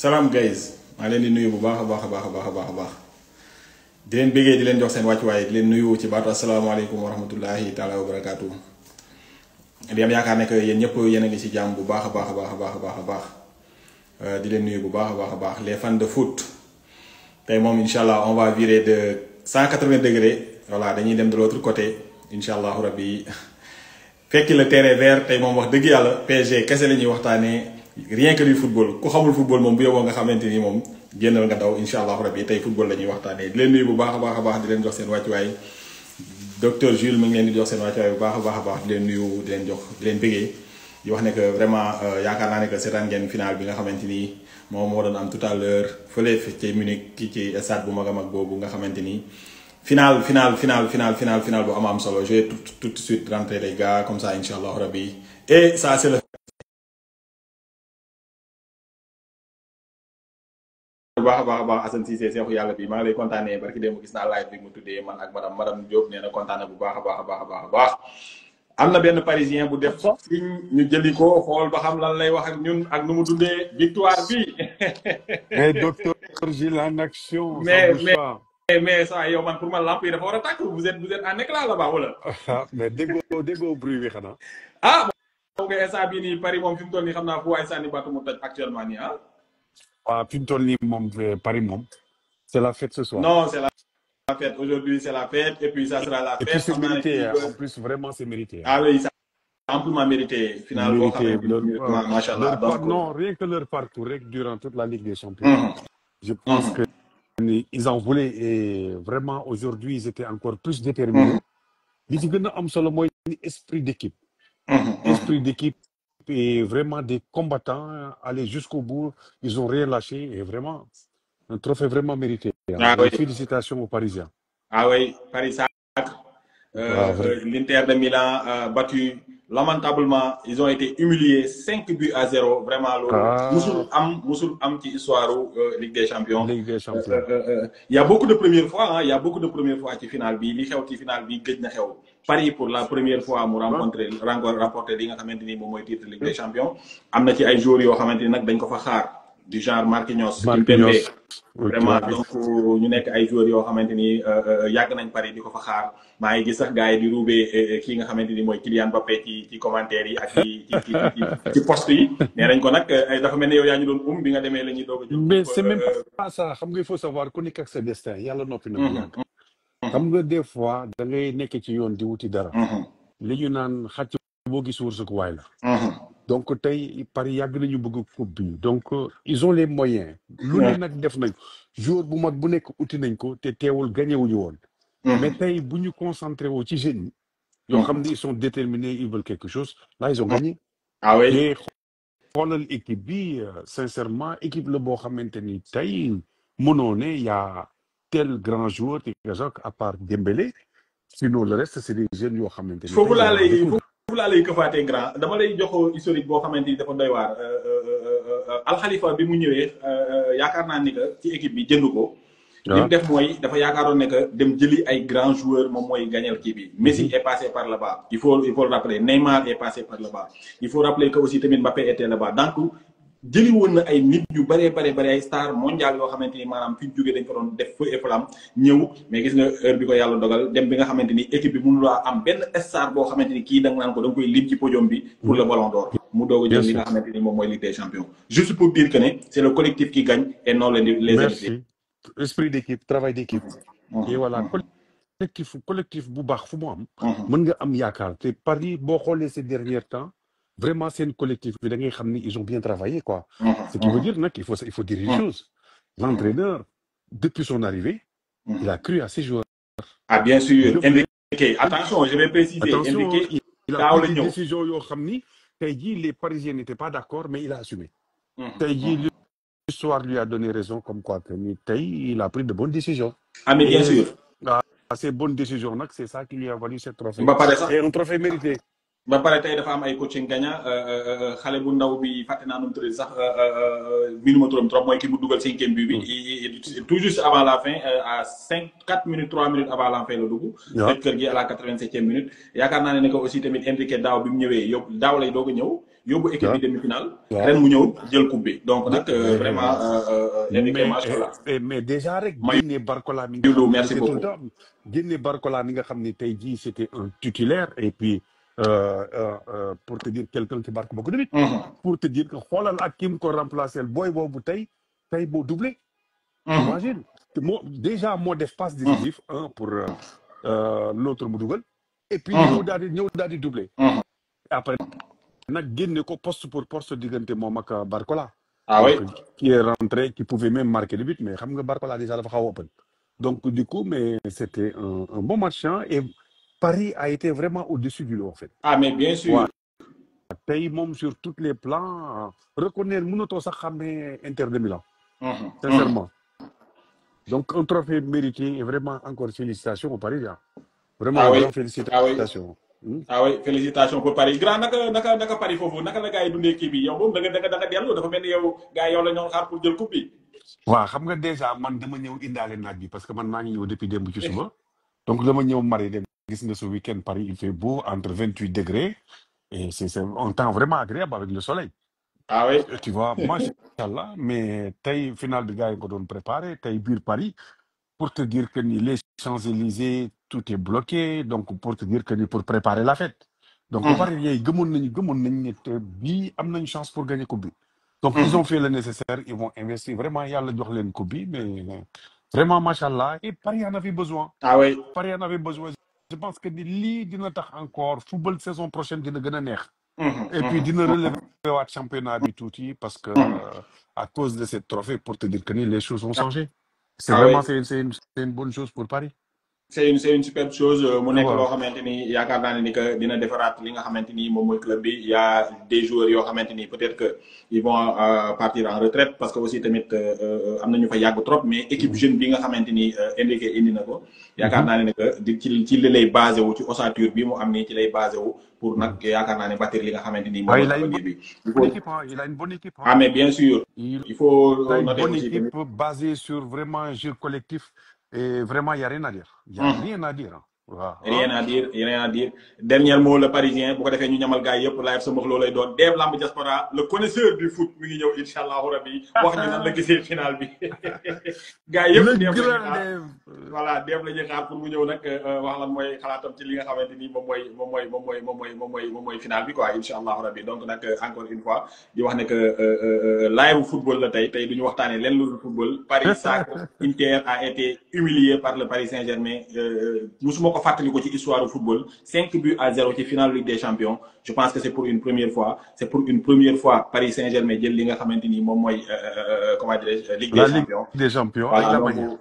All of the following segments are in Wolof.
salaam guys maa leen di nuyu bu baax a baax di leen bëggee di leen jox seen wàccuwaay di leen nuyu ci baatu asalaamaaleykum wa rahmatullahi taala wa barakaatu. di am yaakaar ne que yéen ñëpp yéen a ngi ci jàmm bu baax a baax di leen nuyu bu baax a baax les fans de foot tey moom incha allah on va virer de 180 degrés voilà dañuy dem de l'autre côté incha allahu rabbi fekki le terrain vert tey moom wax dëgg yàlla PSG kese la ñuy waxtaanee. rien que du football ku xamul football moom bu yóbboo nga xamante ni moom génnal nga daw incha allah rabbi tey football la ñuy waxtaanee di leen nuyu bu baax a baax di leen jox seen wàccuwaay docteur Jules mi ngi leen di jox seen wàccuwaay bu baax a baax di leen nuyu di leen jox di leen bëggee di wax ne que vraiment yaakaar naa ne que seetaan ngeen final bi nga xamante ni moom moo doon am tout à l'heure fële ci Munich ki ci stade bu mag a mag boobu nga xamante ni final bu am solo je vais tout de suite rentrer les gars comme ça incha allah rabbi et ça c'est le baax a baax Assane Cissé seexu yàlla bi maa ngi lay kontaanee barki démb gis naa live bi mu tuddee man ak madame Diop nee na kontaane bu baax a baax am na benn parisien bu def signe ñu jëli ko xool ba xam lan lay wax ak ñun ak nu mu dundee victoire bi mais docteur Gilles en action mais ça yow man pour man lamp yi dafa war a tàkk vous êtes en éclat là-bas wala mais déggoo bruit bi xanaa donc instant bii nii Paris moom fi mu toll nii xam naa fu waay sànni baatu mu toj actuellement nii fi mu toll nii moom Paris moom c'est la fête ce soir. Non, c'est la fête. Aujourd'hui, c'est la fête. Et puis, ça sera la fête. Et puis, c'est mérité. En plus, vraiment, c'est mérité. Ah oui, ça a amplement mérité. Finalement, non, rien que leur parcours durant toute la Ligue des Champions. Je pense qu'ils en voulaient. Et vraiment, aujourd'hui, ils étaient encore plus déterminés. Li ci gën a am solo mooy esprit d'équipe. Esprit d'équipe. Et vraiment des combattants aller jusqu'au bout. Ils ont rien lâché. Et vraiment... un trophée vraiment mérité. Oui. Félicitations aux Parisiens. Ah oui, Paris sacre. L'Inter de Milan battu lamentablement. Ils ont été humiliés 5-0. Vraiment, musul am ci histoire Ligue des Champions. Ligue des Champions. Il y a beaucoup de premières fois. Il y a beaucoup de premières fois ci finale bi li xew ci finale bi gëj na xew. Paris pour la première fois mu rapporté li nga xamante ni moom mooy titre Ligue des Champions. am na ci ay joueurs yoo xamante ni nag dañ ko fa xaar. du genre Marquinhos. Vraiment donc ñu nekk ay joueurs yoo xamante ni yàgg nañ Paris di ko fa xaar maa ngi gis sax gars yi di ruubee kii nga xamante ni mooy Kylian Mbappé ci commentaires yi ak ci poste yi. nee nañ ko nag dafa mel ne yow yaa ñu doon bi nga demee la ñuy doog a jóg. mais c'est même pas ça xam nga il faut savoir ku nekk ak sa destin yàlla noppi na bu yàgg. xam nga des fois da ngay nekk ci yoon di wuti dara. li ñu naan xàcc boo gis wërsëg waay la. donc tey Paris yàgg nañu bëgg coupe bi donc ils ont les moyens. lu ne nag def nañ joueur bu mag bu nekk uti nañ ko te teewul gagné wuñu woon. mais tey bu ñu concentré woo ci jeunes yi. yoo xam ne ils sont déterminés ils veulent quelque chose là ils ont gagné. ah oui te xoolal équipe bi sincèrement équipe la boo xamante ni tey mënoo ne y a tel grand joueur te à part Dembélé sinon le reste c'est des jeunes yoo xamante ni. foofu laa lay këfaatee grand dama lay jox historique boo xamante ni dafa doy waar Al Khalifa bi mu ñëwee yaakaar naa ni que ci équipe bi jënd ko. li mu def mooy dafa yaakaaroon ne que dem jëli ay grands joueurs moom mooy gagnal kii bi. Messi est passé par là-bas il faut le rappeler Neymar est passé par là-bas il faut rappeler que aussi tamit Mbappé était là-bas donc jëli woon na ay nit yu bëree ay stars mondiales yoo xamante ni maanaam fi ñu jógee dañ ko doon def feu et flamme ñëw mais gis nga heure bi ko yàlla dogal dem bi nga xamante ni équipe bi mënuloo am benn star boo xamante ni kii da nga naan ko da nga koy lim ci podium bi pour le ballon d'or mu doog a jël li nga xamante ni moom mooy Ligue des Champions juste pour dire que ne c'est le collectif qui gagne et non les merci esprit d'équipe travail d'équipe et voilà collectif bu baax fu mu am mën nga am yaakaar te Paris boo xoolee ces derniers temps vraiment c'est un collectif bi da ngay xam ni ils ont bien travaillé quoi. Ce qui veut dire nag il faut dire une chose. L'entraîneur depuis son arrivée. il a cru à ses joueurs. Ah bien sûr Enrique attention je vais préciser Enrique il a pris des décisions yoo xam ni tey jii les Parisiens n'étaient pas d'accord mais il a assumé. tey jii l'histoire lui a donné raison comme quoi que ni tey il a pris de bonnes décisions. Ah mais bien sûr. Ces bonnes décisions nag c'est ça qui lui a valu ce trophée. et un trophée mérité. ba pare tey dafa am ay coaching gagnant xale bu ndaw bi fàtte naa nu mu tudd sax minimum trop mooy ki mu dugal 5e but bi tout juste avant la fin à 4 minutes 3 minutes avant la fin la dugg. fekk kër gi à la 87e minute. yaakaar naa ne que aussi tamit Enrique daaw bi mu ñëwee daaw lay doog a ñëw yóbbu équipe bi demi-finale. waaw ren mu ñëw jël coupe bi donc nag vraiment mais Enrique macha allah. mais déjà rek Mayu génne Barcola mi nga xam ni il merci était tout le beaucoup. temps génne Barcola mi nga xam ni tey jii c'était un titulaire et puis pour te dire quelqu'un qui marque beaucoup de buts pour te dire que xoolal ak ki mu ko remplacer booy boobu tey boo doublé t'imagines déjà moo def passe décisif un pour l'autre mu dugal et puis ñëw daal di doublé après nag génne ko poste pour poste diggante moom ak Barcola Ah donc oui. qui est rentré qui pouvait même marquer des buts mais xam nga Barcola déjà dafa xaw a open donc du coup mais c'était un bon match hein, et Paris a été vraiment au-dessus du lot en fait Ah mais bien sûr. tey moom sur tous les plans reconnaître mënatoo sax xam ne Inter de Milan sincèrement donc un trophée mérité et vraiment encore félicitations aux Parisiens vraiment Ah oui. grand félicitations ah oui félicitations pour Paris grand naka Paris foofu naka la gars yi dundee kii bi yow moom da nga dellu dafa mel ni yow gars yi yow la ñoo xaar pour jël coupe bi. waaw xam nga déjà man dama ñëw indaale naaj bi parce que man maa ngi ñëw depuis démb ci suba donc dama ñëw mari dem gis nga ce week-end Paris il fait beau entre 28 degrés et c'est un temps vraiment agréable avec le soleil Ah oui. tu vois machallah mais tey final bi gars yi ko doon préparé tey biir Paris pour te dire que ni les Champs-Élysées tout est bloqué donc pour te dire que ni pour préparer la fête donc Paris yooyu gëmoon nañ ne te bii am nañ chance pour gagner coupe bi donc ils ont fait le nécessaire ils vont investir vraiment yàlla jox leen coupe bi mais vraiment machallah et Paris en avait besoin Ah oui. Paris en avait besoin je pense que ni lii dina tax encore football saison prochaine dina gën a neex et puis dina relever waat championnat bi tuuti parce que à cause de cette trophée pour te dire que ni les choses ont changé c'est Ah oui. vraiment c'est une bonne chose pour Paris c'est une superbe chose mu nekk waaw loo xamante ni yaakaar naa ne ni que dina defaraat li nga xamante ni moom mooy club bi y a des joueurs yoo xamante ni peut-être que ils vont partir en retraite parce que aussi tamit am na ñu fa yàgg trop mais équipe jeune bi nga xamante ni Enrique indi na ko yaakaar naa ne que ci li lay basé wu ci ossature bi mu am nii ci lay basé wu pour nag yaakaar naa ne bâtir li nga xamante ni moom mooy avenir bi il a une bonne équipe ah mais bien sûr il faut a une noter bonne aussi tamit équipe basée sur vraiment un jeu collectif et vraiment il y a rien à dire il y a rien à dire waaw rien à dire rien à dire dernier mot le parisien bu ko defee ñu ñamal gars yëpp live sama loo lay doon Dave Lamb Diaspora le connaisseur du foot mi ngi ñëw incha allahu rabi wax ñu nan la gisee final bi gars yëpp Dave la ñuy xaar voilà Dave la ñuy xaar pour mu ñëw nag wax lan mooy xalaatam ci li nga xamante ni moom mooy final bi quoi incha allahu rabi donc nag encore une fois di wax ne que live football la tey duñu waxtaanee lenn lu football Paris sacre Inter a été humilié par le Paris Saint-Germain musuma ko fàttali ko ci histoire du football 5-0 ci finale Ligue des Champions je pense que c'est pour une première fois Paris Saint-Germain jël li nga xamante ni moom mooy comment dirais-je Ligue des Champions voilà donc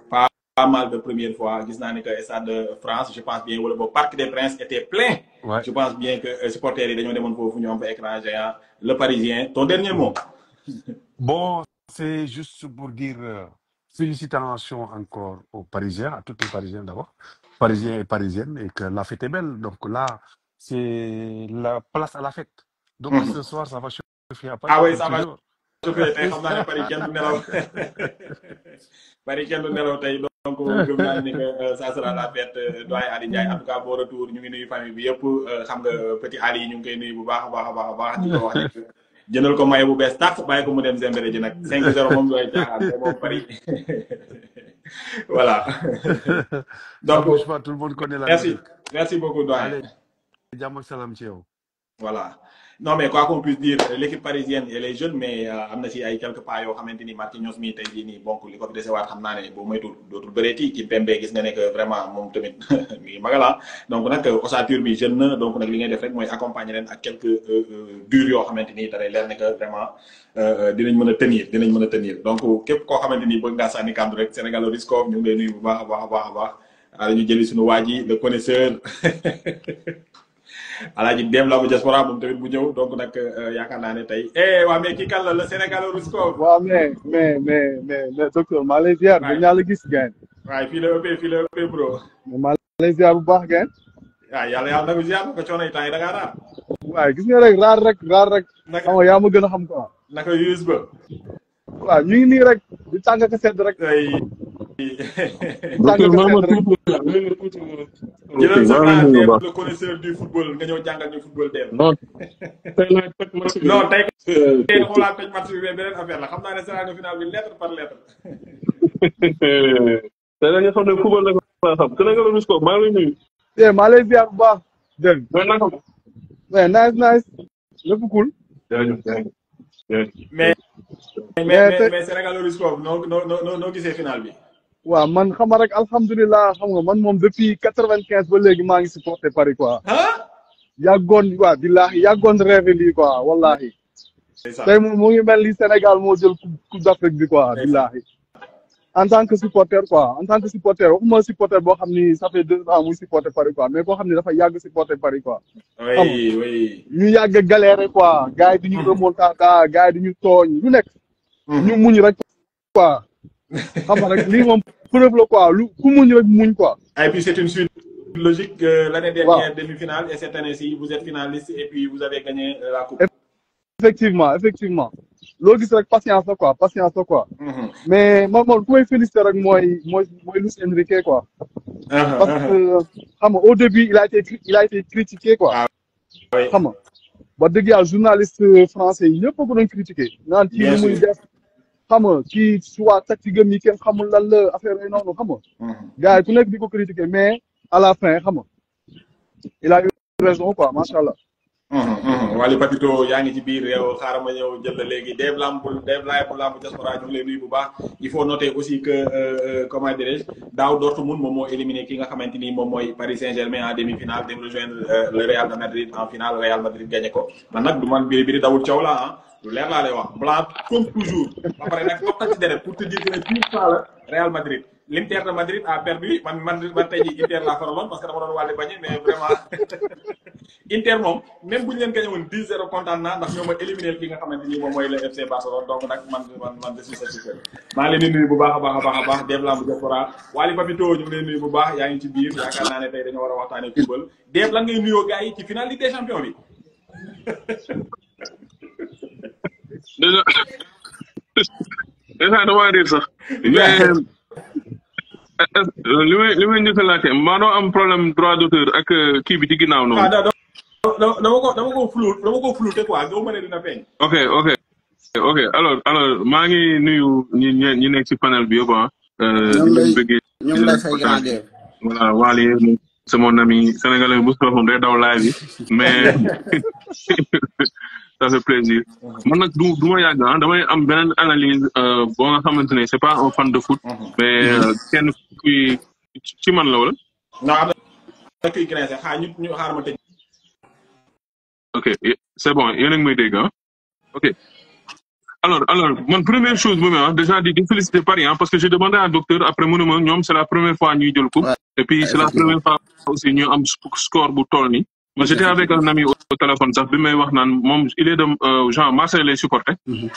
pas mal de première fois gis naa ne que stade de France je pense bien wala boobu Parc des Princes était plein je pense bien que supporters yi dañoo demoon foofu ñu am fa écran géant le Parisien ton dernier mot bon c'est juste pour dire félicitations encore aux Parisiens à tous les Parisiens d'abord Parisiens et Parisiennes et que la fête est belle donc là c'est la place à la fête donc ce soir ça va chauffer à Paris ah oui ça va chauffer tey xam naa ne Paris kenn du nelaw Paris kenn du nelaw tey donc gëm naa ne que ça sera la fête doyen Ali Ndiaye en tout cas bon retour ñu ngi nuyu famille bi yëpp xam nga petit Ali yi ñu ngi koy nuyu bu baax a baax di ko wax ne jëndal ko maye bu bees tax bàyyi ko mu dem Zembere ji nag 5-0 moom looy caaxaan te moom Paris voilà. donc tout le monde connaît la merci beaucoup doyen. jàmm ak salaam ci yow. voilà non mais quoi qu'on puisse dire l'équipe parisienne elle est jeune mais am na ci ay quelques pas yoo xamante ni Marquinhos mi tey jii nii donc li ko fi desewaat xam naa ne boo moytuwul dootul bëreeti Kimpembe gis nga ne que vraiment moom tamit mi ngi magala donc nag ossature bi jeune na donc nag li ngay def rek mooy accompagner leen ak quelques durs yoo xamante ni da lay leer ne que vraiment dinañ mën a tenir donc képp koo xamante ni bëgg ngaa sànni kàddu rek Sénégal Riscov ñu ngi lay nuyu bu baax a baax ñu jëli suñu waa ji le connaisseur Alaaji Dave Lamb Diaspora moom tamit bu ñëw donc nag yaakaar naa ne tey waa mais kii kan la le Sénégal Riscov waaw mais docteur maa lay ziar ba ñaa la gis gain waaye fii la ëppee bro maa lay ziar bu baax gain waaw yàlla nagu ziar ko coono yi temps yi da ngaa raar waaye gis nga rek raar rek xam nga yaa ma gën a xam quoi naka use ba waaw ñu ngi nii rek di tàng ka sedd rek docteur Mamadou rek. jëlal sa maa ngi temps nuyu bu Dave baax. le connaisseur du football nga ñëw jàngal ñu football Dave. non tey laaj toj match bi. non tey tey xoolaat toj match bi beneen affaire la xam naa ne séance finale bi lettre par lettre. tey da nga xam ne football la ko xam Sénégal Rosco maa ngi lay nuyu. maa lay ziar bu baax. dégg mais naka. mais nice lépp cool. jaajëf jaajëf. mais Sénégal Rosco noo gisee finale bi. waaw man xam nga rek alhamdulilah xam nga man moom depuis 95 ba léegi maa ngi supporté Paris quoi. yàggoon waaw billahi yàggoon rêve lii quoi wallahi. tey moom mu ngi mel ni Sénégal moo jël coupe d'Afrique bi quoi billahi. en tant que supporter quoi en tant que supporter waxuma supporter boo xam ni ça fait 2 ans muy supporter Paris quoi mais boo xam ni dafa yàgg supporter Paris quoi. xam nga ñu yàgg galérer quoi gars yi di ñu remontada gars yi di ñu tooñ lu nekk. ñu muñ rek quoi. xam nga rek lii moom preuve la quoi lu ku muñ rek muñ quoi. et puis c'est une suite logique. L'année dernière demi-finale et cette année-ci vous êtes finaliste et puis vous avez gagné la coupe. effectivement loo gis rek patience la quoi mais moom ku may féliciter rek mooy Luis Enrique quoi. parce que xam nga au début il a été critiqué quoi. xam nga ba dëgg yàlla journaliste français yi ñëpp a ko doon critiqué. naan kii lu muy def. xam nga kii soit tactique am yi kenn xamul lan la affaire yi noonu xam nga. gars yi ku nekk di ko critiquer mais à la fin xam nga il a eu raison quoi macha allah. Wally Papito yaa ngi ci biir yow xaaral ma ñëw jël la léegi Dave Lamb diaspora ñu ngi lay nuyu bu baax il faut noter aussi que comment dirais-je daaw Dortmund moom moo éliminé ki nga xamante ni moom mooy Paris Saint-Germain en demi-finale dem rejoindre le Real de Madrid en finale Real Madrid gagné ko man nag du man biri dawul caw la ah lu leer laa lay wax blanc comme toujours ba pare nag waxtaan ci deret pour te dire que ne tout ça la Real Madrid l'Inter de Madrid a perdu man tey jii Inter laa faraloon parce que dama doon wàlle bañe mais vraiment Inter moom même bu ñu leen gagné woon 10-0 kontaan naa ndax ñoo ma éliminé ki nga xamante ni moom mooy le FC Barcelone donc nag man je suis satisfait maa ngi leen di nuyu bu baax a baax Dave Lamb diaspora Wally Papito ñu ngi leen nuyu bu baax yaa ngi ci biir yaakaar naa ne tey dañoo war a waxtaanee football Dave lan ngay nuyoo gars yi ci finale Ligue des Champions bi. déjà damaa réer sax. mais li may njëkk a laajte maa doo am problème droit d'auteur ak kii bi ci ginnaaw noonu. dama ko flouté quoi doo mën a dina feeñ. ok alors maa ngi nuyu ñi nekk ci panel bi yëpp ah. ñoom lay fay grand Dave. voilà Wally c'est mon ami sénégalais bu soxla day daw live bi mais ça fait plaisir. man nag du ma yàgg ah damay am beneen analyse boo nga xamante ne c'est pas un fan de foot. mais kenn kuy ci man la wala. non am na kuy graissé ñu xaar ma tëj. ok c'est bon yéen a ngi may dégg ah ok. alors man première chose bu ma déjà di féliciter Paris parce que j'ai demandé à docteur après mu ne ma ñoom c'est la première fois ñuy jël coupe. et puis c'est la première fois aussi ñu am score bu toll nii. moi j'étais avec un ami au téléphone sax bi may wax naan moom il est de genre Marseille lay supporter.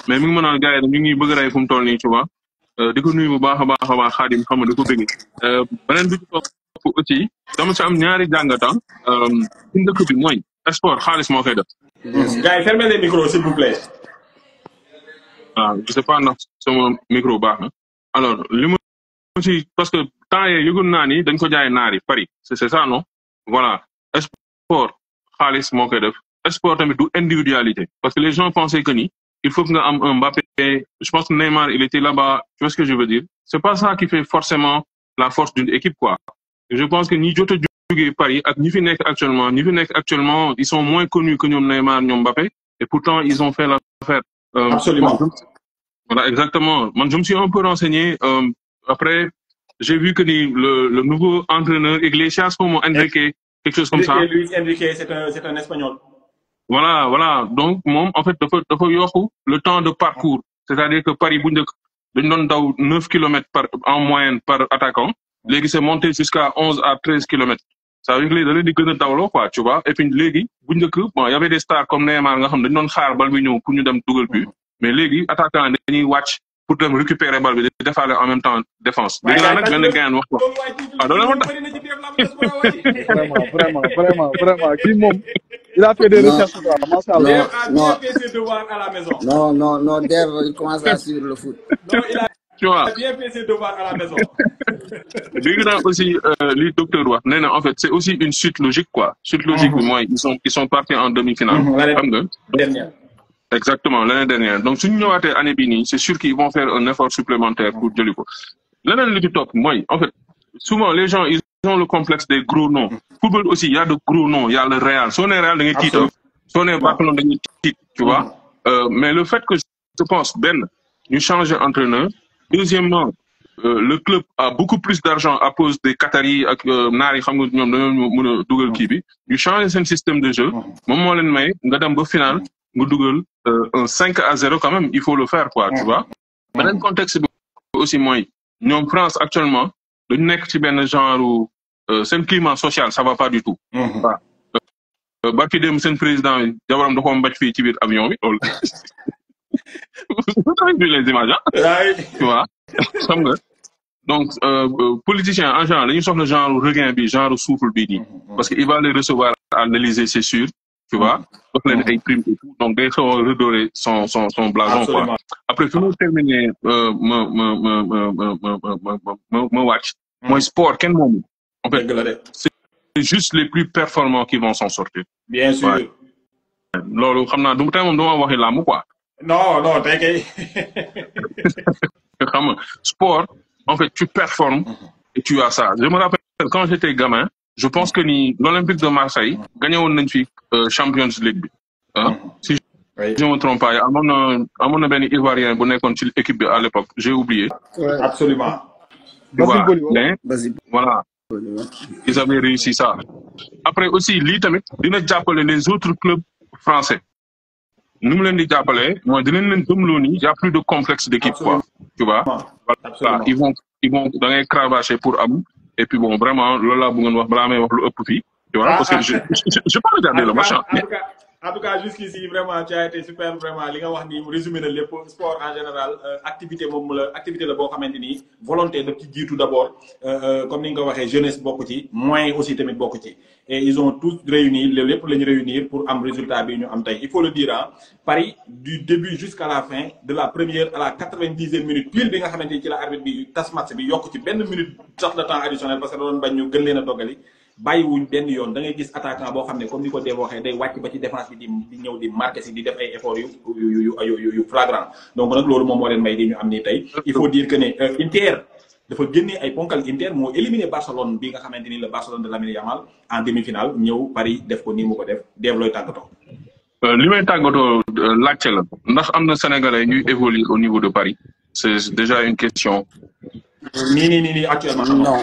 mais mi ngi mën a gars yi ñu ngi bëgg a rey fu mu toll nii tu vois. di ko nuyu bu baax a baax Xaadim xam nga di ko bëgg. beneen bi ci topp aussi dama ci am ñaari jàngata ci dëkk bi mooy sport xaalis moo koy def. gars yi fermez les micros s'il vous plaît. je sais pas ndax sama micro baax na alors li ma ci parce que temps yii yëgul naa ni dañ ko jaay naari Paris c'est ça non voilà sport xaalis moo koy def sport tamit du individualité parce que les gens pensaient que ni il faut que nga am un Mbappé je pense que Neymar il était là-bas tu vois ce que je veux dire c'est pas ça qui fait forcément la force d'une équipe quoi je pense que ñi jot a jógee Paris ak ñi fi nekk actuellement ils sont moins connus que ñoom Neymar ñoom Mbappé et pourtant ils ont fait l'affaire. Absolument. Voilà, exactement. Moi, je me suis un peu renseigné. Après, j'ai vu que le nouveau entraîneur Iglesias, comme Enrique, quelque chose comme ça. Luis Enrique, c'est un Espagnol. Voilà. Donc, en fait, le temps de parcours. C'est-à-dire que Paris, donne 9 km en moyenne par attaquant. Légui, c'est monté jusqu'à 11 à 13 km. Ça veut dire que les données du quoi, tu vois. Et puis, légui, il y avait des stars comme Neymar, qui ont xaar bal bi ñëw pour ñu dem dugal but. Mais légui, attaquant, dañuy watch pour dem récupérer bal bi di defaale en même temps défense. Légui la nak benn gain wax ko. Vraiment kii moom il a fait des recherches quoi, masha Allah. Il a bien fait ses devoirs à la maison. Non, Dave, il commence à suivre le foot. Non, il a bien fait ses devoirs à la maison. dégg naa aussi li docteur wax nee na en fait c'est aussi une suite logique quoi suite logique bi mooy ils sont partis en demi-finale. xam nga dernière. exactement l'année dernière donc suñu ñëwaatee année bii nii c'est sûr qu'ils vont faire un effort supplémentaire pour jëli ko leneen li ci topp mooy en fait souvent les gens ils ont le complexe des gros noms football aussi il y a de gros noms il y a le Real soo nee Real da ngay tiit soo nee Barcelone dañuy tiit tu vois mais le fait que je pense benn ñu changer entraîneur deuxièmement le club a beaucoup plus d'argent à cause des Qataris ak naar yi xam nga ñoom dañoo mën a dugal kii bi ñu changer seen système de jeu moom moo leen may nga dem ba final nga dugal un 5-0 quand même il faut le faire quoi tu vois beneen contexte bi aussi mooy ñoom France actuellement dañu nekk ci benn genre seen climat social ça va pas du tout waaw barki dem seen président bi jabaram da ko mbaj fii ci biir avion bi loolu les images tu vois xam nga donc politiciens en général dañuy soxla genre regain bi genre souffle bi nii parce que il va les recevoir à l'Élysée c'est sûr tu vois jox leen ay primes et tout donc day xaw a redorer son blason quoi après fi mu terminer ma wàcc mooy sport kenn moomu en fait c'est juste les plus performants qui vont s'en sortir bien sûr loolu xam naa du tey moom dama waxi làmb quoi non tey kay xam nga sport en fait tu performes et tu as ça je me rappelle quand j'étais gamin je pense que ni l'Olympique de Marseille gagné woon nañ fi Champions League bi si je me trompe pas amoon na benn Ivoirien bu nekkoon ci équipe bi à l'époque j'ai oublié absolument mais voilà ils avaient réussi ça après aussi lii tamit dina jàppale les autres clubs français nu mu leen di jàppale mooy dinañ leen gëmloo ni y a plus de complexe d'équipe quoi tu vois voilà ils vont da ngay cravacher pour am et puis bon vraiment loolu laa bëggoon wax balaa may wax lu ëpp fii tu vois parce que je pas regardé le match en tout cas jusqu'ici vraiment tu as été super vraiment li nga wax ni résumé na lépp sport en général activité moom la activité la boo xamante ni volonté daf ci jiitu d'abord comme ni nga ko waxee jeunesse bokk ci moyens aussi tamit bokk ci et ils ont tous réuni lépp la ñu réunir pour am résultat bi ñu am tey il faut le dire Paris du début jusqu'à la fin de la première à la 90e minute pile bi nga xamante ni ci la arbitre bi tas match bi yokk ci benn minute sax de temps additionnel parce que doon bañ ñu gën leen a doggali bàyyiwuñ benn yoon da ngay gis attaquant boo xam ne comme ni ko Dave waxee day wàcc ba ci défense bi di ñëw di marquer si di def ay efforts yu flagrant donc nag loolu moom moo leen may di ñu am nii tey il faut dire que ne Inter dafa génnee ay ponkal Inter moo éliminé Barcelone bi nga xamante ni le Barcelone de Lamine Yamal en demi-finale ñëw Paris def ko nii mu ko def Dave looy tàggatoo. li may tàggatoo laajte la ndax am na Sénégalais ñuy évoluer au niveau de Paris c'est déjà une question. nii actuellement. non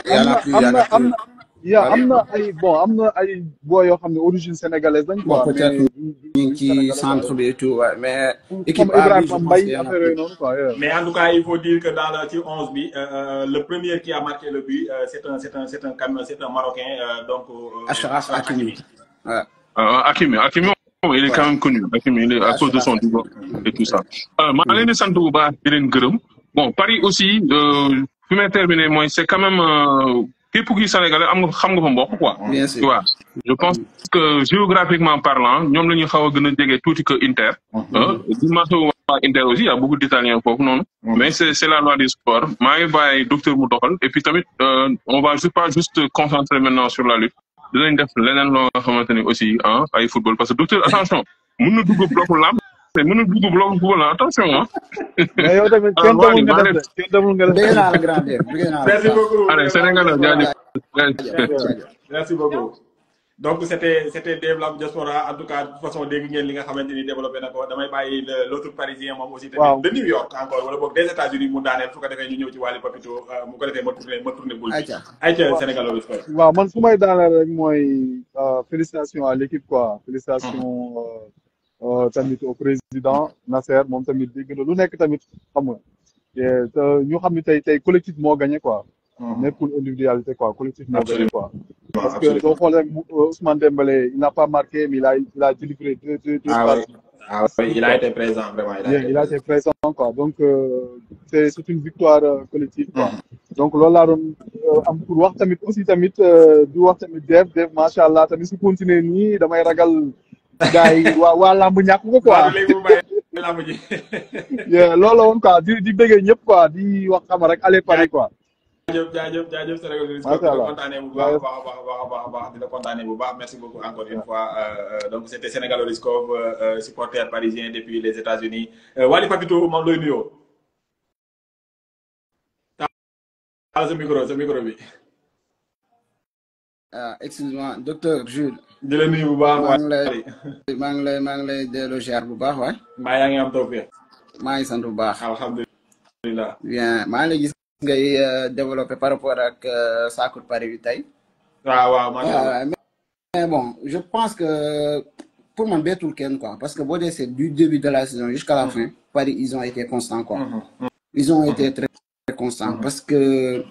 am na ay boo yoo xam ne origine sénégalaise lañ quoi. peut-être ñu ngi ci centre bi et tout ouais mais. équipe comme Ibrahima Mbaye affaire yooyu noonu quoi. mais en tout cas il faut dire que dans le ci 11 bi le premier qui a marqué le but c'est un Marocain donc. Achraf Hakimi. Hakimi il est quand même connu Hakimi il est à cause de son niveau et tout ça. maa leen di sant bu baax di leen gërëm bon Paris aussi fi may terminer mooy c'est quand même. képp kuy Sénégalais am nga xam nga fa mbokk quoi. bien sûr tu vois je pense que géographiquement parlant ñoom la ñuy xaw a gën a jege tuuti que Inter. di masawu waa Inter aussi y a beaucoup d'Italiens foofu noonu. mais c'est la loi du sport maa ngi bàyyi docteur mu doxal et puis tamit on va pas juste concentrer maintenant sur la lutte dinañ def leneen loo nga xamante ni aussi ay football parce que docteur attention mën na dugg bloc lamb mais mën na dugg bloc football attention mais yow tamit kenn demul nga def dégg naa la grandeur merci beaucoup allez Sénégal jaajëf merci beaucoup donc c'était Dave Lam Diaspora en tout cas de toute façon dégg ngeen li nga xamante ni développé na ko damay bàyyi l'autre parisien moom aussi tamit de New York encore wala boog des États-Unis mu daaneel su ko defee ñu ñëw ci wàllu Papito mu ko defee ma tourné boule bi ayca Sénégal loolu sport waaw man su may daaneel rek mooy félicitations à l'équipe quoi félicitations tamit au président Nasser moom tamit dégg na lu nekk tamit xam nga te ñu xam ni tey collectif moo gagné quoi nekkul individualité quoi collectif moo gagné quoi parce que soo xoolee Ousmane Dembélé il n'a pas marqué mais il a délivré deux passes. Il a été présent vraiment il a été présent quoi donc c'est une victoire collective quoi donc loolu laa doon am pour wax tamit aussi tamit du wax tamit Dave macha allah tamit su continuer nii damay ragal gars yi waa lamb ñàkk ko quoi loolu woon quoi di bëggee ñëpp quoi di wax xam rek aller Paris quoi jaajëf Sénégal di macha la allah kontaanee bu baax a baax di la kontaanee bu baax merci beaucoup encore une fois donc c'était Sénégal Riscope supporter parisien depuis les États-Unis Wally Papito moom looy nuyoo. taal sa micro bi. excuse-moi docteur Jules. di la nuyu bu baax. maa ngi lay delloo ziar bu baax waay. mbaa yaa ngi am tawfeex. maa ngi sant bu baax. alhamdulilah. bien maa ngi lay gis ngay développé par rapport ak Saccour Paris bi tey. waaw macha allah. mais bon je pense que pour man bettul kenn quoi parce que boo dee c'est du début de la saison jusqu'à la fin Paris ils ont été constants quoi. ils ont été très constants parce que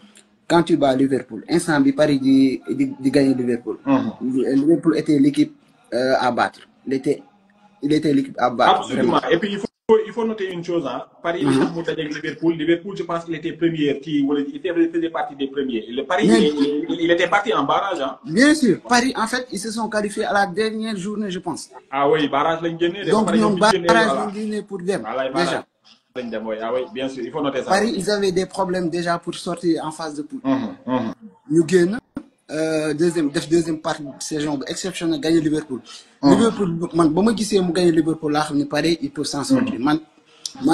quand tu bats Liverpool instant bi Paris di gagner Liverpool. Liverpool était l'équipe à battre il était l'équipe à battre. Absolument. Vraiment. Et puis il faut noter une chose hein. Paris Liverpool je pense qu'il était premier il faisait partie des premiers. Le Paris il était parti en barrage hein. Bien sûr Paris en fait ils se sont qualifiés à la dernière journée je pense. Ah oui barrage lañ génnee. donc ñoom barrage lañ génnee pour dem déjà. Ah oui bien sûr il faut noter ça. Paris ils avaient des problèmes déjà pour sortir en phase de poule. ñu génn deuxième partie saison exceptionnelle gagner Liverpool. Liverpool man ba ma gisee mu gagner Liverpool laa xam ne Paris il peut s'en sortir man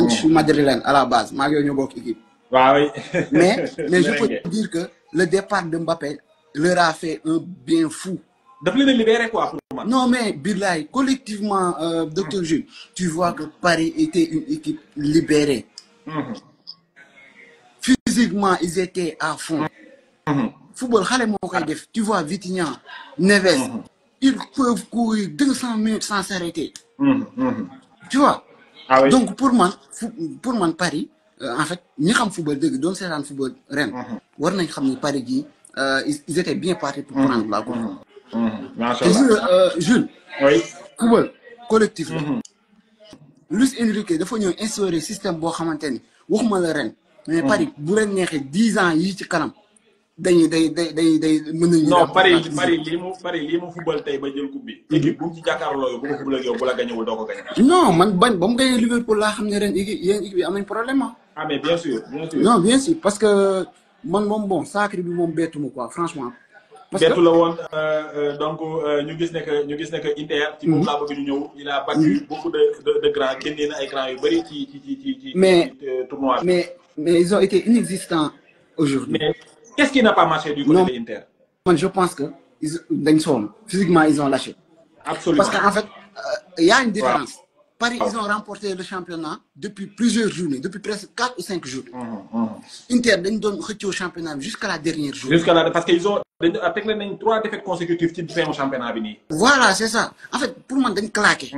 je suis madrilène à la base maa ngi yow ñoo bokk équipe. waaw oui. mais je peux dire que le départ de Mbappé leur a fait un bien fou. daf leen a libéré quoi pour moi. Non mais billahi collectivement docteur Jules tu vois que Paris était une équipe libérée. Physiquement ils étaient à fond. Football xale moo koy def tu vois Vitinha Neves ils peuvent courir 200 minutes sans s'arrêter. Tu vois. Ah oui. Donc pour man Paris en fait ñi xam football dëgg doon seetaan football ren war nañ xam ni Paris gi ils étaient bien partis pour prendre la coupe. Macha Allah. Jules. Oui. Football collectif la. Luis Enrique dafa ñëw instaurer système boo xamante ni waxuma la ren. mais Paris bu leen neexee 10 ans yii ci kanam dañuy mën nañu. non Paris lii mu football tey ba jël coupe bi. équipe bu mu ci jàkkaarloo bu ko football ak yow bu la gañewul doo ko gañe. non man ba mu gañee Liverpool laa xam ne ren équipe yi am nañ problème ah mais bien sûr. non bien sûr parce que man moom bon Sacré bi moom bettuma quoi franchement. parce que bettu la woon donc ñu gis ne que Inter. ci moom laa bëgg ñu ñëw. il a battu beaucoup de grands génnee na ay grands yu bëri ci tournoi bi. mais ils ont été inexistants aujourd'hui. Mais qu'est-ce qui n'a pas marché du côté de l'Inter? Je pense que physiquement ils ont lâché. Absolument. Parce qu'en fait il y a une différence. Paris ils ont remporté le championnat depuis plusieurs journées depuis presque 4 ou 5 jours. Inter dañ doon xëccoo championnat jusqu'à la dernière journée. Parce qu'ils ont teg nañ 3 défaites consécutives ci fin championnat bi nii. Voilà c'est ça en fait pour man dañ claqué.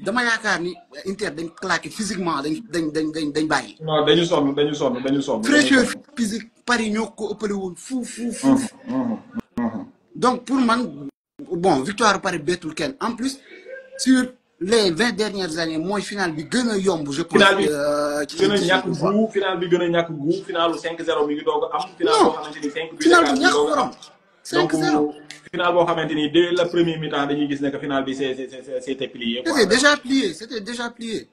dama yaakaar ni Inter dañ claqué physiquement dañ bàyyi. non dañu sonn. fraîcheur physique Paris ñoo ko ëppale woon fuuf. donc pour man bon victoire Paris bettul kenn en plus sur les 20 dernières années mooy final bi gën a yomb je pense. final bi gën a ñàkk gu finalu 5-0 mi ngi doog a am. final boo xamante ni 5 bi. final bu ñàkk borom 5-0. final boo xamante ni dès le premier mi-temps dañuy gis ne que final bi c'était plié. C'était déjà plié.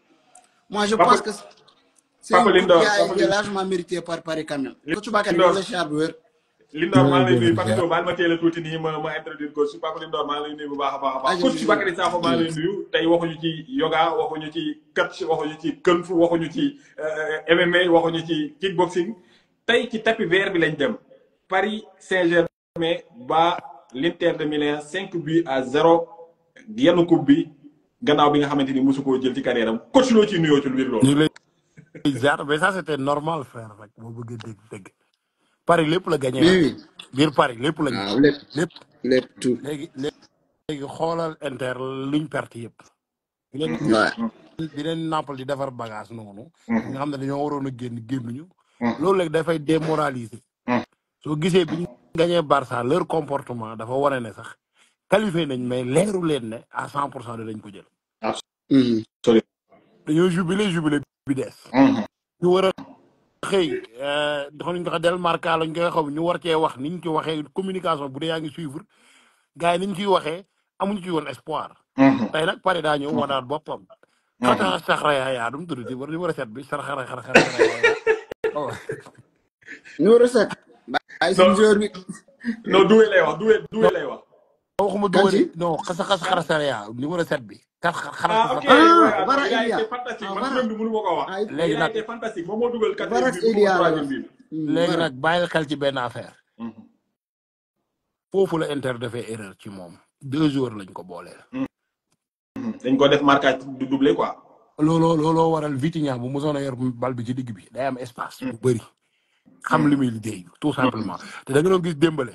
Moi je pense que c'est un coup qui a été largement mérité par Paris quand même. Coach Bakary la char bu wér. Lindor maa ngi lay nuyu Papito baal ma teel a tuuti nii ma introduire coach Papa Lindor maa ngi lay nuyu bu baax a baax. coach Bakary Sakho maa ngi lay nuyu tey waxuñu ci yoga waxuñu ci catch waxuñu ci kung fu waxuñu ci MMA waxuñu ci kickboxing tey ci tapis vert bi lañ dem Paris Saint-Germain ba l'Inter de Milan 5-0 yenn coupe bi gannaaw bi nga xamante ni mosu koo jël ci carrière am coach loo ciy nuyoo ci lu biir loolu. mais ça c'était normal frère rek boo bëggee dégg Paris lépp la gagné. oui biir Paris lépp la gagné. lépp tout. léegi xoolal Inter luñ perte yëpp. di leen Naples di defar bagage noonu. nga xam ne dañoo waroon a génnuñu. loolu léegi dafay démoraliser. soo gisee bi ñu gagné Barça leur comportement dafa wane ne sax qualifié nañ mais leeru leen ne à 100% de lañ ko jël. dañoo jubilé bi des. ñu war a xëy dafa ñu ko del marca lañ koy xaw ñu war cee wax ni ñu ci waxee communication bu dee yaa ngi suivre gars yi ni ñu ciy waxee amuñu ci woon espoir. tey nag Paris daa ñëw wanaat boppam. xanaa saxara yaa dum tudd ci war a set bi saxara numéro 7. bàyyi suñu joueur bi. non Doué lay wax Doué lay wax. waxuma kan Doué ci. non xarasarea numéro 7 bi. ah ok Vara il a Elia. été fantastique man même bi mënu ma ko wax. léegi il a nag été fantastique moom moo dugal Vara 4e bi Elia dugal 3e bi. léegi nag bàyyil xel ci benn affaire. foofu la Inter defee erreur ci moom 2 jours lañ ko booleel. dañ ko def marquage du doublé quoi. looloo waral Vitinha bu mosoon a yor bal bi ci digg bi day am espace bu bëri. xam li muy liggéey tout simplement te da nga doon gis Dembélé.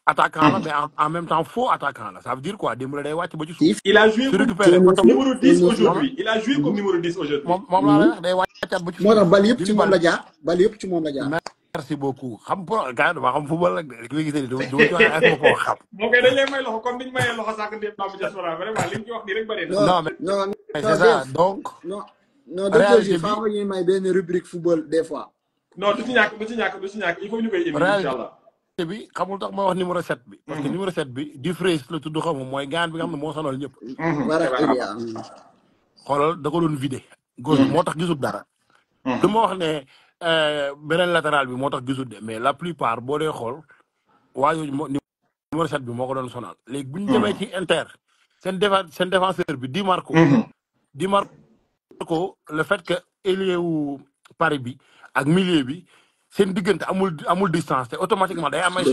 attaquant la mais en même temps faux attaquant la ça veut dire quoi Dembélé day wàcc ba ci suuf. il a joué comme numéro 10 aujourd'hui il a joué comme numéro 10 aujourd'hui. moom laa lay wax day wàccaat ba ci suuf. moo tax bal yëpp ci moom la jaar bal yëpp ci moom la jaar. merci beaucoup xam pour gars dama xam football rek de li nga gisee du ci wax ak ma ko xam. moo koy dañ lay may loxo comme niñ mayee loxo sànq démb am diaspora vraiment li ñu ci wax nii rek bëri na. non mais c'est ça donc. non docteur faa nga ñuy may benn rubrique football des fois. non du ci ñàkk il faut ñu koy indi incha allah. bi xamul tax ma wax numéro 7 bi. parce que numéro 7 bi di Frees la tudd xam mooy gaan bi nga xam ne moo sonal ñëpp. xoolal da ko doon vidé. gauche moo tax gisul dara. du ma wax ne beneen latéral bi moo tax gisul de mais la plupart boo dee xool waa yooyu numéro 7 bi moo ko doon sonal. léegi bu ñu demee ci Inter seen défenseur bi Di Marco. le fait que ailier wu Paris bi ak milieu bi. seen diggante amul distance te automatiquement day am ay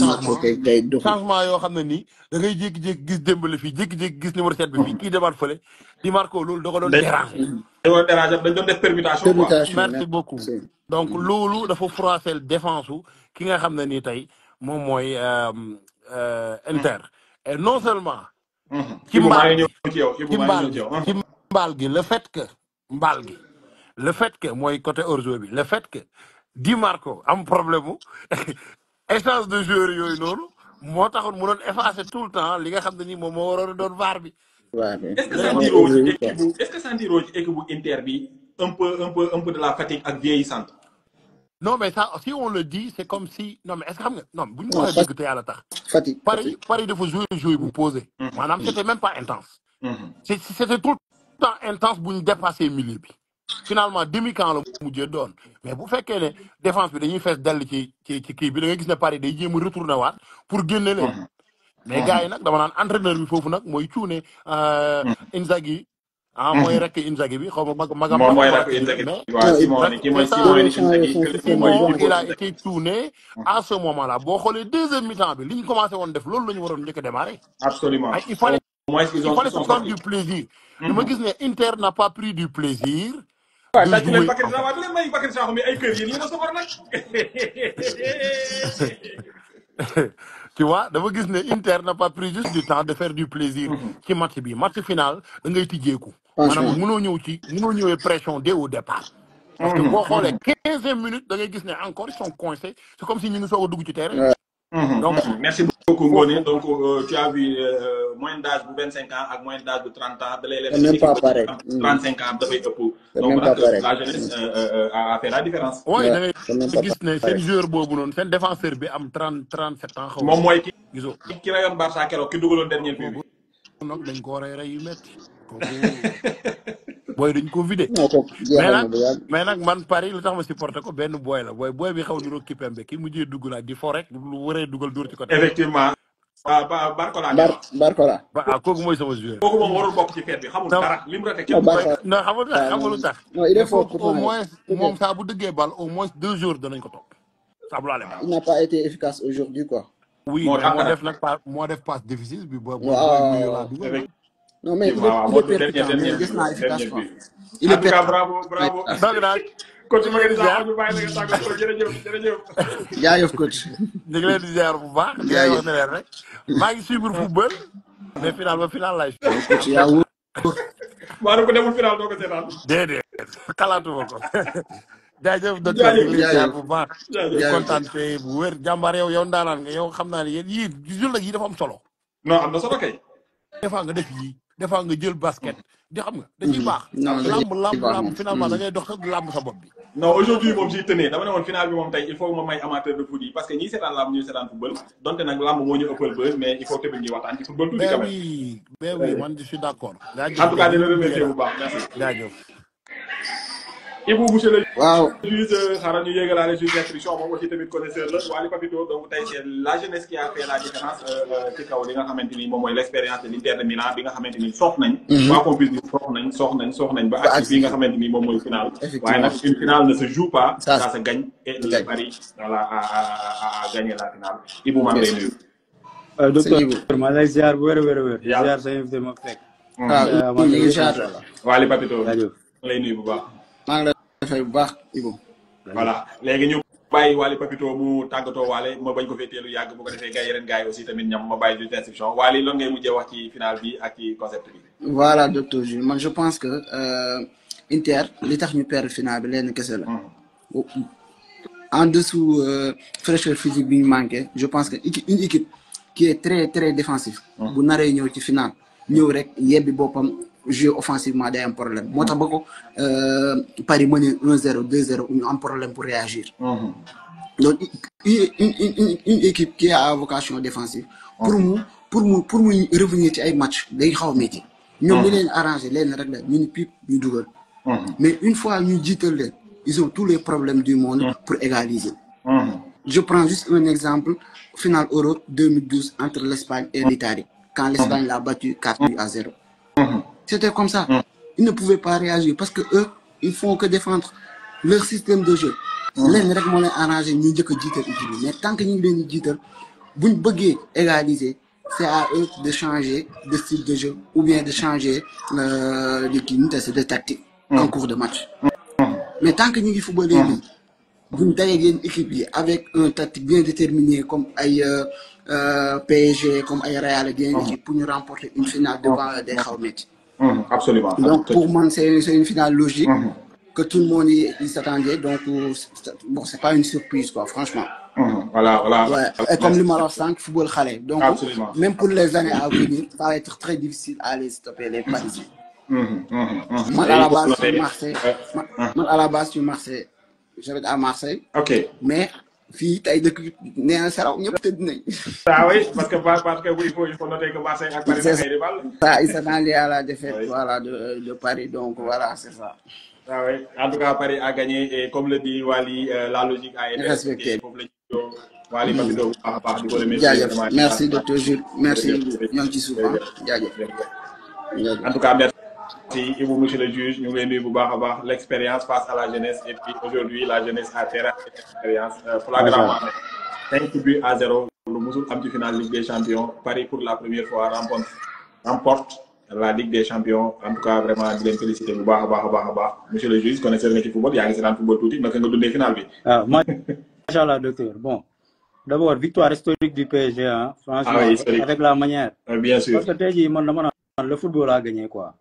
changement yoo xam ne nii da ngay jékki-jékki gis Dembélé fii jékki-jékki gis numéro 7 bi fii kii demaat fële Di Marco loolu da ko doon déranger. dañ doon def permutation quoi. merci beaucoup donc loolu dafa froisser défense su ki nga xam ne nii tey moom mooy Inter et non seulement. ci mbaal gi le fait que le fait que mooy côté hors-jeu bi le fait que. Di Marco am problème mu échange de joueurs yooyu noonu moo taxoon mu doon effacer tout le temps li nga xam ne nii moom moo waroon a doon VAR bi. est-ce que sentiroo ci équipe bu Inter bi un peu de la fatigue ak vieillissante. non mais ça si on le dit c'est comme si non mais est-ce que xam nga non bu ñu ko waxee dëgg te yàlla tax. fatigue Paris dafa jouer bu posé. maanaam c'était même pas intense. c'était tout le temps intense bu ñu dépassé milieu bi. finalement demi-camp la mujjee doon mais bu fekkee ne défense bi dañuy fees dell ci kii bi da ngay gis ne Paris day jéem a retourné waat pour génne leen mais gars yi nag dama naan entraîneur bi foofu nag mooy cuune Inzaghi mooy rek Inzaghi bi xaw ma magam mooy rek Inzaghi il a été cuune à ce moment là boo xoolee deuxième mi-temps bi li ñu commencé woon def loolu la ñu waroon njëkk a démarrer. Absolument. il fallait se prendre du plaisir. dama gis ne Inter n'a pas pris du plaisir. Tu vois dama gis ne Inter n'a pas pris juste du temps de faire du plaisir. ci match bi match final da ngay tijjeeku. maanaam mënoo ñëwee pression dès au départ. parce que boo xoolee 15 minutes da ngay gis ne encore ils sont coincés c'est comme si ñu ngi soog a dugg ci terrain. Donc, merci beaucoup Ngoné. Donc tu as vu moyenne d'âge de 25 ans avec moyenne d'âge de 30 ans. C'est même pas pareil. 35 ans, donc la jeunesse a fait la différence. Oui, c'est un joueur bobu c'est un défenseur bi am 37 ans. Mom moy ki rayon Barça kéro ki dugulon dernier but bi. Nak dañ ko ray yu metti. Boy dañ ko vidé. mais nag man Paris lu tax ma supporté ko benn boy la boy bi xaw niroo Kipembe ki mujjee dugg la di fo rek lu waree dugal dóor ci côté. Effectivement. Barcola. Barcola. kooku mooy sama joueur. kooku moom warul bokk ci fête bi xamul dara lim rate kenn non xamul lu tax. non il est fort au moins moom saa bu dëggee bal au moins 2 jours danañ ko topp. saa bu laalee bal. il n'a pas été efficace aujourd'hui quoi. oui mais moo def passe difficile bi non mais il est percutant mais gis naa efficace quoi. il est percutant bravo. donc daal. coach ma ngi di ziar ñu bàyyi la nga tàggatoo jërëjëf. jaajëf coach. ñu ngi leen di ziar bu baax. jaajëf ne leen rek. maa ngi suivre football. mais final ba final laay. coach yaa wóor. maanaam ko demul final doo ko seetaan. déedéet xalaatuma ko. jaajëf docteur ñu ngi lay ziar bu baax. di kontaan te bu wér jàmbaar yow ndaanaan nga yow xam naa ne yéen yii jul nag yi dafa am solo. non am na solo kay. des fois nga def yii des fois nga jël basket di xam nga da ciy baax. lamb finalement da ngay dox sax lamb sa bopp bi. non aujourd'hui moom j'y tenais dama ne woon final bi moom tey il faut ma may amateur de foot yi parce que ñii seetaan lamb ñuy seetaan football donte nag lamb moo ñu ëppal buzz mais il faut tamit ñuy waxtaan ci football tuuti quand même. mais oui man je suis d'accord. en tout cas dina remercier bu baax merci. jaajëf. Ibou monsieur le waaw juge xaaral ñu yéegalaale juge d'instruction moom aussi tamit connaisseur la Waly Papito donc tey c'est la jeunesse qui a fait la différence ci kaw li nga xamante ni moom mooy l'expérience de l'Inter de Milan bi nga xamante ni soox nañ waa compris ni soox nañ ba ak bi nga xamante ni moom mooy final waaye nag une finale ne se joue pas ça se gagne et le Paris voilà a gagné la finale Ibou maa ngi lay nuyu docteur maa lay ziar bu wér a wér ziar sa invité ma fekk waaw ñu ngi ziar Waly Papito lay nuyu bu baax maa ngi lay fay bu baax Ibou voilà léegi ñu bàyyi Waly Papito mu tàggatoo waale ma bañ ko fee teelu yàgg bu ko defee gars yeneen gars yi aussi tamit ñam ma bàyyi juge d'instruction Waly loolu ngay mujjee wax ci final bi ak ci concept bi voilà docteur Jules man je pense que Inter li tax ñu perdre final bi lenn kese la en dessous fraîcheur physique bi ñu manqué je pense que une équipe qui est très défensif bu naree ñëw ci final ñëw rek yebbi boppam jouer offensivement day am problème moo tax ba ko Paris mené 1-0 2-0 ñu am problème pour réagir donc une équipe qui a vocation défensive pour mu revenir ci ay match day xaw a métti ñoom li leen arrangé leen rek la ñu ni pip ñu dugal mais une fois ñu jiital leen ils ont tous les problèmes du monde pour égaliser je prends juste un exemple finale Euro 2012 entre l'Espagne et l'Italie quand l'Espagne l'a battu 4-0 c'était comme ça ils ne pouvaient pas réagir parce que eux ils font que défendre leur système de jeu leen rek moo leen arrangé ñu njëkk a jiital équipe mais tant que ñu ngi leen di jiital buñ bëggee égaliser c'est à eux de changer de style de jeu ou bien de changer de tactique en cours de match mais tant que ñu ngi football léegi buñ dajee yenn équipe yi avec un tactique bien déterminé comme ay PSG comme ay Real ak yeneen équipe pour ñu remporter une finale devant day xaw métti absolument donc pour moi c'est une finale logique que tout le monde y s'attendait donc bon c'est pas une surprise quoi franchement voilà ouais. Et comme li ma wax sànq football xale donc absolument. Même pour les années à venir ça va être très difficile à les stopper les Parisiens man à la base sur Marseille man à la base sur Marseille j'habite à Marseille ok mais fii tey dëkk nee na saraw ñëpp tëdd nañ oui parce que il faut noter que Marseille ak Paris ay rival ça il s'attendait à la défaite voilà de Paris donc voilà c'est ça oui en tout cas Paris a gagné et comme le dit Waly la logique a été respectée Waly Papito baax di ko remercier jaajëf merci docteur Jules merci ñoo ngi ci suuf jaajëf en tout cas merci Ibou monsieur le juge ñu ngi lay nuyu bu baax a baax l'expérience face à la jeunesse et puis aujourd'hui la jeunesse a terrain expérience flagramment 5-0 lu musul am ci finale Ligue des Champions Paris pour la première fois remporte la Ligue des Champions en tout cas vraiment di leen féliciter bu baax a baax monsieur le juge connaisseur nga ci football yaa ngi seetaan football tuuti naka nga dundee finale bi macha Allah docteur bon d'abord victoire historique du PSG hein franchement avec la manière bien sûr parce que tey jii man dama naan le football a gagné quoi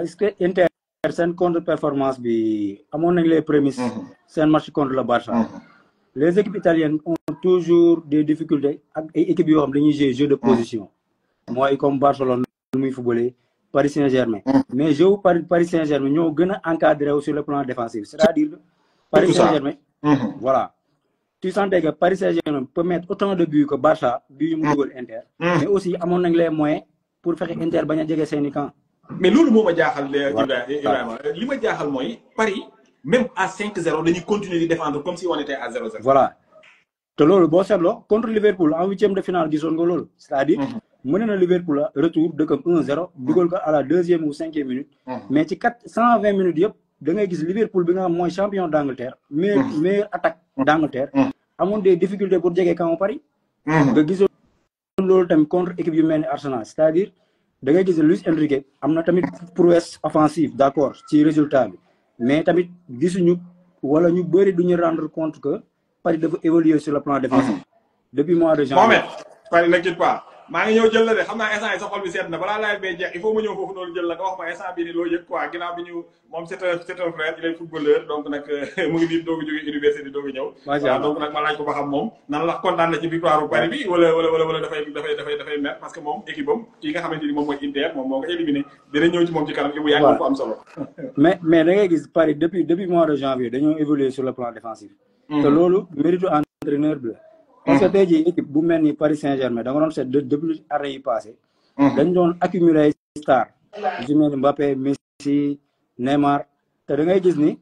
est-ce que Inter seen contre-performance bi amoon nañ les prémices seen match contre le Barça les équipes italiennes ont toujours des difficultés ak ay équipes yoo xam dañuy jouer jeu de position mooy comme Barcelone lu muy footballé Paris Saint-Germain mais jeu Paris Saint-Germain ñoo gën a encadré sur le plan défensif c'est-à-dire Paris Saint-Germain voilà tu sentais que Paris Saint-Germain peut mettre autant de buts que Barça bii mu dugal Inter mais aussi amoon nañ les moyens pour fexe Inter bañ a jege seeni camp mais loolu moo ma jaaxal Ibrahima li ma jaaxal mooy Paris même à 5-0 dañuy continuer di défendre comme si on était à 0-0 voilà te loolu boo seetloo contre Liverpool en 8e de finale gisoon nga loolu c'est-à-dire mën na Liverpool retour dëkkam 1-0 dugal ko à la 2e ou 5e minute mais ci 120 minutes yëpp da ngay gis Liverpool bi nga xam mooy champion d'Angleterre meilleure attaque d'Angleterre amoon des difficultés pour jege camp Paris nga gisoon loolu tamit contre équipe yu mel ni Arsenal c'est-à-dire da ngay gis Luis Enrique am na tamit prouesse offensive d'accord ci résultat bi mais tamit gisuñu wala ñu bëri duñu rendre compte que Paris dafa évoluer sur le plan défensif depuis mois de janvier. Mohamed Paris n'inquiète pas maa ngi ñëw jël la de xam naa instant yi sa xol bi seet na balaa laay bee jeex il faut ma ñëw foofu noonu jël la nga wax ma instant bii ni loo yëg quoi ginnaaw bi ñu moom c'est un frère il est footballeur donc nag mu ngi nii doog a jógee université doog a ñëw waaw donc nag ma laaj ko ba xam moom nan la kontaan na ci victoire bu Paris bi wala dafay mer parce que moom équipe am ki nga xamante ni moom mooy Inter moom moo ko éliminé dina ñëw ci moom ci kanam Ibou yaa ngi ko am solo mais da ngay gis Paris depuis mois de janvier dañoo évoluer sur le plan défensif te loolu mérite entraîneur bi parce que tey jii équipe bu mel ni Paris Saint-Germain da nga doon seet depuis année yi passé dañ doon accumuler ay star yu mel ni Mbappé Messi Neymar te da ngay gis ni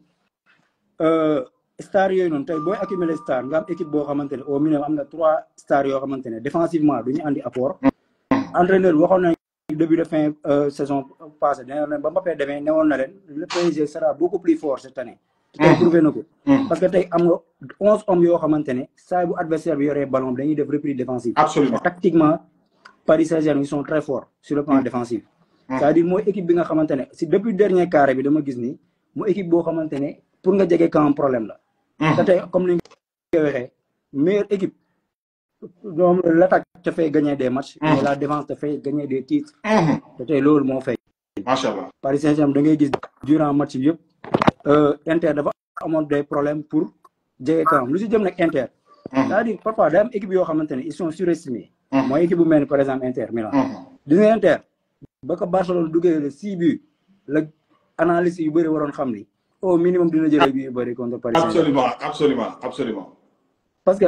star yooyu noonu tey booy accumuler star nga am équipe boo xamante ne au minimum am na 3 stars yoo xamante ne défensivement du ñu andi apport. entraîneur waxoon nañ début de fin saison passée nee na ba Mbappé demee newoon na leen le PSG sera beaucoup plus fort cette année. te tey prouvé na ko. parce que tey am nga 11 hommes yoo xamante ne saa bu adversaire bi yoree ballon dañuy def reprise défensive. absolument tactiquement Paris Saint-Germain ils sont très forts sur le plan défensif. c'est-à-dire mooy équipe bi nga xamante ne si depuis dernier carré bi dama gis ni mooy équipe boo xamante ne pour nga jege camp problème la. te tey comme ni nga ko waxee meilleure équipe ñoom l'attaque te fait gagner des matchs. mais la défense te fait gagner des titres. te tey loolu moo fay. macha allah Paris Saint-Germain da ngay gis durant match bi yëpp Inter dafa amoon des problèmes pour jege camp lu si jëm nag Inter. c'est-à-dire parfois day am équipe yoo xamante ne ils sont surestimés. mooy équipe bu mel ni par exemple Inter Milan. gis nga Inter ba ko Barcelone duggee le 6 buts la analyse yu bëri waroon xam ni au minimum dina jëlee bi yu bëri contre Paris Saint-Germain. absolument parce que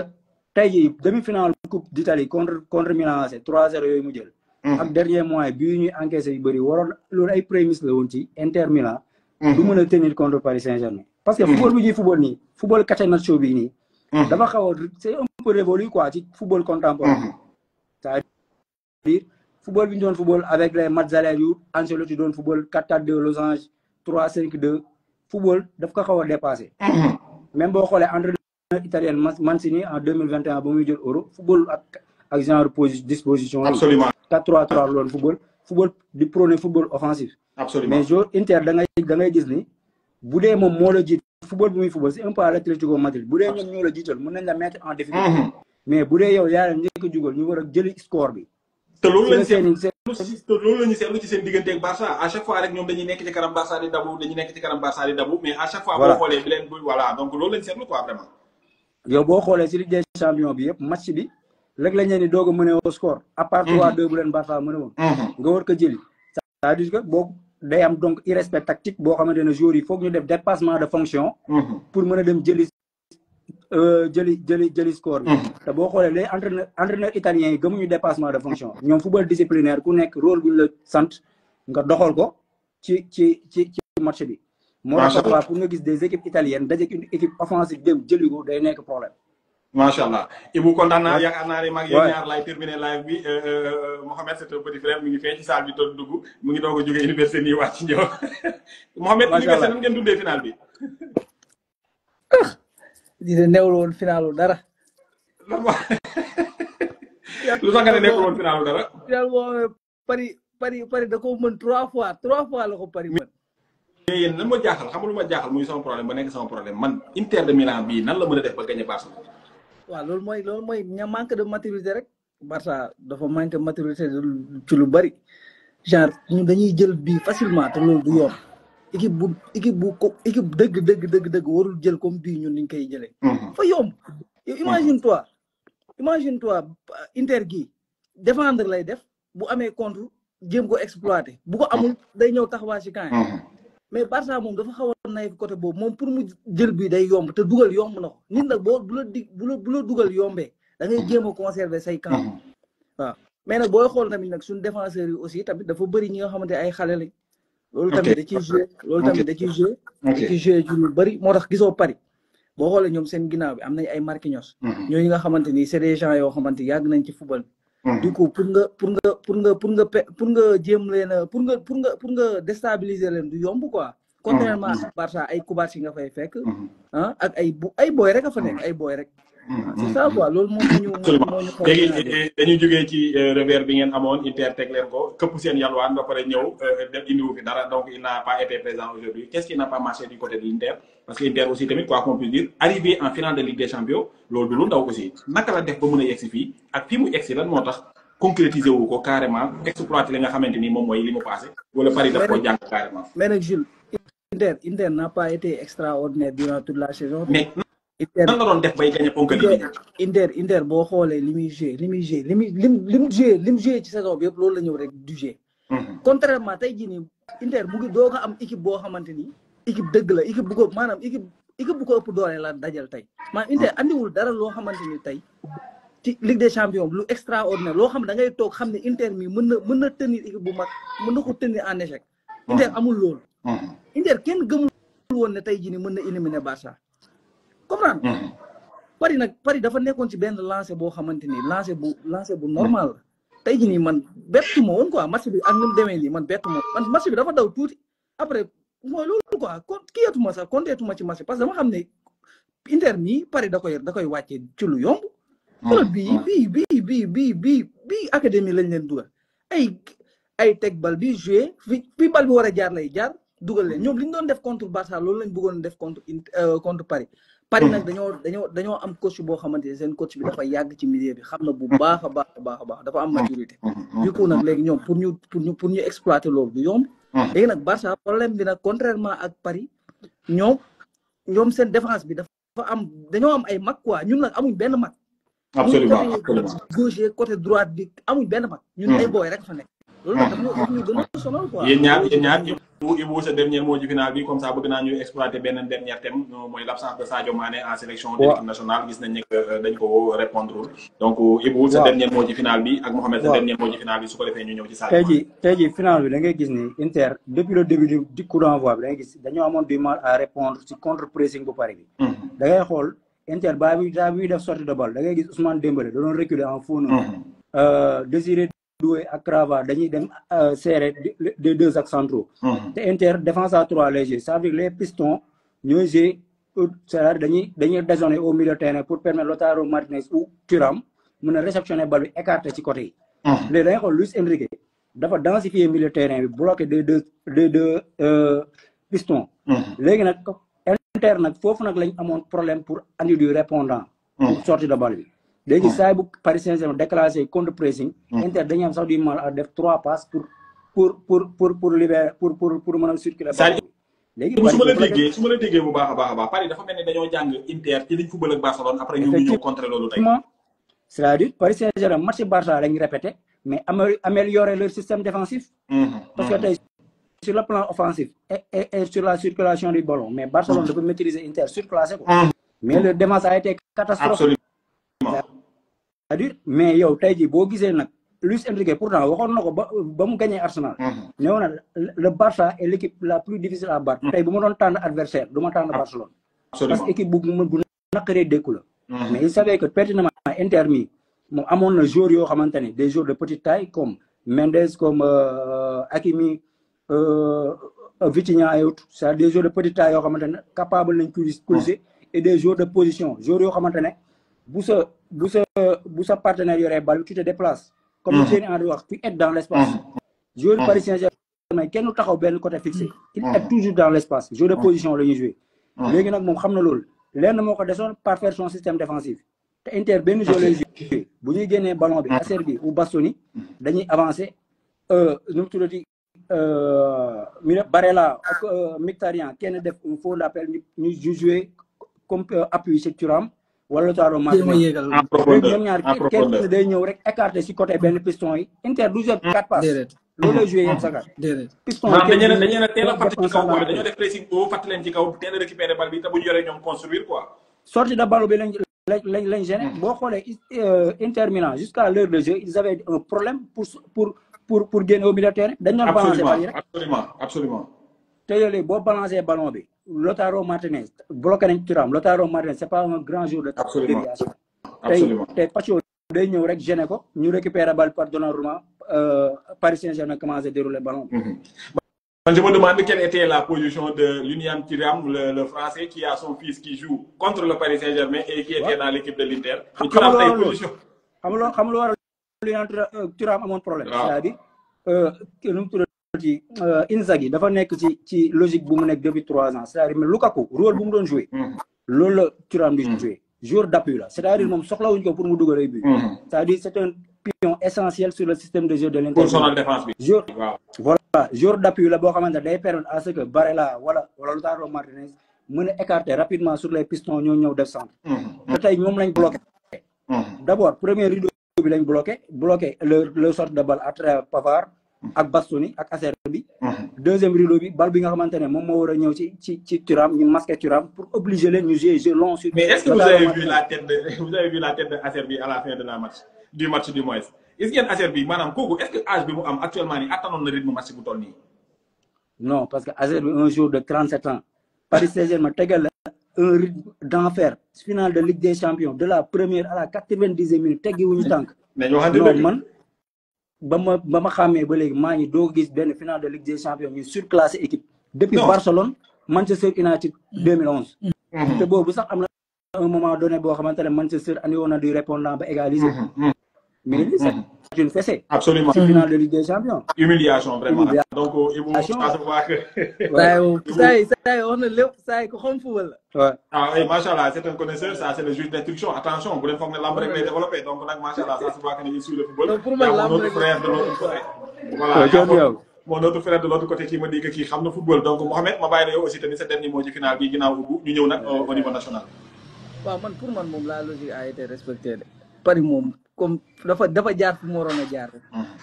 tey jii demi-finale coupe d'Italie contre Milan c'est 3-0 yooyu mu jël. ak dernier mois bii ñuy encaissé yu bëri waroon loolu ay prémices la woon ci Inter Milan. du mën a tenir contre Paris Saint-Germain. parce que football bi ñuy football nii football catenaccio bii nii. dafa xaw a c'est un peu révolu quoi ci football contemporain. c'est-à-dire football bi ñu doon football avec les Mazzarri yu Ancelotti doon football 4-4-2 losange 3-5-2 football daf ko xaw a dépassé. même boo xoolee entraîneur italien Mancini en 2021 ba muy jël Euro football ak genre disposition. absolument 4-3-3 la doon football di prôner football offensif. absolument mais joueur Inter da ngay gis ni bu dee moom moo la jiit football bu muy football c'est un peu à l'Atlético Madrid bu dee ñoom ñoo la jiital mën nañ la mettre en difficulté. mais bu dee yow yaa leen njëkk a jugal ñu war a jëli score bi. te loolu lañ seetlu ci seen diggante ak Barça à chaque fois rek ñoom dañuy nekk ci kanam Barça di dabu mais à chaque fois boo xoolee bi leen voilà donc loolu lañ seetlu quoi vraiment. yow boo xoolee ci Ligue des Champions bi yëpp match bi rek lañ leen di doog a mëne au score à part 3-2 bu leen Barça mëne woon nga war ko jëli c'est-à-dire que boo day am donc irrespect tactique boo xamante ne joueurs yi foog ñu def dépassement de fonction pour mën a dem jëli score bi te boo xoolee les entraîneur italiens yi gëmuñu dépassement de fonction ñoom football disciplinaire ku nekk rôle bu ñu la sant nga doxal ko ci match bi moo tax pour nga gis des équipes italiennes dajeek une équipe offensive dem jëli ko day nekk problème. macha allah Ibou kontaan naa yaakaar naa ne mag yéen ñaar laay terminer live bi Mohamed c'est un petit frère mi ngi fee ci salle bi toog dugg mu ngi doog a jógee université nii wàcc ñëw Mohamed université nan ngeen dundee final bi. dina newul woon finalu dara. lu tax nga ne nekkul woon finalu dara. final boo Paris da ko mën 3 fois la ko Paris mën. mais yéen lan ma jaaxal xam nga lu ma jaaxal muy sama problème ba nekk sama problème man Inter de Milan bii nan la mën a def ba gagner Barça. waaw loolu mooy ña manque de maturité rek Barça dafa manque de maturité ci lu bari genre ñun dañuy jël bii facilement te loolu du yoon. équipe dëgg warul jël comme bii ñun niñ koy jëlee. fa yomb yow imagine toi Inter gi défendre lay def bu amee contre jéem ko exploiter bu ko amul day ñëw taxawaa ci camp mais Barça moom dafa xaw a naïf côté boobu moom pour mu jël bi day yomb te dugal yomb na ko nit nag boo bu la dugal yombee da ngay jéem a conserver say camp waaw mais nag booy xool tamit nag suñu défenseurs yi aussi tamit dafa bëri ñi nga xamante ay xale lañ. loolu tamit da ciy joué ci lu bëri moo tax gisoo Paris boo xoolee ñoom seen ginnaaw bi am nañ ay Marquinhos. ñooñu nga xamante ni c'est des gens yoo xamante yàgg nañ ci football. du coup pour nga jéem leen a pour nga déstabiliser leen du yomb quoi. contrairement à Barça ay Koubarsi nga fay fekk. ak ay boy rek a fa nekk ay boy rek. c'est ça quoi loolu moo ñu léegi dañuy jógee ci revers bi ngeen amoon Inter teg leen ko këpp seen yalwaan ba pare ñëw indiwu fi dara donc il n'a pas été présent aujourd'hui qu'est-ce qui n'a pas marché du côté de l'Inter parce que Inter aussi tamit quoi qu'on puisse dire arrivé en finale de Ligue des Champions loolu du lu ndaw aussi naka la def ba mën a yegsi fii ak fii mu egsi lan moo tax concrétiser wu ko carrément exploiter li nga xamante ni moom mooy li mu passé wala Paris daf koo jàng carrément. mais nag Jules Inter n'a pas été extraordinaire durant toute la saison. nan la doon def bay gagné ponkali Inter boo xoolee li muy joué ci saison bi yëpp loolu la ñëw rek du joué. contrairement tey jii nii Inter mu ngi doog a am équipe boo xamante ni équipe dëgg la équipe bu ko maanaam équipe bu ko ëpp doole la dajal tey maanaam Inter andiwul dara loo xamante ni tey ci Ligue des Champions lu extraordinaire loo xam da ngay toog xam ne Inter mi mën na tenir équipe bu mag mën na ko tenir en échec. Inter amul loolu. Inter kenn gëmul woon ne tey jii nii mën na éliminer Barça comprendre Paris dafa nekkoon ci benn lancé boo xamante ni lancé bu normal la tey jii nii man bettu ma woon quoi match bi ak ni mu demee nii man bettu ma man match bi dafa daw tuuti après mooy loolu quoi kiyatuma sax konteetuma ci match parce que dama xam ne Inter mii Paris da koy wàccee ci lu yomb xoolal bii académie lañ leen dugal ay teg bal bi joué fi bal bi war a jaar lay jaar dugal leen ñoom li ñu doon def contre Barça loolu lañ bëggoon def contre Paris nag dañoo am coach boo xamante ne seen coach bi dafa yàgg ci milieu bi xam na bu baax a baax dafa am maturité du coup nag léegi ñoom pour ñu exploiter loolu du yomb léegi nag Barça problème bi nag contrairement ak Paris ñoom seen défense bi dañoo am ay mag quoi ñun nag amuñ benn mag absolument côté gauche côté droite bi amuñ benn mag ñun ay booy rek fa nekk loolu nag daf ñu gën a sonal quoi yéen ñaar Ibou sa dernier mot ci final bi comme ça bëgg naa ñu exploiter benn dernier thème mooy l'absence de Sadio Mané en sélection de l'équipe nationale gis nañ ne que dañ ko répondre donc Ibou sa dernier mot ci final bi ak Mohamed sa dernier mot ci final bi su ko defee ñu ñëw ci Sadio tey jii final bi da ngay gis ni Inter depuis le début du coup d'envoi bi da ngay gis dañoo amoon du mal à répondre ci contre pressing bu Paris bi da ngay xool Inter ba bi def sortie de balle da ngay gis Ousmane Dembélé da doon reculer en faux Désiré Doué ak Crava dañuy dem serrer des deux axes centraux te Inter défense à 3 légers ça veut dire les pistons ñooy jouer c'est-à-dire dañuy dézonner au milieu de terrain pour permettre Lautaro Martinez ou Thuram mën a réceptionner bal bi écarté ci côté yi léegi da ngay xool Luis Enrique dafa densifier milieu de terrain bi bloqué des deux pistons léegi nag Inter nag foofu nag lañ amoon problème pour andi du répondant pour sortie de balle bi léegi saa bu Paris Saint-Germain déclenché contre pressing Inter dañuy am sax du mal à def 3 passes pour libérer pour mën a circuler léegi su ma la déggee bu baax a baax Paris dafa mel ni dañoo jàng Inter ci liñ football ak Barcelone après ñu ñëw contrer loolu tey c'est-à-dire Paris Saint-Germain match Barça lañ répété mais améliorer leur système défensif parce que tey sur le plan offensif et sur la circulation du ballon mais Barcelone dafa maîtriser Inter surclassé ko mais leur défense a été catastrophique c'est-à-dire mais yow tey jii boo gisee nag Luis Enrique pourtant waxoon na ko ba mu gagné Arsenal ñëw na le Barça est l'équipe la plus difficile à battre tey bu ma doon tànn adversaire du ma tànn Barcelone parce que équipe bu naqaree dékku la mais il savait que pertinemment Inter mi moom amoon na joueurs yoo xamante ne des joueurs de petite taille comme Mendes comme Hakimi Vitinha et autres c'est des joueurs de petite taille yoo xamante ne capable nañ coulisser et des joueurs de position joueurs yoo xamante ne bu sa partenaire yoree bal tu te déplaces comme Thierry Henry wax tu aides dans l'espace joueur Paris Saint-Germain kenn taxaw benn côté fixé il est toujours dans l'espace joueur de position la ñuy jouer léegi nag moom xam na loolu lenn moo ko desoon parfaire son système défensif te Inter benn joueur lay jouer bu ñuy génnee ballon bi Acerbi ou Bastoni dañuy avancer nu mu tuddati Barella ak Mkhitaryan kenn def un faux appel ñu jouer comme appui ci Thuram wala Lautaro Martinez ñoom ñaar kenn day ñëw rek écarté ci côté benn piston yi Inter du jeu 4 passes loolu lay joué yëpp sakat piston yi dañu teel a fàtt ci kaw quoi dañoo def pressing boo fàtt leen ci kaw teel a récupérer bal bi te bu ñu yoree ñoom construire quoi sortie de balle bi lañ gêné boo xoolee Inter Milan jusqu'à l'heure de jeu ils avaient un problème pour génne au milieu de terrain dañ doon balancer bal yi rek absolument te yooyu boo balancer ballon bi Lautaro Martinez bloqué nañ Thuram Lautaro Martinez c'est pas un grand jour de déviation tey Pacho day ñëw rek gêné ko ñu récupérer balle par Donnarumma Paris Saint-Germain commencé dérouler ballon je me demande quelle était la position de Luniam Thuram le français qui a son fils qui joue contre le Paris Saint-Germain et qui était dans l'équipe de l'Inter Thuram tey position xam lu war Luniam Thuram amoon problème c'est-à-dire Inzaghi dafa nekk ci logique bu mu nekk depuis 3 ans c'est-à-dire mais Lukaku rôle bu mu doon jouer loolu la Thuram di jouer joueur d'appui la c'est-à-dire moom soxlawuñ ko pour mu dugal ay but c'est-à-dire c'est un pion essentiel sur le système de jeu de l'Inter joueur d'appui la boo xamante ne day permettre à ce que Barella wala Lautaro Martinez mën a écarter rapidement sur les pistons ñoo ñëw def centre te tey ñoom lañ bloqué d'abord premier rideau bi lañ bloqué le sorte de balle à travers Pavard ak Bastoni ak Acerbi deuxième rideau bi bal bi nga xamante ne moom moo war a ñëw ci Thuram ñu masqué Thuram pour obliger leen ñu jouer jeu long sur mais est-ce que vous avez vu la tête de Acerbi à la fin de la match du moins est-ce que Acerbi maanaam kooku est-ce que âge bi mu am actuellement nii attanoon na rythme match bu toll nii non parce que Acerbi un jour de 37 ans Paris Saint-Germain tegal la un rythme d'enfer finale de Ligue des Champions de la première à la 90e minute teggi wuñu tànk non man ba ma xàmmee ba léegi maa ngi doo gis benn finale de Ligue des Champions ñu surclassé équipe depuis Barcelone Manchester United 2011 te boobu sax am na un moment donné boo xamante ne Manchester andi woon na du répondant ba égaliser mais c'est une fessée. Absolument. C'est finale de Ligue des Champions. Humiliation, vraiment. Donc, ça ko xam football. Ouais. Ah, et machallah, c'est un connaisseur, ça c'est le juge d'instruction. Attention, vous devez faire que l'ambre est développé. Donc, machallah, ça se voit qu'il est sur le football. Pour moi, mon autre frère de l'autre côté. Voilà. Mon autre frère de l'autre côté qui me dit qu'il xam le football. Donc, Mohamed, ma baye aussi tenir cette dernier mot du final bi ginaaw ubu ñu ñëw nak au niveau national. Waaw man pour man mom la logique a été respectée. Paris mom comme dafa jaar fu mo waroon a jaar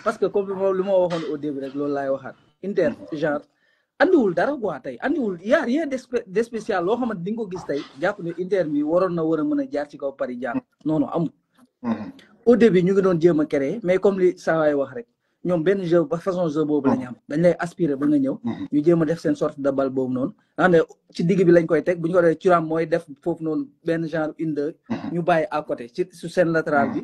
parce que comme lu ma waxoon au début rek loolu laay waxaat Inter genre andiwul dara quoi tey andiwul y a rien de spécial loo xamante di nga ko gis tey jàpp ne Inter bi waroon na war a mën a jaar ci kaw Paris jaar non non amul au début ñu ngi doon jéem a créer mais comme li Sawaay wax rek ñoom benn jeu ba façon jeu boobu la ñu am dañ lay aspirer ba nga ñëw ñu jéem a def seen sorte de balle boobu noonu nga xam ne ci digg bi lañ koy teg bu ñu ko defee Thuram mooy def foofu noonu benn genre une ñu bàyyi à côté ci su seen latéral bi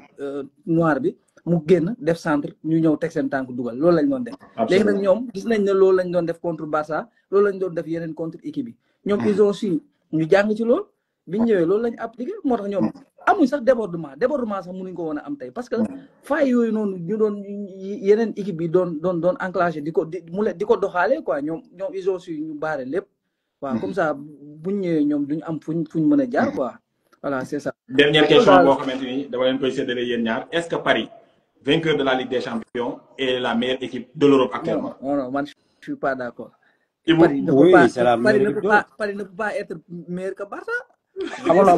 noir bi mu génn def centre ñu ñëw teg seen tànk dugal loolu lañ doon def léegi nag ñoom gis nañ ne loolu lañ doon def contre Barça loolu lañ doon def yeneen contre équipe yi ñoom ils ont su ñu jàng ci loolu biñ ñëwee loolu lañ appliqué moo tax ñoom amuñ sax débordement sax mënuñ ko woon a am tey parce que faay yooyu noonu ñu doon yeneen équipe bi doon enclenché di ko doxaale quoi ñoom ils ont su ñu baare lépp waaw comme ça buñ ñëwee ñoom duñ am fuñ mën a jaar quoi voilà c'est ça. Dernière question boo xamante ni dama leen koy séddale yéen ñaar est-ce que Paris vainqueur de la Ligue des Champions est la meilleure équipe de l'Europe actuellement? Non man je suis pas d'accord. Oui, c'est la meilleure équipe. Paris ne peut pas être meilleur que Barça. Amuloo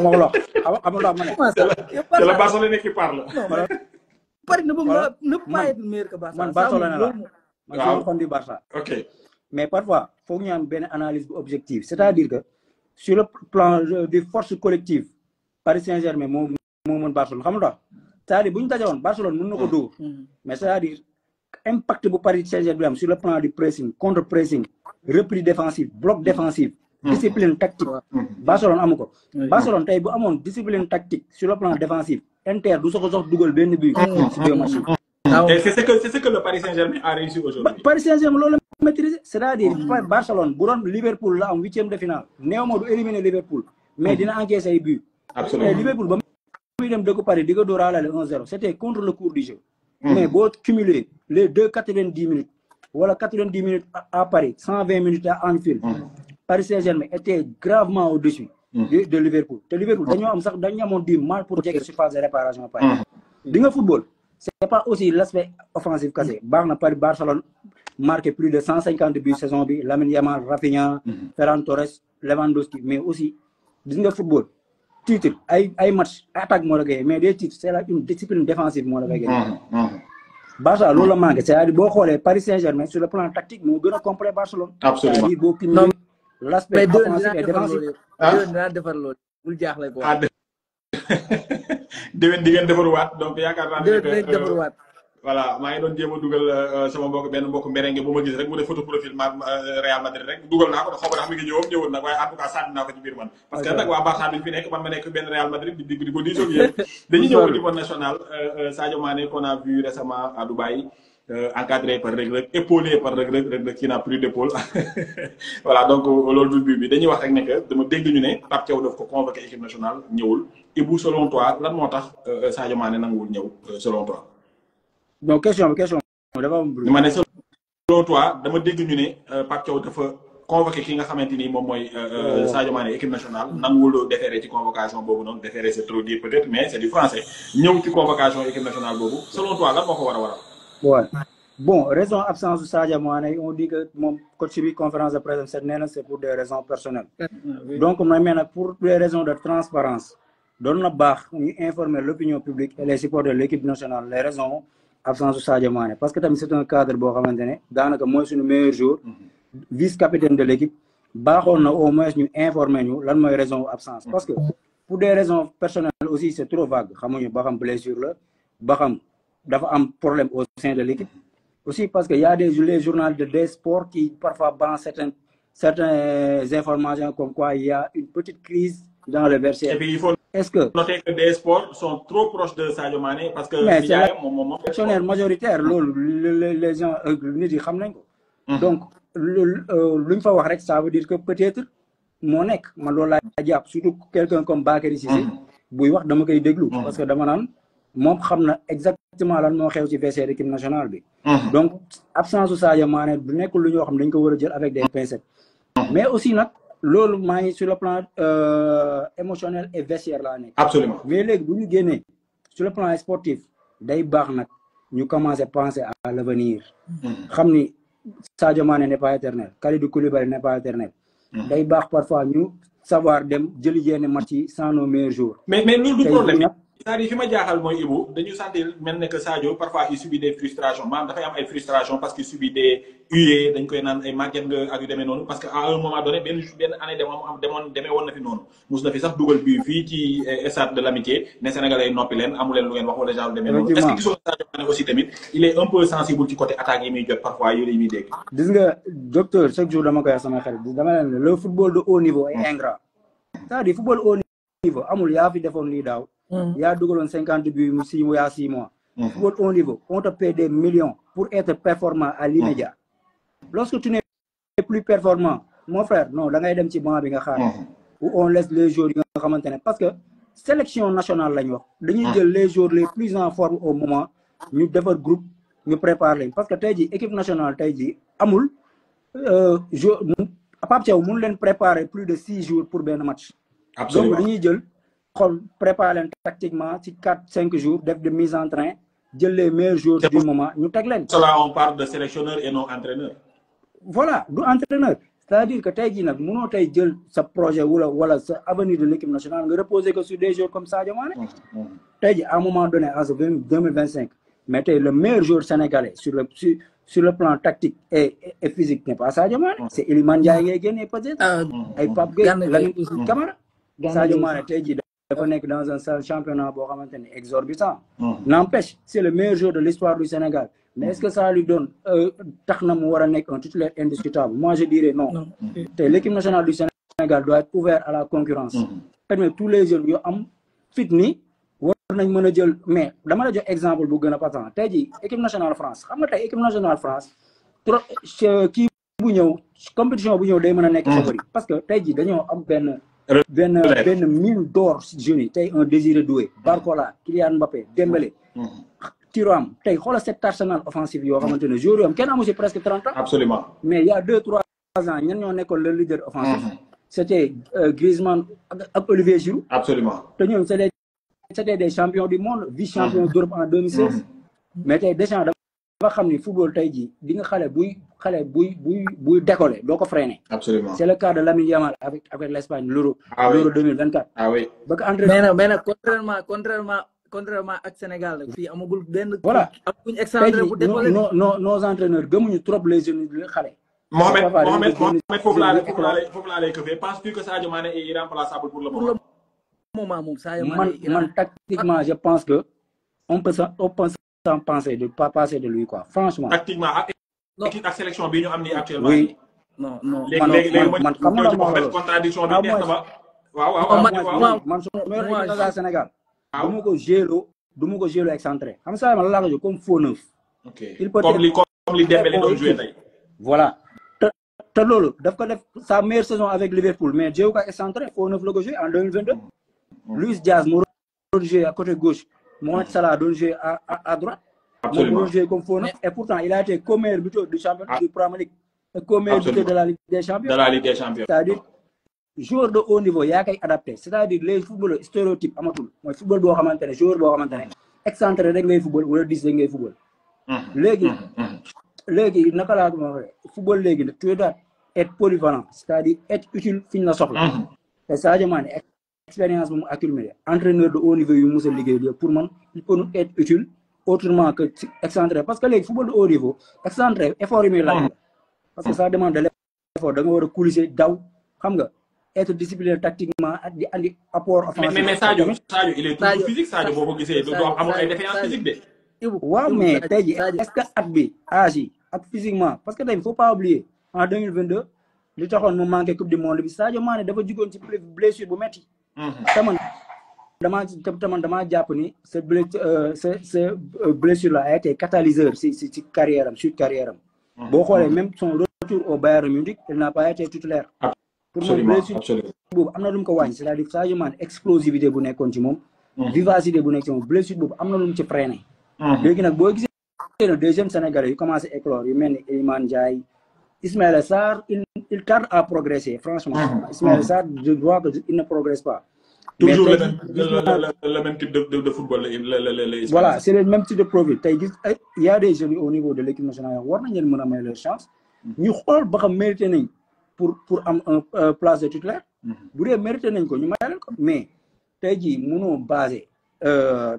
ma ne. C'est le Barcelone qui parle. Paris ne peut pas être meilleur que Barça. Man Barcelone la. Man je suis Barça. OK. Mais parfois, il faut qu'il y ait une analyse objective. C'est-à-dire que sur le plan de force collective, Paris Saint-Germain moo Barcelone xam nga c'est-à-dire bu ñu dajewoon Barcelone mën na ko dóor mais c'est-à-dire impact bu Paris Saint-Germain am sur le plan du pressing contre pressing repli défensif bloc défensif discipline tactique Barcelone amu ko Barcelone tey bu amoon discipline tactique sur le plan défensif Inter du soxla sox dugal benn but ci deux matchs. Et c'est ce que le Paris Saint-Germain a réussi aujourd'hui. Paris Saint-Germain loolu la maîtriser c'est-à-dire Barcelone bu doon Liverpool la am 8e de finale néew ma du éliminer Liverpool mais dina encaisser ay but. Absolument. Liverpool ba muy dem dëkk Paris di ko dóoraale 1-0 c'était contre le cours du jeu. Mais boo cumuler les 90 minutes wala 90 minutes à Paris 120 minutes à Anfield. Paris Saint-Germain était gravement au-dessus de Liverpool te Liverpool dañu amoon du mal pour jege surface de réparation Paris. Di nga football c'est pas aussi l'aspect offensif kese baax na Paris Barcelone marqué plus de 150 buts saison bi Lamine Yamal Rafinha Ferran Torres Lewandowski mais aussi gis nga football titre ay match attaque moo la gagné mais des titres c'est une discipline défensive moo la koy gagné. Barça loolu la manqué c'est-à-dire boo xoolee Paris Saint-Germain sur le plan tactique moo gën a complet Barcelone. Absolument c'est-à-dire boo cumulé l'aspect offensif et défensif. dinaa defar loolu bul jaaxle quoi. déwén di ngeen defaruwaat donc yaakaar naa ne defaruwaat. voilà maa ngi doon jéem a dugal sama benn mbokk merengue bu ma gis rek mu def photo profil Real Madrid rek dugal naa ko de xaw ma mi ngi ñëwoon nag waaye en tout cas sànni naa ko ci biir man parce que nag waa Barça duñ fi nekk man ma nekk benn Real Madrid di ko diisoo yéen dañuy ñëw au niveau national Sadio Mané qu'on a vu récemment à Dubaï encadré par Reug Reug épaulé par Reug Reug qui n'a plus d'épaule voilà donc loolu du bi dañuy wax rek ne que dama dégg ñu ne Pape Thiaw daf ko convoqué équipe nationale ñëwul Ibou selon toi lan moo tax Sadio Mané nanguwul ñëw selon toi. donc question dafa am. ma ne selon toi dama dégg ñu ne Pape Thiaw dafa convoqué ki nga xamante ni moom mooy Sadio Mané équipe nationale nanguwul déféré ci convocation boobu noonu déféré c'est trop dire peut-être mais c'est du français ñëw ci convocation équipe nationale boobu selon toi lan moo ko war a waral. Ouais. Bon, raison absence de Sadio Mané, on dit que mon coach bi conférence de presse c'est pour des raisons personnelles. Donc maintenant pour des raisons de transparence doon na baax ñu informer l'opinion publique et les supporters de l'équipe nationale les raisons absence de Sadio Mané parce que tamit c'est un cadre boo xamante ne daanaka mooy suñu meilleur joueur vice-capitaine de l'équipe baaxoon na au moins ñu informer ñu lan mooy raison absence parce que pour des raisons personnelles aussi c'est trop vague xamuñu ba xam blessure la ba xam dafa am problème au sein de l'équipe aussi parce que y a les journalistes des sports qui parfois balancent certaines informations comme quoi il y a une petite crise dans le vestiaire. Et puis il faut noter que des sports sont trop proches de Sadio Mané parce que mais c'est l'actionnaire majoritaire loolu les gens nit yi xam nañ ko. Donc luñ fa wax rek ça veut dire que peut-être moo nekk man loolu laa jàpp surtout quelqu'un comme Bakary Cissé buy wax dama koy déglu parce que dama naan moom xam na exactement lan moo xew ci vestiaire équipe nationale bi. Donc absence su Sadio Mané du nekk lu ñoo xam dañ ko war a jël avec des pincettes. Mais aussi nag loolu maa ngi sur le plan émotionnel et vestiaire laa nekk. Absolument. Mais léegi bu ñu génnee sur le plan sportif day baax nag ñu commencer penser à l'avenir. xam ni Sadio Mané n'est pas éternel Kalidou Koulibaly n'est pas éternel. day baax parfois ñu savoir dem jëli yenn match yi sans nos meilleurs jours. mais loolu du problème. c'est-à-dire fi ma jaaxal mooy Ibou dañu sentir mel ne que Sadio parfois il subit des frustrations maanaam dafay am ay frustrations parce qu'il subit des huées dañ koy naan ay màgget nga ak yu demee noonu parce que à un moment donné benn année demee woon na fi noonu mus na fi sax dugal bi fii ci stade de l'amitié ne Sénégalais noppi leen amu leen lu ngeen wax wala genre demee noonu. Est-ce que gisoon Sadio Mané aussi tamit il est un peu sensible ci côté attaque yi muy jot parfois yooyu yi muy dégg. gis nga docteur chaque jour dama koy wax sama xarit dama leen le football de haut niveau est ingrat. c'est-à-dire football haut niveau amul yaa fi defoon lii daaw. yaa dugaloon 50 buts mu 6 mois. Football haut niveau on te paie des millions pour être performant à l'immédiat. Lorsque tu n'es plus performant mon frère non da ngay dem ci banc bi nga xaar. où on laisse les joueurs yi nga xamante ne parce que sélection nationale lañ wax. dañuy jël les joueurs les plus en forme au moment ñu defar groupe ñu préparer leen parce que tey jii équipe nationale tey jii amul joueur Pape Thiaw mënu leen préparer plus de 6 jours pour benn match. Absolument. Donc dañuy jël. xool préparer leen tactiquement ci 4-5 jours def de mise en train jël les meilleurs jours du moment ñu teg leen. Cela on parle de sélectionneur et non entraîneur. Voilà du entraîneur c'est-à-dire que tey jii nag mënoo tey jël sa projet wala sa avenir de l'équipe nationale nga reposer que sur des joueurs comme Sadio Mané. tey jii à un moment donné en ce 2025 mais tey le meilleur joueur sénégalais sur le plan tactique et physique n'est pas Sadio Mané. C'est Iliman Ndiaye ngay génnee peut-être. ay Pape Gueye Lamine Camara. Sadio Mané tey jii dafa nekk dans un championnat boo xamante ne exorbitant. N'empêche c'est le meilleur joueur de l'histoire du Sénégal. Mais est-ce que ça lui donne tax na mu war a nekk un titulaire indiscutable? Moi je dirais non. te l'équipe nationale du Sénégal doit être ouverte à la concurrence. Permettre tous les jeunes yu am fit ni war nañ mën a jël mais dama la jox exemple bu gën a patent tey jii équipe nationale France xam nga tey équipe nationale France trop kii bu ñëw compétition bu ñëw day mën a nekk favori parce que tey jii dañoo am benn mine d'or si jeunes yi tey un Désiré Doué Barcola Kylian Mbappé Dembélé Thuram tey xoolal cet arsenal offensif yoo xamante ne joueurs yoo am kenn amu si presque 30 ans. Absolument. Mais il y a 2-3 ans ñan ñoo nekkoon le leader offensif. C'était Griezmann ak Olivier Giroud. Absolument. te ñoom c'était des champions du monde vice-champion d'Europe en 2016. mais tey Deschamps dafa xam ni football tey jii di nga xale buy décoller doo ko freiner. Absolument. C'est le cas de Lamine Yamal avec l'Espagne l'Euro. Ah oui. l'Euro 2024. Ah oui. ba ko entraîné. mais nag contrairement ak Sénégal la fii amagul benn. voilà buñ excentré bu décoller. nos entraîneurs gëmuñu trop les jeunes xale. Mohamed foofu laa lay këfee penses-tu que Sadio Mané est irremplaçable pour le moment? Moom Sadio Mané man tactiquement je pense que on peut s'en passer de lui quoi franchement. Tactiquement ak sélection bi ñu am ni actuellement. Oui. non léegi man xam nga Mohamed contradiction bi neex na ba. waaw man su ma yor équipe Sénégal. du ma ko gélo excentré xam nga man la ko jox comme faux neuf. ok il peut comme li Dembélé doon joué tey. voilà te loolu daf ko def sa meilleure saison avec Liverpool mais jéego ko excentré faux neuf la ko joué en 2022. Luis Diaz moo doon joué à côté gauche Mohamed Salah doon joué à droite. Absolument. Moo doon joué comme faux neuf et pourtant il a été co-meilleur buteur du championnat du Premier League et co-meilleur buteur de la Ligue des Champions. de la Ligue des Champions. C'est-à-dire joueur de haut niveau yaa koy adapté c'est-à-dire les footballeurs stéréotypes amatul mooy football boo xamante ne joueur boo xamante ne excentré rek ngay football wala 10 rek ngay football. léegi naka laa ko waxee football léegi nag tu dois être polyvalent c'est-à-dire être utile fi ñu la soxla. te Sadio Mané expérience bu mu accumulé entraîneur de haut niveau yu mu mës a liggéey pour man il peut nous être utile autrement que excentré parce que léegi football de haut niveau excentré effort yi muy laaj parce que ça demande de l'effort da nga war a coulisser daw xam nga. être discipliné tactiquement ak di andi apport offensif. mais Sadio il est toujours physique Sadio boo ko gisee doo amul ay défaillance physique de. waaw mais tey jii est-ce que at bi âge yi ak physiquement parce que tey il faut pas oublier en 2022 li taxoon mu manqué coupe du monde bi Sadio Mané dafa jugoon ci blessure bu metti taman damaa jàpp ni ce blessure là a été catalyseur si carrière am suite carrière am boo xoolee même son retour au Bayern Munich il n'a pas été titulaire pour moom blessure boobu am na lu mu ko wàññi c'est-à-dire Sadio Mané explosivité bu nekkoon ci moom vivacité bu nekk ci moom blessure boobu am na lu mu ci freiné léegi nag boo gisee na deuxième Sénégalais yu commencé éclore yu mel ni Iliman Ndiaye Ismaïla Sarr il tarde à progresser franchement Ismaïla Sarr je vois que il ne progresse pas toujours le même type de football voilà c'est le même type de profil tey gis il y a des jeunes au niveau de l'équipe nationale war nañ leen mën a may leur chance ñu xool ba xam mérité nañ pour am un place de titulaire bu dee mérité nañ ko ñu may leen ko mais tey jii mënoo basé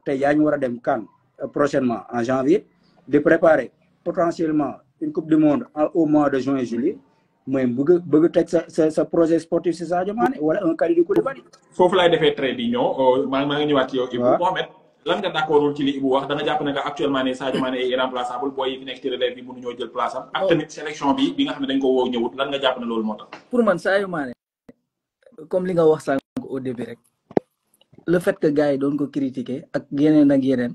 tey yaa ñu war a dem CAN prochainement en janvier de préparer potentiellement une coupe du monde au mois de juin et juillet mooy bëgg a teg sa projet sportif si Sadio Mané wala un Kalidou Koulibaly. foofu laay defee trait di ñëw maa ngi ñëwaat ci yow. Ibou Mohamed lan nga d'accordul ci li Ibou wax da nga jàpp ne que actuellement ne Sadio Mané est irremplaçable booy yi fi nekk ci relève bi mënuñoo jël place am. ak tamit sélection bi nga xam ne dañ ko woo ñëwut lan nga jàpp ne loolu moo tax. pour man Sadio Mané comme li nga wax sànq au début rek le fait que gars yi doon ko critiquer ak yeneen ak yeneen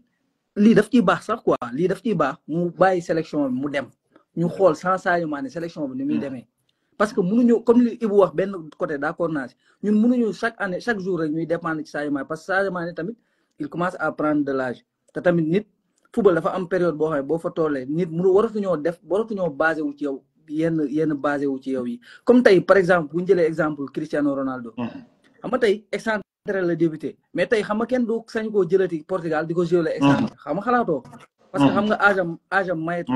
lii daf ciy baax sax quoi lii daf ciy baax mu bàyyi sélection bi mu dem ñu xool sans Sadio Mané sélection bi ni muy demee. parce que mënuñu comme li Ibou wax benn côté d'accord naa si ñun mënuñu chaque année chaque jour rek ñuy dépendre ci Sadio Mané parce que Sadio Mané tamit il commence à prendre de l'âge te tamit nit football dafa am période boo xam ne boo fa tollee nit waratuñoo basé wu ci yow yenn basé wu ci yow yi comme tey par exemple bu ñu jëlee exemple Cristiano Ronaldo xam nga tey excentré la débuté mais tey xam nga kenn du sañ koo jëlati Portugal di ko jouer la excentré xam nga xalaatoo parce que xam nga âge am mayetu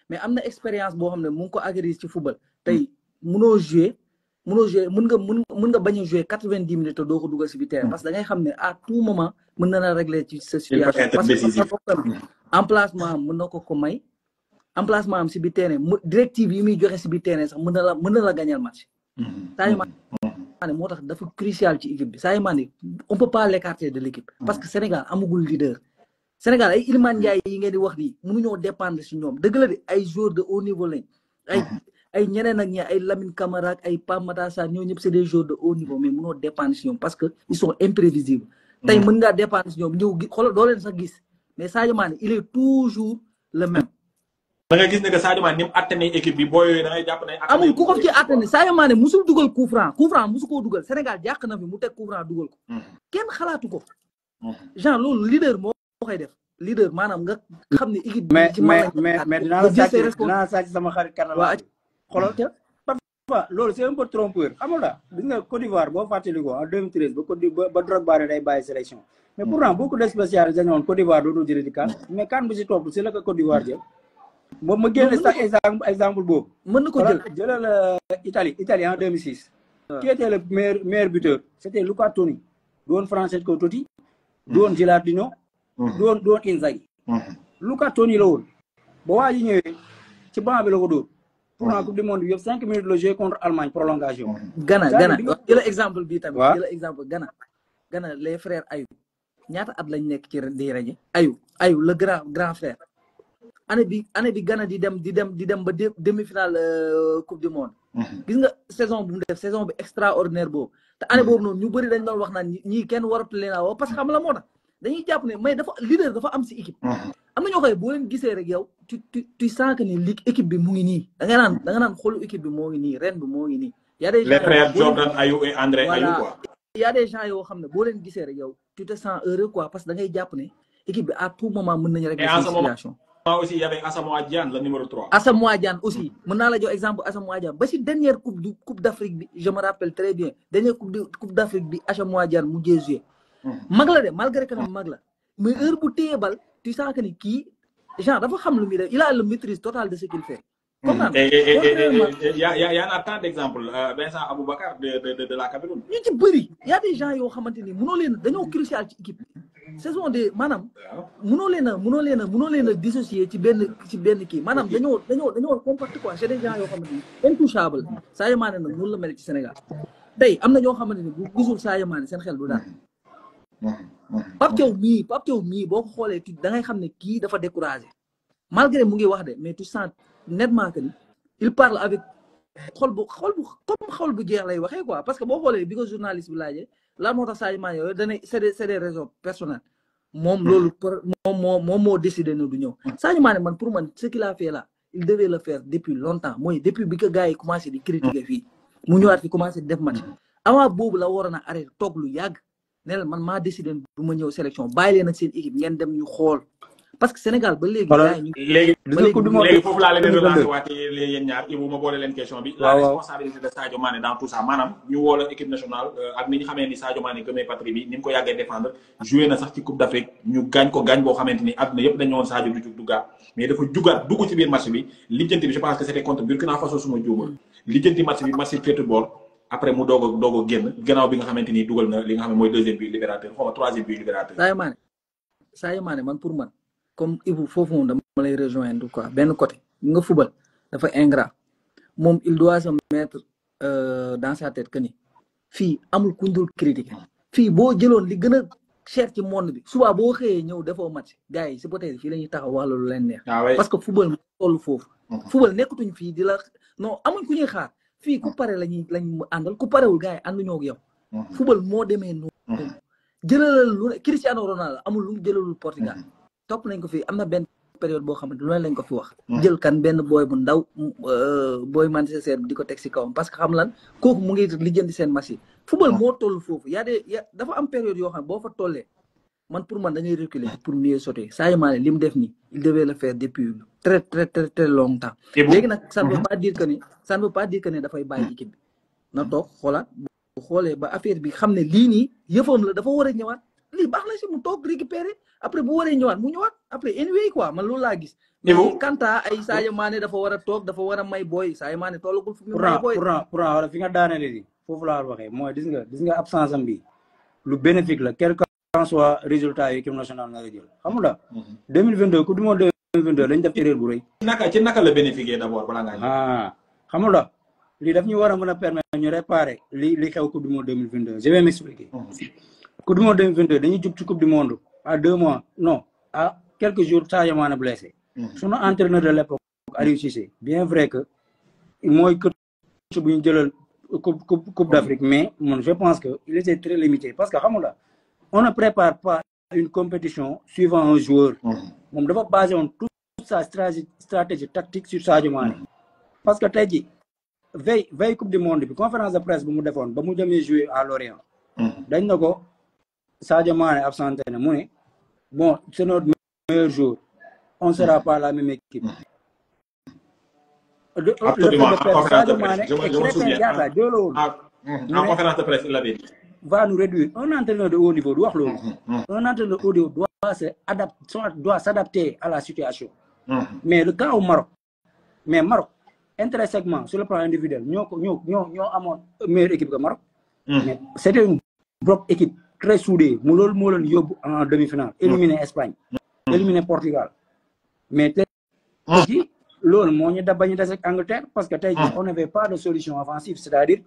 mais am na expérience boo xam ne mu ngi ko acquérir ci football tey mënoo jouer mën nga bañ a jouer 90 minutes doo ko dugal si bi terrain parce que da ngay xam ne à tout moment mën na la régler ci sa situation parce que emplacement am mën na ko may emplacement am si bi terrain directive yi muy joxe si bi terrain sax mën na la gagnal match Sadio Mané moo tax dafa crucial ci équipe bi Sadio Mané on peut pas l'écarter de l'équipe parce que Sénégal amagul leader Sénégal ay Iliman Ndiaye yi ngeen di wax nii mënuñoo dépendre si ñoom dëgg la de ay joueurs de haut niveau lañ ay ñeneen ak ñi ay Lamine Camara ak ay Pape Matar Sarr ñoo ñëpp c'est des joueurs de haut niveau mais mënoo dépendre si ñoom parce que ils sont imprévisibles tey mën ngaa dépendre si ñoom ñëw xoolal doo leen sax gis mais Sadio Mané il est toujours le même. da nga gis ne que Sadio Mané ni mu atténé équipe bi boo yooyu da ngay jàpp ne. amul ku ko ci atténé Sadio Mané musul dugal coup franc musu koo dugal Sénégal jàq na fi mu teg coup franc dugal ko. kenn xalaatu ko. genre loolu leader moo koy def. leader maanaam nga xam ne équipe bi. ci mais dinaa sàcc sama xarit kanam. xoolal te parfois loolu c'est un peu trompeur amul la gis nga Côte d'Ivoire boo fàttali ko en 2013 ba Drogba ne day bàyyi sélection mais pourtant beaucoup de spécialistes dañu woon Côte d'Ivoire dootul jëlee di CAN mais CAN bu si topp c'est la ko Côte d'Ivoire jël moom ma génne sax exemple boobu mën na ko jëlal Italie en 2006 qui était le meilleur buteur c'était Luca Toni du woon Francesco Totti du woon Gilardino du woon Inzaghi Luca Toni la woon ba waa ji ñëwee ci banc bi la ko dóor pourtant coupe du monde bi yëpp 5 minutes le jeu contre Allemagne prolongation. Ghana jëla exemple bi tamit. waaw jëla exemple Ghana les frères Ayou ñaata at lañ nekk ci di rajo. Ayou le grand frère. année bi Ghana di dem ba demi-finale coupe du monde. gis nga saison bu mu def saison bi extraordinaire boobu. te année boobu noonu ñu bëri dañ doon wax naan ñii kenn waratu leen a woo parce que xam la moo tax dañuy jàpp ne mais leader dafa am si équipe. am na ñoo xam ne boo leen gisee rek yow tu sens que ni équipe bi mu ngi nii da nga naan xoolu équipe bi moo ngi nii ren bi moo ngi nii. y a des gens les frères Jordan Ayou et André Ayou quoi. y a des gens yoo xam ne boo leen gisee rek yow tu te sens heureux quoi parce que da ngay jàpp ne équipe bi à tout moment mën nañu régler situation. aussi y avait Asamoah Gyan le numéro 3. Asamoah Gyan aussi mën naa la jox exemple Asamoah Gyan ba si dernière coupe d'Afrique bi je me rappelle très bien dernière coupe d'Afrique bi Asamoah Gyan mu jee joué. mag la de malgré que mag la mais heure bu téye bal tu sens que ni kii genre dafa xam lu muy def il a le maîtrise totale de ce qu'il fait. y en a tant d'exemples Vincent Aboubacar de la Cameroun. ñu ci bëri y a des gens yoo xamante ni mënoo leen dañoo crucial ci équipe saison de maanaam mënoo leen a dissocier ci benn kii maanaam dañoo compact quoi c'est des gens yoo xamante ni intouchable Sadio Mané nag noonu la mel ci Sénégal tey am na ñoo xamante ni bu gisul Sadio Mané seen xel du daal. Pape Thiaw mii boo ko xoolee da ngay xam ne kii dafa découragé malgré mu ngi wax de mais tu sens nettement que ni il parle avec xol bu jeex lay waxee quoi parce que boo xoolee bi ko journaliste bi laajee lan moo tax Sadio Mané yooyu dana c'est des raisons personnelles moom loolu moom moo décidé na du ñëw Sadio Mané man pour man ce qu'il a fait là il devait le faire depuis longtemps mooy depuis bi ko gars yi commencé di critiquer fii mu ñëwaat fi commencé di def match avant boobu la waroon a arrêté toog lu yàgg ne la man maa décidé du ma ñëw sélection bàyyi leen ak seen équipe ngeen dem ñu xool parce que Sénégal ba léegi. léegi foofu laa leen relancer waate yéen ñaar Ibou ma boole leen question bi. la responsabilité de Sadio Mané dans tout ça maanaam ñu woo la équipe nationale ak ni ñu xamee ni Sadio Mané gëmee patrie bi ni mu ko yàggee défendre joué na sax ci Coupe d'Afrique ñu gaañ ko gaañ boo xamante ni àdduna yëpp dañu woon Sadio du jug duggaat mais dafa jugaat dugg ci biir match bi lijjanti bi je pense que c'était contre Burkina Faso suma juuma lijjanti match bi match football après mu doog a génn gannaaw bi nga xamante ni dugal na li nga xam ne mooy deuxième but libérateur xaw ma troisième but libérateur. Sadio Mané man pour man comme Ibou foofu moom dama lay rejoindre quoi benn côté nga fubal dafa ingrat moom il doit se mettre dans sa tête que ni fii amul kuñ dul critiquer fii boo jëloon li gën a cher ci monde bi suba boo xëyee ñëw defoo match gars yi supporters fii la ñuy taxaw wax lu leen neex parce que fubal mu toll foofu fubal nekkatuñ fii di la non amuñ ku ñuy xaar fii ku pare lañ àndal ku parewul gars yi ànduñoo ak yow fubal moo demee noonu jëlalal lu ne Cristiano Ronaldo amul lu mu jëlalul Portugal topp nañ ko fi am na benn période boo xamante lu ne lañ ko fi wax jël kan benn booy bu ndaw booy Manchester bi di ko teg si kawam parce que xam lan kooku mu ngi lijjanti seen match yi football moo toll foofu dafa am période yoo xam ne boo fa tollee man pour man da ngay reculer pour mieux sauter Sadio Mané li mu def nii il devait le faire depuis très très très très longtemps léegi nag ça ne veut pas dire que ne dafay bàyyi équipe bi na toog xoolaat bu xoolee ba affaire bi xam ne lii nii yëfam la dafa war a ñëwaat lii baax na si mu toog récupérer après bu waree ñëwaat mu ñëwaat après anyway quoi man loolu laa gis. mais kanta ay Sadio Mané dafa war a toog dafa war a may booy Sadio Mané tollagul fu mu may booy. pourtant fi nga daaneel di foofu laa waxee mooy gis nga absence am bi lu bénéfique la quel qu'en soit résultat yi équipe nationale nga jël xam nga 2022 coupe du monde 2022 lañ def erreur bu rëy. ci naka la bénéficier d'abord balaa ngaa xam nga lii daf ñu war a mën a permettre ñu réparer li xew coupe du monde 2022 je vais m'expliquer. coupe du monde 2022 dañuy jub ci coupe du monde à 2 mois non à quelques jours Sadio Mané blessé. sunu entraîneur de l'époque Aliou Cissé bien vrai que mooy coach bu ñu jëlal coupe d'Afrique mais man je pense que il était très limité parce que xam nga on ne prépare pas une compétition suivant un joueur. moom dafa basé woon toute sa stratégie tactique sur Sadio Mané. parce que tey jii veille coupe du monde bi conférence de presse bu mu defoon ba mu jëmee jouer à Lorient. dañ na ko Sadio Mané absenté na mu ne bon c'est notre meilleur jour on sera pas la même équipe. Absolument, en conférence de presse. En conférence de presse, il l'avait dit. Va nous réduire. Un entraîneur de haut niveau doit un entraîneur de haut niveau doit s'adapter à la situation. Mais le cas au Maroc, intrinsèquement, sur le plan individuel, nous avons une meilleure équipe que Maroc. Mais c'était une bloc équipe très soudée. Nous avons en demi-finale, éliminé Espagne, éliminé Portugal. Mais loolu moo ñu dab ba ñu des ak Angleterre parce que tey jii on n'avait pas de solution offensive c'est-à-dire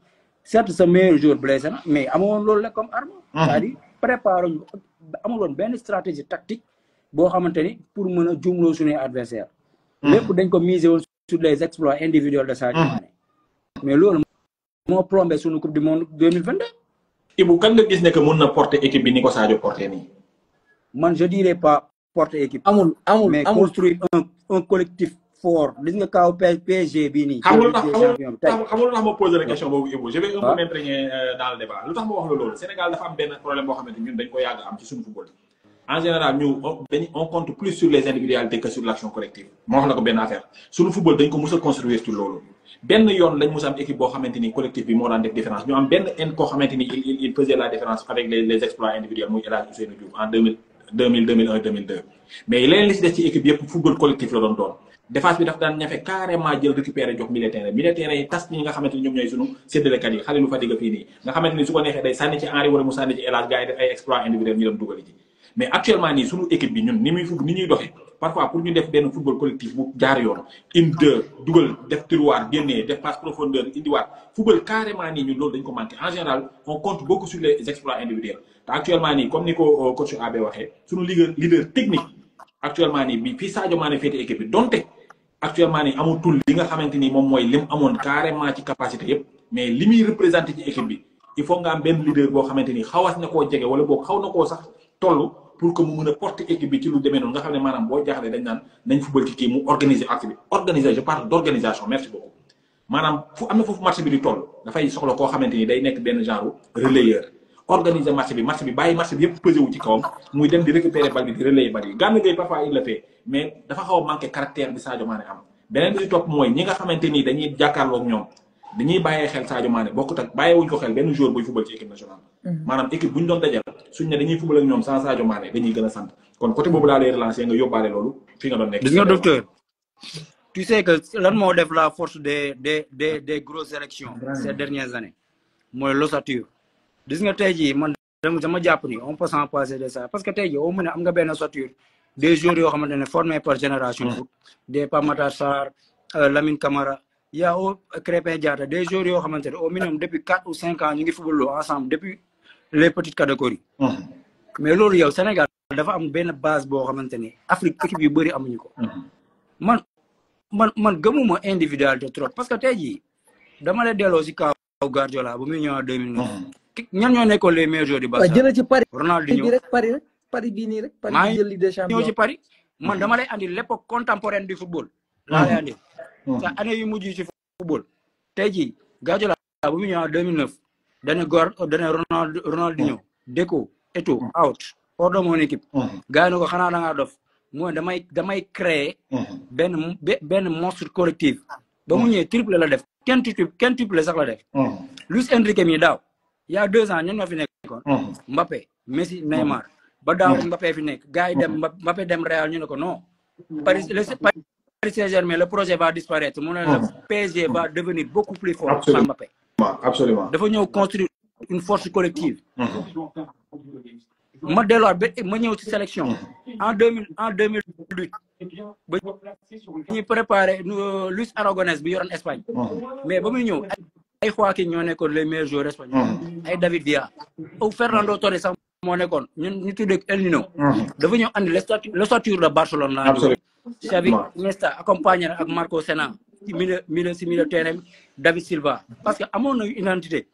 certes sa meilleur joueur blessé na mais amoon loolu la comme arme c'est-à-dire préparer ñu amuloon benn stratégie tactique boo xamante ni pour mën a jumloo suñuy adversaire lépp dañ ko miser woon sur les exploits individuels de Sadio Mané mais loolu moo plombé suñu coupe du monde 2022. Ibou kan nga gis ne que mën na porter équipe bi ni ko Sadio porter nii. man je dirais pas porter équipe. mais construire un collectif fort gis nga kaw PSG bii nii. xam nga lu tax ma poser la question boobu Ibou je vais un peu m'imprégner dans le débat lu tax ma wax la loolu Sénégal dafa am benn problème boo xamante ñun dañ ko yàgg am ci suñu football. en général on compte plus sur les individualités que sur l'action collective. moo wax la ko benn affaire suñu football dañ ko mës a construire ci loolu. benn yoon lañ mës a am équipe boo xamante ni collectif bi moo daan def différence ñu am benn koo xamante ni il faisait la différence avec les exploits individuels muy El Hadji Ousseynou Diouf en 2001 2002 mais leneen li si des ci équipe yëpp football collectif la doon. défense bi daf daan ñafe carrément jël récupérer jox militaire yi tas ñi nga xamante ni ñoom ñooy sunu séddalekat yi Khalilou Fadiga fii nii nga xamante ni su ko neexee day sànni ci Henry wala mu sànni ci El Hadji gars yi def ay exploits individuels ñu dem dugali ji mais actuellement nii sunu équipe bi ñun ni ñuy doxee parfois pour ñu def benn football collectif bu jaar yoon une-deux dugal def tiroir génnee def passe profondeur indiwaat football carrément nii ñun loolu dañ ko manqué en général on compte beaucoup sur les exploits individuels te actuellement nii comme ni ko coach Abe waxee sunu leader technique actuellement nii bi fii Sadio Mané féete équipe bi donte actuellement nii amatul li nga xamante ni moom mooy lim amoon carrément ci capacité yépp mais li muy représenté ci équipe bi il faut nga am benn leader boo xamante ni xawas na koo jege wala boog xaw na koo sax toll pour que mu mën a porter équipe bi ci lu demee noonu nga xam ne maanaam boo jaaxlee dañ naan nañ football ci kii mu organiser acte bi organiser je parle d'organisation merci beaucoup maanaam fu am na foofu match bi di toll dafay soxla koo xamante ni day nekk benn genre relayeur organiser match bi bàyyi match bi yëpp pesé wu ci kawam muy dem di récupérer bal bi di relayer bal yi Gana Gueye parfois il le fait mais dafa xaw a manqué caractère bi Sadio Mané am beneen bi di topp mooy ñi nga xamante ni dañuy jàkkaarloog ñoom dañuy bàyyee xel Sadio Mané bokkut ak bàyyeewuñ ko xel benn joueur buy football ci équipe nationale maanaam équipe bu ñu doon dajal suñ ne dañuy football ak ñoom sans Sadio Mané dañuy gën a sant kon côté boobu laa lay relancer nga yóbbaale loolu fi nga doon nekk. gis nga docteur tu sais que lan moo def la force des grosses élections ces dernières années mooy l'ossature gis nga tey jii man dama jàpp ni on peut s'en passer de ça parce que tey jii au moins am nga benn ossature des joueurs yoo xamante ne formés par génération foot des Pape Matar Sarr Lamine Camara y a Krépin Diatta des joueurs yoo xamante ne au minimum depuis 4 ou 5 ans ñu ngi football ensemble depuis les petites catégories mais loolu yow Sénégal dafa am benn base boo xamante ne Afrique équipe yu bëri amuñu ko man gëmuma individualité trop parce que tey jii dama lay delloo si kaw Guardiola bu muy ñëw en 2009 ñan ñoo nekkoon les meilleurs joueurs du Barça jëlee ci Paris Ronaldinho bi rek Paris bii nii rek Paris jël Ligue des Champions ñëw ci Paris man dama lay andi l'époque contemporaine du football laa lay andi sa année yu mujj ci football tey jii Guardiola bu muy ñëw en 2009 dana Ronaldinho Deco Eto'o out hors de mon équipe gars yi ne ko xanaa da ngaa dof mooy damay créer benn monstre collectif ba mu ñëwee triple la def kenn triple sax la def Luis Enrique mi daaw il y a 2 ans ñan ñoo fi nekkoon Mbappé Messi Neymar ba daaw Mbappé fi nekk gars yi dem Mbappé dem Real ñu ne ko non Paris Saint-Germain le projet va disparaître mu ne le PSG va devenir beaucoup plus fort sans Mbappé absolument dafa ñëw construire une force collective ma delluwaat ba ma ñëw ci sélection en 2008 ba ñuy préparé Luis Aragonés bi yoroon Espagne mais ba muy ñëw ay Joaquín ñoo nekkoon les meilleurs joueurs espagnols ay David Villa ou Fernando Torres sax moo nekkoon ñu tuddee El Nino dafa ñëw andi l'ossature de Barcelone la Xavi Iniesta accompagné ak Marco Senna ci milieu terrain David Silva parce que amoon na identité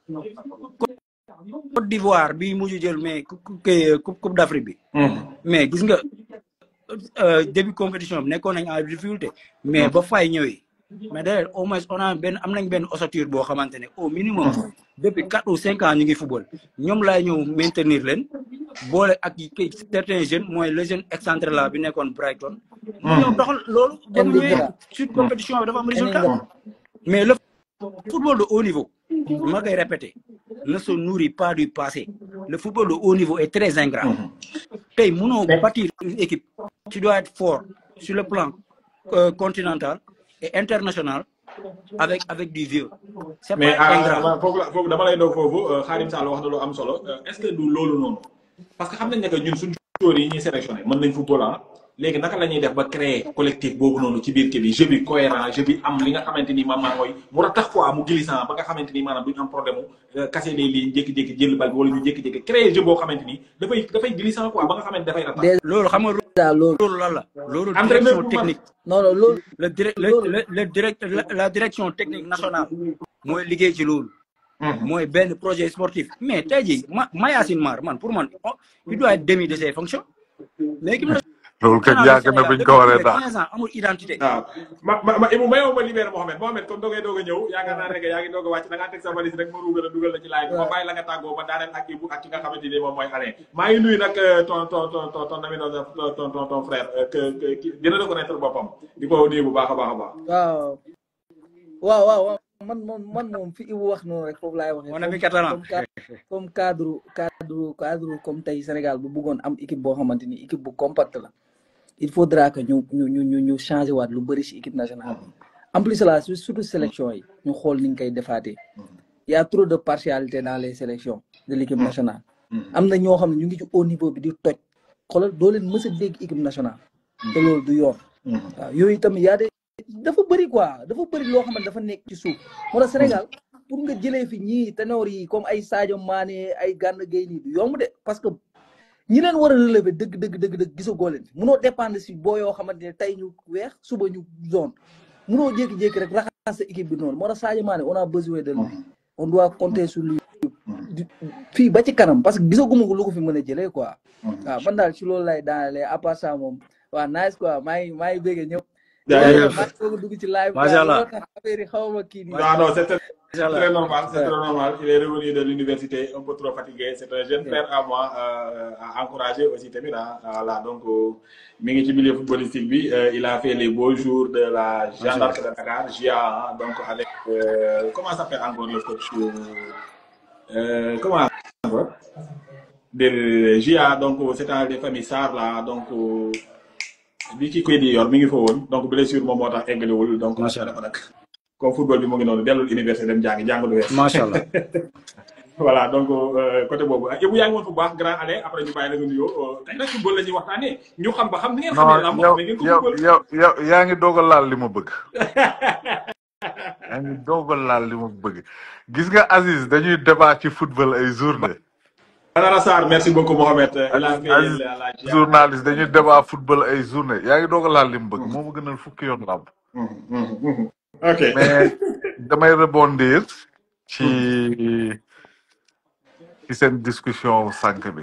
Côte d'Ivoire bi mujj jël mais coupe d'Afrique bi mais gis nga début compétition bi nekkoon nañ en difficulté mais ba fay ñëwee mais d'ailleurs au moins am nañ benn ossature boo xamante ne au minimum depuis 4 ou 5 ans ñu ngi football ñoom laay ñëw maintenir leen boole ak certains jeunes mooy le jeune excentré là bi nekkoon Brighton ñëw doxal loolu ba mu ñëwee sur compétition bi dafa am résultat mais le football de haut niveau ma koy répéter ne se nourrit pas du passé le football de haut niveau est très ingrat tey mënoo bâtir une équipe tu dois être fort sur le plan continental et international avec du vieux c'est pas ingrat foofu dama lay doog foofu Khadim Sall wax na lu am solo est-ce que du loolu noonu parce que xam nañ ne que ñun suñu joueurs yi ñuy sélectionné mën nañ football léegi naka la ñuy def ba créer collectif boobu noonu ci biir kii bi jeu bi cohérent jeu bi am li nga xamante ni maanaam mooy mu ratax quoi mu glissant ba nga xamante ni maanaam duñu am problème mu casser les lignes jékki-jékki jël bal bi wala ñu jékki-jékki créer jeu boo xamante ni dafay glissant quoi ba nga xamante dafay ratax. loolu xam nga loolu lan la. loolu direction technique. non loolu. la direction technique nationale. mooy liggéey ci loolu. mooy benn projet sportif. mais tey jii Mayacine Mar man pour man il doit être démis de ses fonctions mais loolu kat yàgg na buñ ko waree daal 15 ans amul identité. waaw Ibou mayoo ma libéré Mohamed comme dogay doog a ñëw yaakaar naa rek yaa ngi doog a wàcc da ngaa teg sa valise rek ma ruugal a dugal la ci laaj bi ma bàyyi la nga tàggoo ba daaneel ak Ibou ak ki nga xamante ni moom mooy Alain maa ngi nuyu nag ton ami ton frère dina reconnaître boppam di ko nuyu bu baax a baax a baax. waaw man moom fi Ibou wax noonu rek foofu laay waxee. mon ami catalan comme cadre comme tey Sénégal bu bëggoon am équipe boo xamante ni équipe bu compacte la. il faudra que ñu changé waat lu bëri ci équipe nationale bi en plus là surtout sélection yi ñu xool ni ñu koy defaatee y a trop de partialité dans les sélections de l'équipe nationale am na ñoo xam ne ñu ngi ci haut niveau bi di toj xoolal doo leen mës a dégg équipe nationale te loolu du yoon waaw yooyu tamit yaa de dafa bëri quoi dafa bëri loo xam ne dafa nekk ci suuf moo tax Sénégal pour nga jëlee fi ñii ténor yi comme ay Sadio Mané ay Gana Gueye nii du yomb de parce que ñi leen war a relever dëgg gisagoo leen fi munoo dépendre si boo yoo xamante ne tey ñu weex suba ñu zone munoo jékki-jékki rek raxas sa équipe bi noonu moo tax Sadio Mané on a besoin de lui on doit compter sur lui fii ba ci kanam parce que gisaguma ko lu ko fi mën a jëlee quoi waaw man daal ci loolu lay daanalee à part ça moom waaw nice quoi maa ngi béggee ñëpp maa ngi doog a dugg ci live macha allah tax affaire yi xaw ma kii nii non c'est très normal, c'est très normal. Il est revenu de l'université un peu trop fatigué. C'est un jeune frère à moi, à encourager aussi. Voilà, donc, il milieu footballistique, il a fait les beaux jours de la gendarmerie de Dakar, GIA, donc avec, comment ça s'appelle encore le coach comment encore de GIA, donc c'est un des familles SAR là, donc, bi ki koy di yor mi ngi fa woon donc blessure moom moo tax eggalewul donc comme football bi mu ngi noonu dellul université dem jàng lu wees macha allah voilà donc côté boobu yow yaa ngi woon fu baax grand allé après ñu bàyyi la nga nuyoo tey nag football la ñuy waxtaanee ñu xam ba xam ni ngeen xamee lamb mais ngeen ko football yow yaa ngi doog a laal li ma bëgg yaa ngi doog a laal li ma bëgg gis nga Aziz dañuy débat ci football ay journée Badara Sarr merci beaucoup Mohamed Aziz journaliste dañuy débat football ay journée yaa ngi doog a laal li ma bëgg moo ma gënal fukki yoon lamb ok mais damay rebondir ci seen discussion sànq bi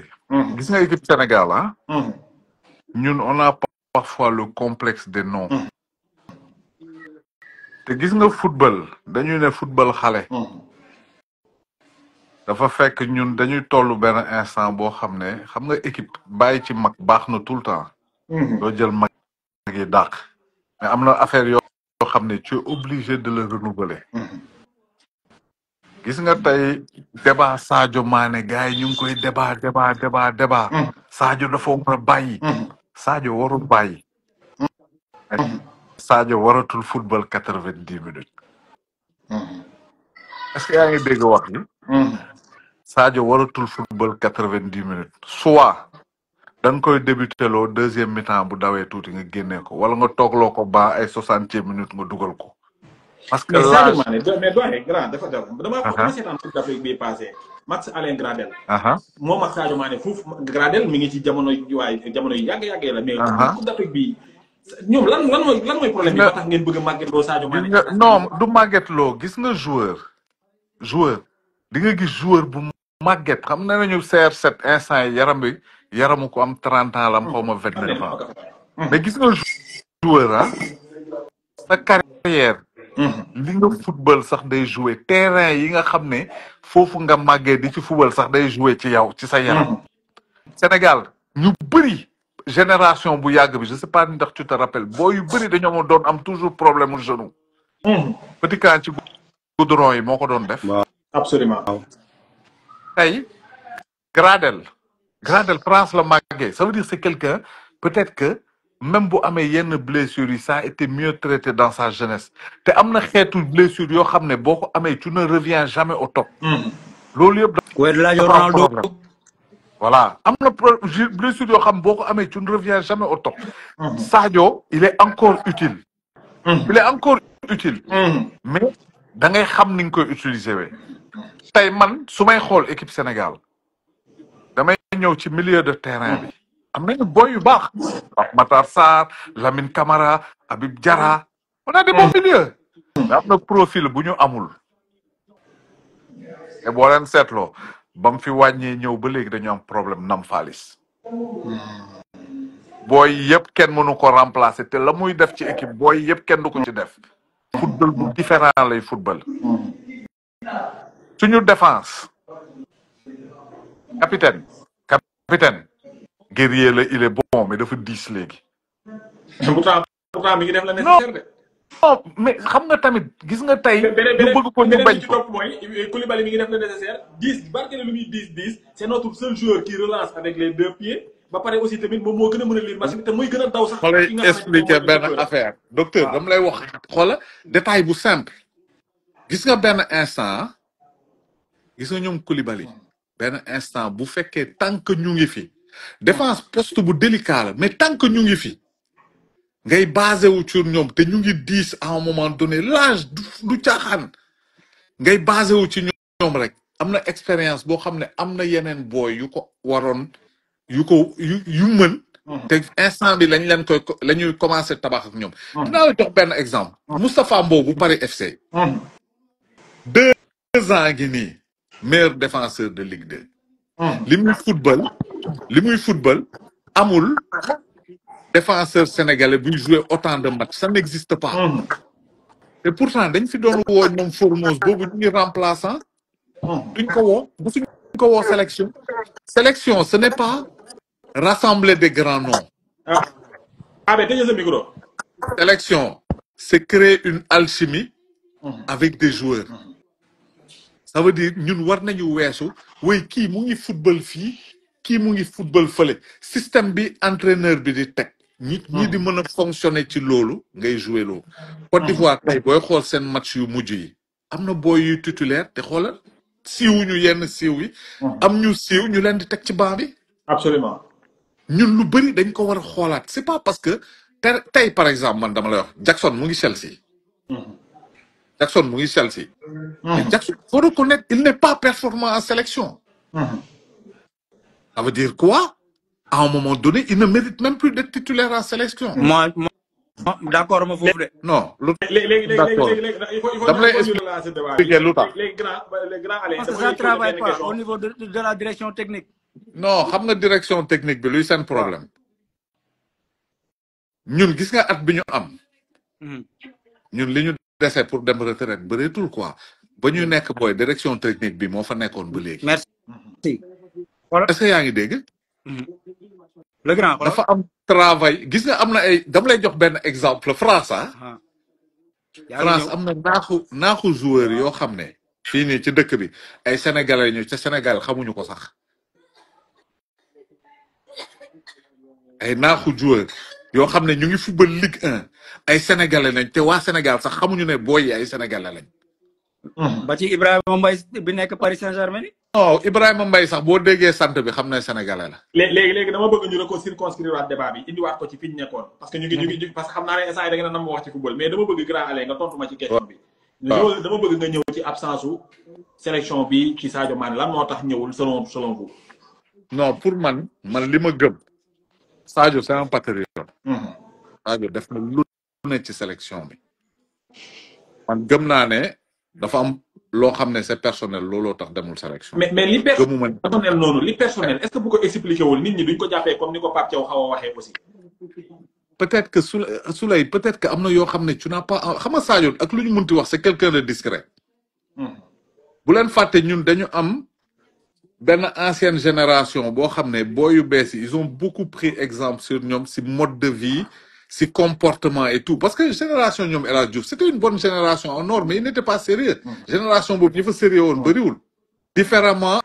gis nga équipe Sénégal ah ñun on a parfois le complexe des noms te gis nga football dañuy ne football xale dafa fekk ñun dañuy toll benn instant boo xam ne xam nga équipe bàyyi ci mag baax na tout le temps doo jël mag yi dàq mais am na affaire yoo xam ne tu es obligé de le renouveler gis nga tey débat Sadio Mané gars yi ñu ngi koy débat Sadio dafa war a bàyyi Sadio warul bàyyi Sadio waratul football 90 minutes est-ce que yaa ngi dégg wax yi Sadio waratul football 90 minutes soit da nga koy débuté loo deuxième mi-temps bu dawee tuuti nga génnee ko wala nga toogloo ko ba ay 60e minutes nga dugal ko parce que Sadio Mané mais doy grand dafa daw dama seetaan Coupe d'Afrique bi passé Max Alain Gradel moom ak Sadio Mané foofu Gradel mi ngi ci jamono yu yàgg la mais Coupe d'Afrique bi ñoom lan mooy problème bi ba tax ngeen bëgg a màggetloo Sadio Mané non du màggetloo gis nga joueur di nga gis joueur bu màgget xam na nañu CR7 instant yi yaramu ko am 30 ans la am xaw ma 29 ans mais gis nga joueur sa carrière li nga football sax day jouer terrain yi nga xam ne foofu nga màggee di ci football sax day jouer ci yow ci sa yaram Sénégal ñu bëri génération bu yàgg bi je sais pas ndax tu te rappelles boo yu bëri dañoo doon am toujours problème mu genou petit camp ci goudron yi moo ko doon def absolument tey Gradel France la màggee ça veut dire c'est quelqu'un peut-être que même bu amee yenn blessures yi ça a été mieux traité dans sa jeunesse te am na xeetu blessure yoo xam ne boo ko amee tu ne reviens jamais au top loolu yëpp dafa am problème voilà am na blessure yoo xam boo ko amee tu ne reviens jamais au top Sadio il est encore utile mais da ngay xam ni nga koy utiliser we tey man su may xool équipe Sénégal damay ñëw ci milieu de terrain bi am nañu boy yu baax Matar Sarr Lamine Camara Habib Diarra on a des bons milieux mais am na profil bu ñu amul te boo leen seetloo ba mu fi wàññee ñëw ba léegi dañu am problème Nampalys booy yëpp kenn mënu ko remplacer te la muy def ci équipe booy yëpp kenn du ko ci def football bu différent lay football suñu défense capitaine guerrier la il est bon mais dafa diis léegi pourtant mi ngi def la nécessaire de non mais xam nga tamit gis nga tey ñu bëgg ko ñu bañ ko mooy Koulibaly mi ngi def le nécessaire 10 barke lu muy 10 c'est notre seul joueur qui relance avec les deux pieds ba pare aussi tamit moom moo gën a mën a lire match bi te muy gën a daw sax ma lay expliquer benn affaire docteur dama lay wax xoola détail bu simple gis nga benn instant gis nga ñoom Koulibaly benn instant bu fekkee tant que ñu ngi fi défense poste bu délicat la mais tant que ñu ngi fi ngay basé wu ci ñoom te ñu ngi 10 à un moment donné l'âge du caaxaan ngay basé wu ci ñoom rek am na expérience boo xam ne am na yeneen booy yu ko waroon yu mën te instant bi la ñuy commencé tabax ak ñoom. dinaa la jox benn exemple. Moustapha Mbow bu Paris FC. 2 ans ngi nii meilleur défenseur de Ligue 2. li muy football amul défenseur sénégalais buy jouer autant de matchs ça n'existe pas. et pourtant dañ fi doon woo ñoom Formose boobu ñu ngi remplaçant. duñ ko woo musuñ ko woo sélection. sélection ce n'est pas rassembler des grands noms. tëjee sa micro. sélection c'est créer une alchimie avec des joueurs. ça veut dire ñun war nañu weesu way kii mu ngi football fii kii mu ngi football fële système bi entraîneur bi di teg ñi di mën a fonctionner ci loolu ngay jouer loolu. Côte d'Ivoire tey booy xool seen match yu mujj yi am na booy yu titulaire te xoolal siiwuñu yenn siiw yi. am ñu siiw ñu leen di teg ci banc bi. absolument. ñun lu bëri dañ ko war a xoolaat c'est pas parce que tey par exemple man dama lay wax Jackson mu ngi Chelsea. Jackson mu ngi Chelsea. mais Jackson faut reconnaître il n'est pas performant en sélection. ça veut dire quoi à un moment donné il ne mérite même plus d'être titulaire en sélection. moi d'accord ma foofu de. non lu léegi dama lay expliquer lu tax. parce que ça travaille pas au niveau de la direction technique. non xam nga direction technique bi luy seen problème. ñun gis nga at bi ñu am. ñun li ñu dese pour dem retraite bëreetul quoi ba ñu nekk booy direction technique bi moo fa nekkoon ba léegi. merci. est-ce que yaa ngi dégg. le grand dafa am travail gis nga am na ay dama lay jox benn exemple France France am na naaxu joueur yoo xam ne. fii nii ci dëkk bi ay sénégalais ñu ca Sénégal xamuñu ko sax. ay naaxu joueur yoo xam ne ñu ngi football Ligue 1 ay sénégalais lañ te waa Sénégal sax xamuñu ne booy yi ay sénégalais lañ. ba ci Ibrahima Mbaye bi nekk Paris Saint-Germain. non Ibrahima Mbaye sax boo déggee sant bi xam ne sénégalais la. léegi dama bëgg ñu ko circonscrire waat débat bi indiwaat ko ci fi ñu nekkoon parce que ñu ngi parce que xam naa ne instant yi da ngeen a nam wax ci football mais dama bëgg grand Alain nga tontu ma ci question bi. dama bëgg nga ñëw ci absence su sélection bi ci Sadio Mané lan moo tax ñëwul selon vous. non pour man li ma gëm. Sadio c'est un patriote. Sadio def na lu ne ci sélection bi. man gëm naa ne dafa am loo xam ne c'est personnel looloo tax demul sélection. mais li personnel noonu li personnel est-ce que bu ko expliqué wul nit ñi duñ ko jàppee comme ni ko Pape Thiaw xaw a waxee aussi. peut-être que Souley peut-être que am na yoo xam ne tu n'as pas xam nga Sadio ak lu ñu munti wax c'est quelqu'un de discret. bu leen fàtte ñun dañu am benn ancienne génération boo xam ne boo yu bees yi ils ont beaucoup pris exemple sur ñoom si mode de vie. si comportement et tout parce que génération ñoom El Hadj Diouf c'était une bonne génération en or mais il n'était pas sérieux génération boobu ñu fa sérieux woon bëriwul différemment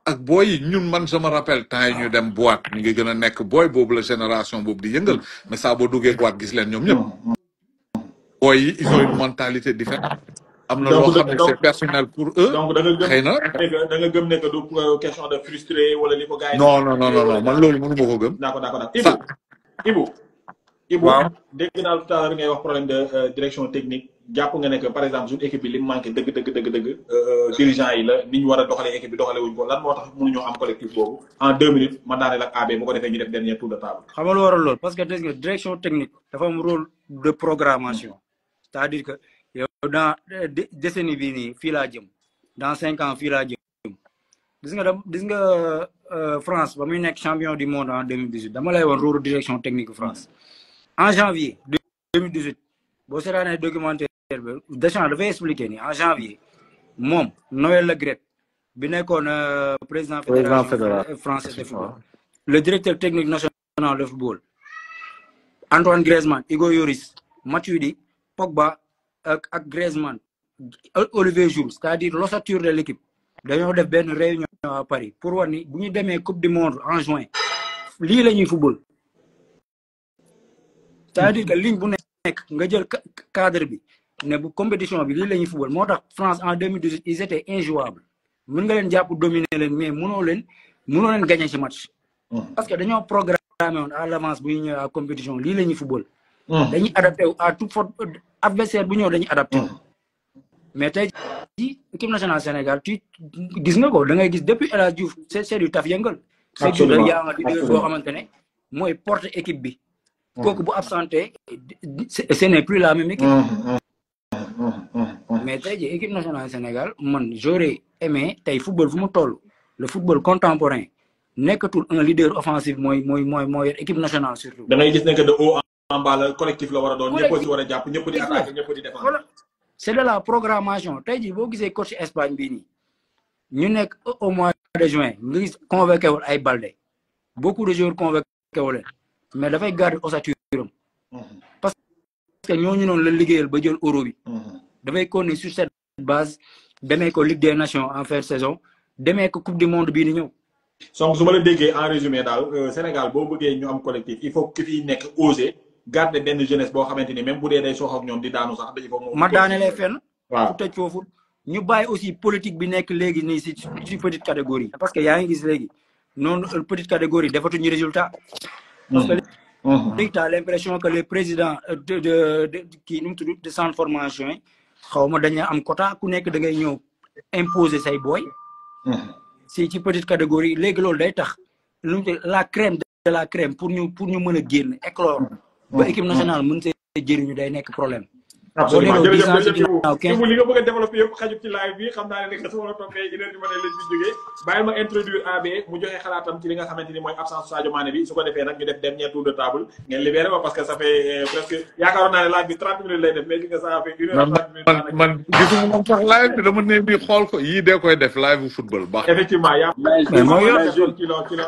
ak booy yi ñun man je me rappelle temps yi ñu dem boîte ñu ngi gën a nekk booy boobu la génération boobu di yëngal mais saa boo duggee boîte gis leen ñoom ñëpp booy yi ils ont une mentalité différente am na loo xam ne c'est personnel pour eux donc da nga xëy na da nga gëm ne que du question de frustré wala li ko gars yi non man loolu mënu ma ko gëm d'accord Ibou dégg naa tout à l'heure ngay wax problème de direction technique jàpp nga ne que par exemple suñu équipe bi li mu manqué dëgg dirigeant yi la ni ñu war a doxalee équipe bi doxalee wuñ ko lan moo tax mënuñoo am collectif boobu en 2 minutes man daaneel ak AB bu ko defee ñu def dernier tour de table. xam nga lu waral lool parce que direction technique dafa am rôle de programmation c'est-à-dire que yow dans décennie bii nii fii laa jëm dans 5 ans fii laa jëm gis nga France ba muy nekk champion du monde en 2018 dama lay woon rôle direction technique France. En janvier 2018 boo seetaanee documentaire bi Deschamps dafay expliquer ni en janvier moom Noël Le Graët bi nekkoon président fédération française de football le directeur technique national de football Antoine Griezmann Hugo Lloris Matuidi Pogba ak Griezmann Olivier Giroud c'est-à-dire l'ossature de l'équipe dañoo def benn réunion à Paris pour wax ni bu ñu demee coupe du monde en juin lii la ñuy football c'est-à-dire que ligne bu nekk nga jël cadre bi ne bu compétition bi lii la ñuy football moo tax France en 2018 ils étaient injouables mën nga leen jàpp dominer leen mais mënoo leen gagner ci match. parce que dañoo programmé woon à l'avance bu ñu ñëwee à compétition lii la ñuy football. dañuy adapté wu à toute faute adversaire bu ñëw dañuy adapté wu. mais tey ci équipe nationale Sénégal tu gis nga ko da ngay gis depuis El Hadj Diouf c'est du taf yëngal. absolument c'est du yaa nga di boo xamante ne mooy porte équipe bi kooku bu absenté ce n'est plus la même équipe mais tey jii équipe nationale Sénégal man j'aurais aimé tey football fu mu toll le football contemporain nekkatul un leader offensif mooy yor équipe nationale surtout. da ngay gis ne que de haut en bas le collectif la war a doon ñëpp ci war a jàpp ñëpp di attaquer ñëpp di défendre. voilà c'est de la programmation tey jii boo gisee coach Espagne bii nii ñu nekk au mois de juin nga gis convoqué wul ay Balde beaucoup de joueurs convoqué wu leen mais dafay garder ossature am parce que ñooñu noonu la liggéeyal ba jël euro bi dafay continuer sur cette base demee ko Ligue des Nations en fin de saison demee ko coupe du monde bii ni ñëw. donc su ma la déggee en résumé daal Sénégal boo bëggee ñu am collectif il faut que fi nekk oser garder benn jeunesse boo xamante ni même bu dee day soox ak ñoom di daanu sax dañu ko. ma daanelee fenn. waaw fu tëj foofu ñu bàyyi aussi politique bi nekk léegi nii si petite catégorie. parce que yaa ngi gis léegi noonu petite catégorie defatuñu résultat. parce que léegi t'as l'impression que les présidents de kii nu mu tudd de centre formation yi xaw ma dañu am quota ku nekk da ngay ñëw imposer say booy. si ci petite catégorie léegi loolu day tax lu la crème de la crème pour ñu mën a génn éclore ba équipe nationale mën see jëriñu day nekk problème. absolument jërëjëf li nga bëgg a développer yëpp xajut ci live bi xam naa ne nag su ma la toppee une heure du matin lañ fi jógee bàyyil ma introduire AB mu joxe xalaatam ci li nga xamante ni mooy absence Sadio Mané bi su ko defee nag ñu def dernier tour de table ngeen libéré ma parce que ça fait presque yaakaaroon naa ne live bi 30 minutes lay def mais gis nga ça fait une heure 30 minutes. man gisuma moom sax live bi dama ne bii xool ko yii dee koy def live bu football baax. effectivement yaa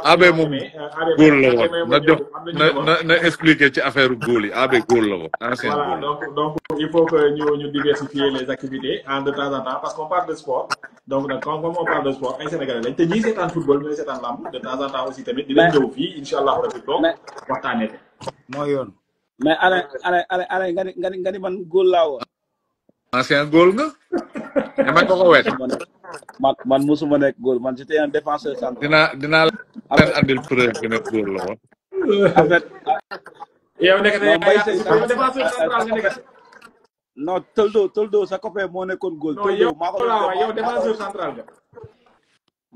AB moom góol la woon na jox na expliquer ci affaire góol yi AB góol la woon. voilà donc il faut que ñu diversifier les activités de temps en temps parce qu'on parle de sport donc nag comme on parle de sport ay Sénégalais lañ te ñii seetaan football ñooy seetaan lamb de temps en temps aussi tamit di leen ñëw fii incha allah rabi toog waxtaanee ko. mooy yoon. mais ale nga ni man góol laa woon. ancien góol nga. dama ko wet. man musuma nekk góol man j'étais un défenseur central. dinaa leen andil preuve que ne góol la woon. en fait. yow nekk na défenseur central nga nekk. non Toldo sa copain moo nekkoon góol. Toldo maa ko yow défenseur central nga.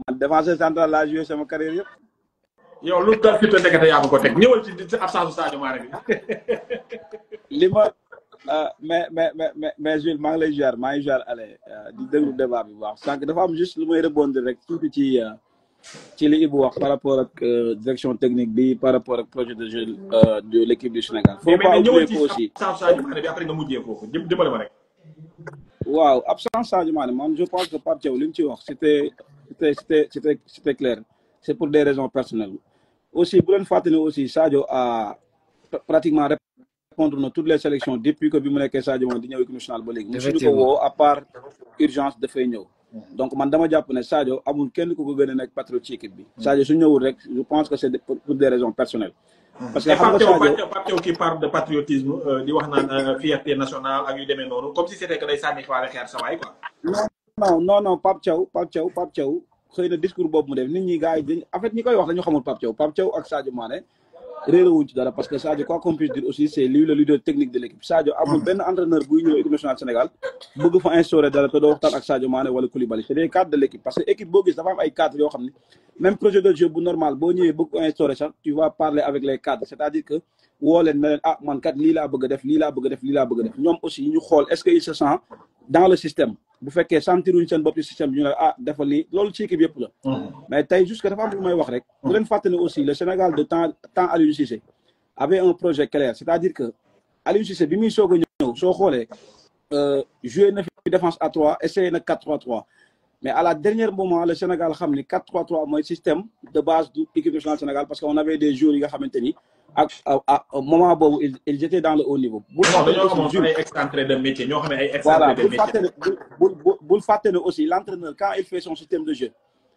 man défenseur central laa joué sama carrière yëpp. yow lu tax fi te nekkate yaa ko teg ñëwal ci absence Sadio Mané bi. li ma mais Jules maa ngi lay ziar maa ngi ziar ale di déglu débat bi bu baax sànq dafa am juste lu may rebondir rek tuuti ci li Ibou wax par rapport ak direction technique bi par rapport ak projet de jeu de l'équipe du Sénégal. faut pas oublier ko aussi Sadio Mané bi après nga mujjee foofu jëmale ma rek. waaw absence Sadio Mané man je pense que Pape Thiaw li mu ci wax c'était clair c'est pour des raisons personnelles. aussi bu leen fàttali aussi Sadio a pratiquement répondre na toutes les sélections depuis que bi mu nekkee Sadio Mané di ñëw équipe nationale ba léegi. musuñu ko woo à part urgence dafay ñëw. donc man dama jàpp ne Sadio amul kenn ku ko gën a nekk patriote ci équipe bi. Sadio su ñëwul rek je pense que c'est pour des raisons personnelles. parce que xam nga Sadio Pape Thiaw qui parle de patriotisme di wax naan fierté nationale ak yu demee noonu comme si c'était que day sànni xaare xeer sa waay quoi. non Pape Thiaw xëy na discours boobu mu def nit ñi gars yi dañ en fait ñi koy wax dañu xamul Pape Thiaw ak Sadio Mané réeréwuñ ci dara parce que Sadio quoi qu'on puisse dire aussi c'est lui le leader technique de l'équipe. Sadio amul benn entraîneur buy ñëw équipe nationale Sénégal bëgg fa instaurer dara te doo waxtaan ak Sadio Mané wala Koulibaly c'est des cadres de l'équipe parce que équipe boo gis dafa am ay cadres yoo xam ne même projet de jeu bu normal boo ñëwee bëgg ko instaurer sax tu vas parler avec les cadres c'est-à-dire que woo leen ne leen ah man kat lii laa bëgg a def lii laa bëgg a def lii laa bëgg a def ñoom aussi ñu xool est-ce que il se sent dans le système bu fekkee sentiruñ seen bopp ci système bi ñu ne ah defal lii loolu ci équipe yëpp la mais tey jusque dafa am lu may wax rek bu leen fàtte ne aussi le Sénégal de temps Aliou Cissé avait un projet clair c'est-à-dire que Aliou Cissé bi muy soog a ñëw soo xoolee joué na fi défense à 3 essayé na 4-3-3 mais à la dernière moment le Sénégal xam ni 4-3-3 mooy système de base du équipe nationale Sénégal parce que on avait des joueurs yi nga xamante ni ak moment boobu ils étaient dans le haut niveau. dañoo amoon ay excentrés de métier ñoo xam ne ay excentrés de métier. bul fàtte ne aussi l'entraîneur quand il fait son système de jeu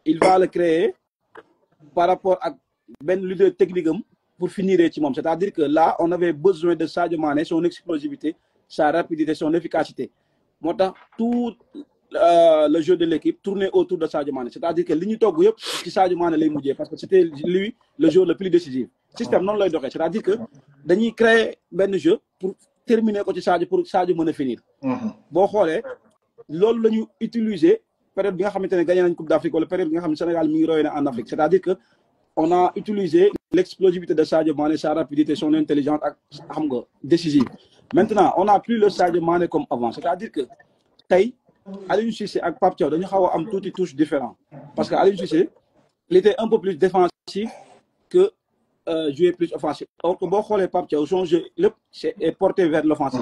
il va le créer par rapport ak benn leader technique am pour finir ci moom c'est-à-dire que là on avait besoin de Sadio Mané son explosivité sa rapidité son efficacité moo tax tout le jeu de l'équipe tournait autour de Sadio Mané c'est-à-dire que li ñu togg yëpp ci Sadio Mané lay mujjee parce que c'était lui le joueur le plus décisif système noonu lay doxee c'est-à-dire que dañuy créer benn jeu pour terminer ko ci Sadio pour Sadio mën a finir boo xoolee loolu la ñu utiliser période bi nga xamante ne gagné nañ Coupe d'Afrique wala période bi nga xam ne Sénégal mi ngi roy na en Afrique c'est-à-dire que on a utilisé l'explosivité de Sadio Mané, sa rapidité, son intelligence décisive. Maintenant, on n'a plus le Sadio Mané comme avant. C'est-à-dire que Aliou Cissé et Pape Thiaw dañu xaw a am tuuti touche différent parce que Aliou Cissé il était un peu plus défensif que jouer plus offensif. Or que boo xoolee Pape Thiaw son jeu est porté vers l'offensif.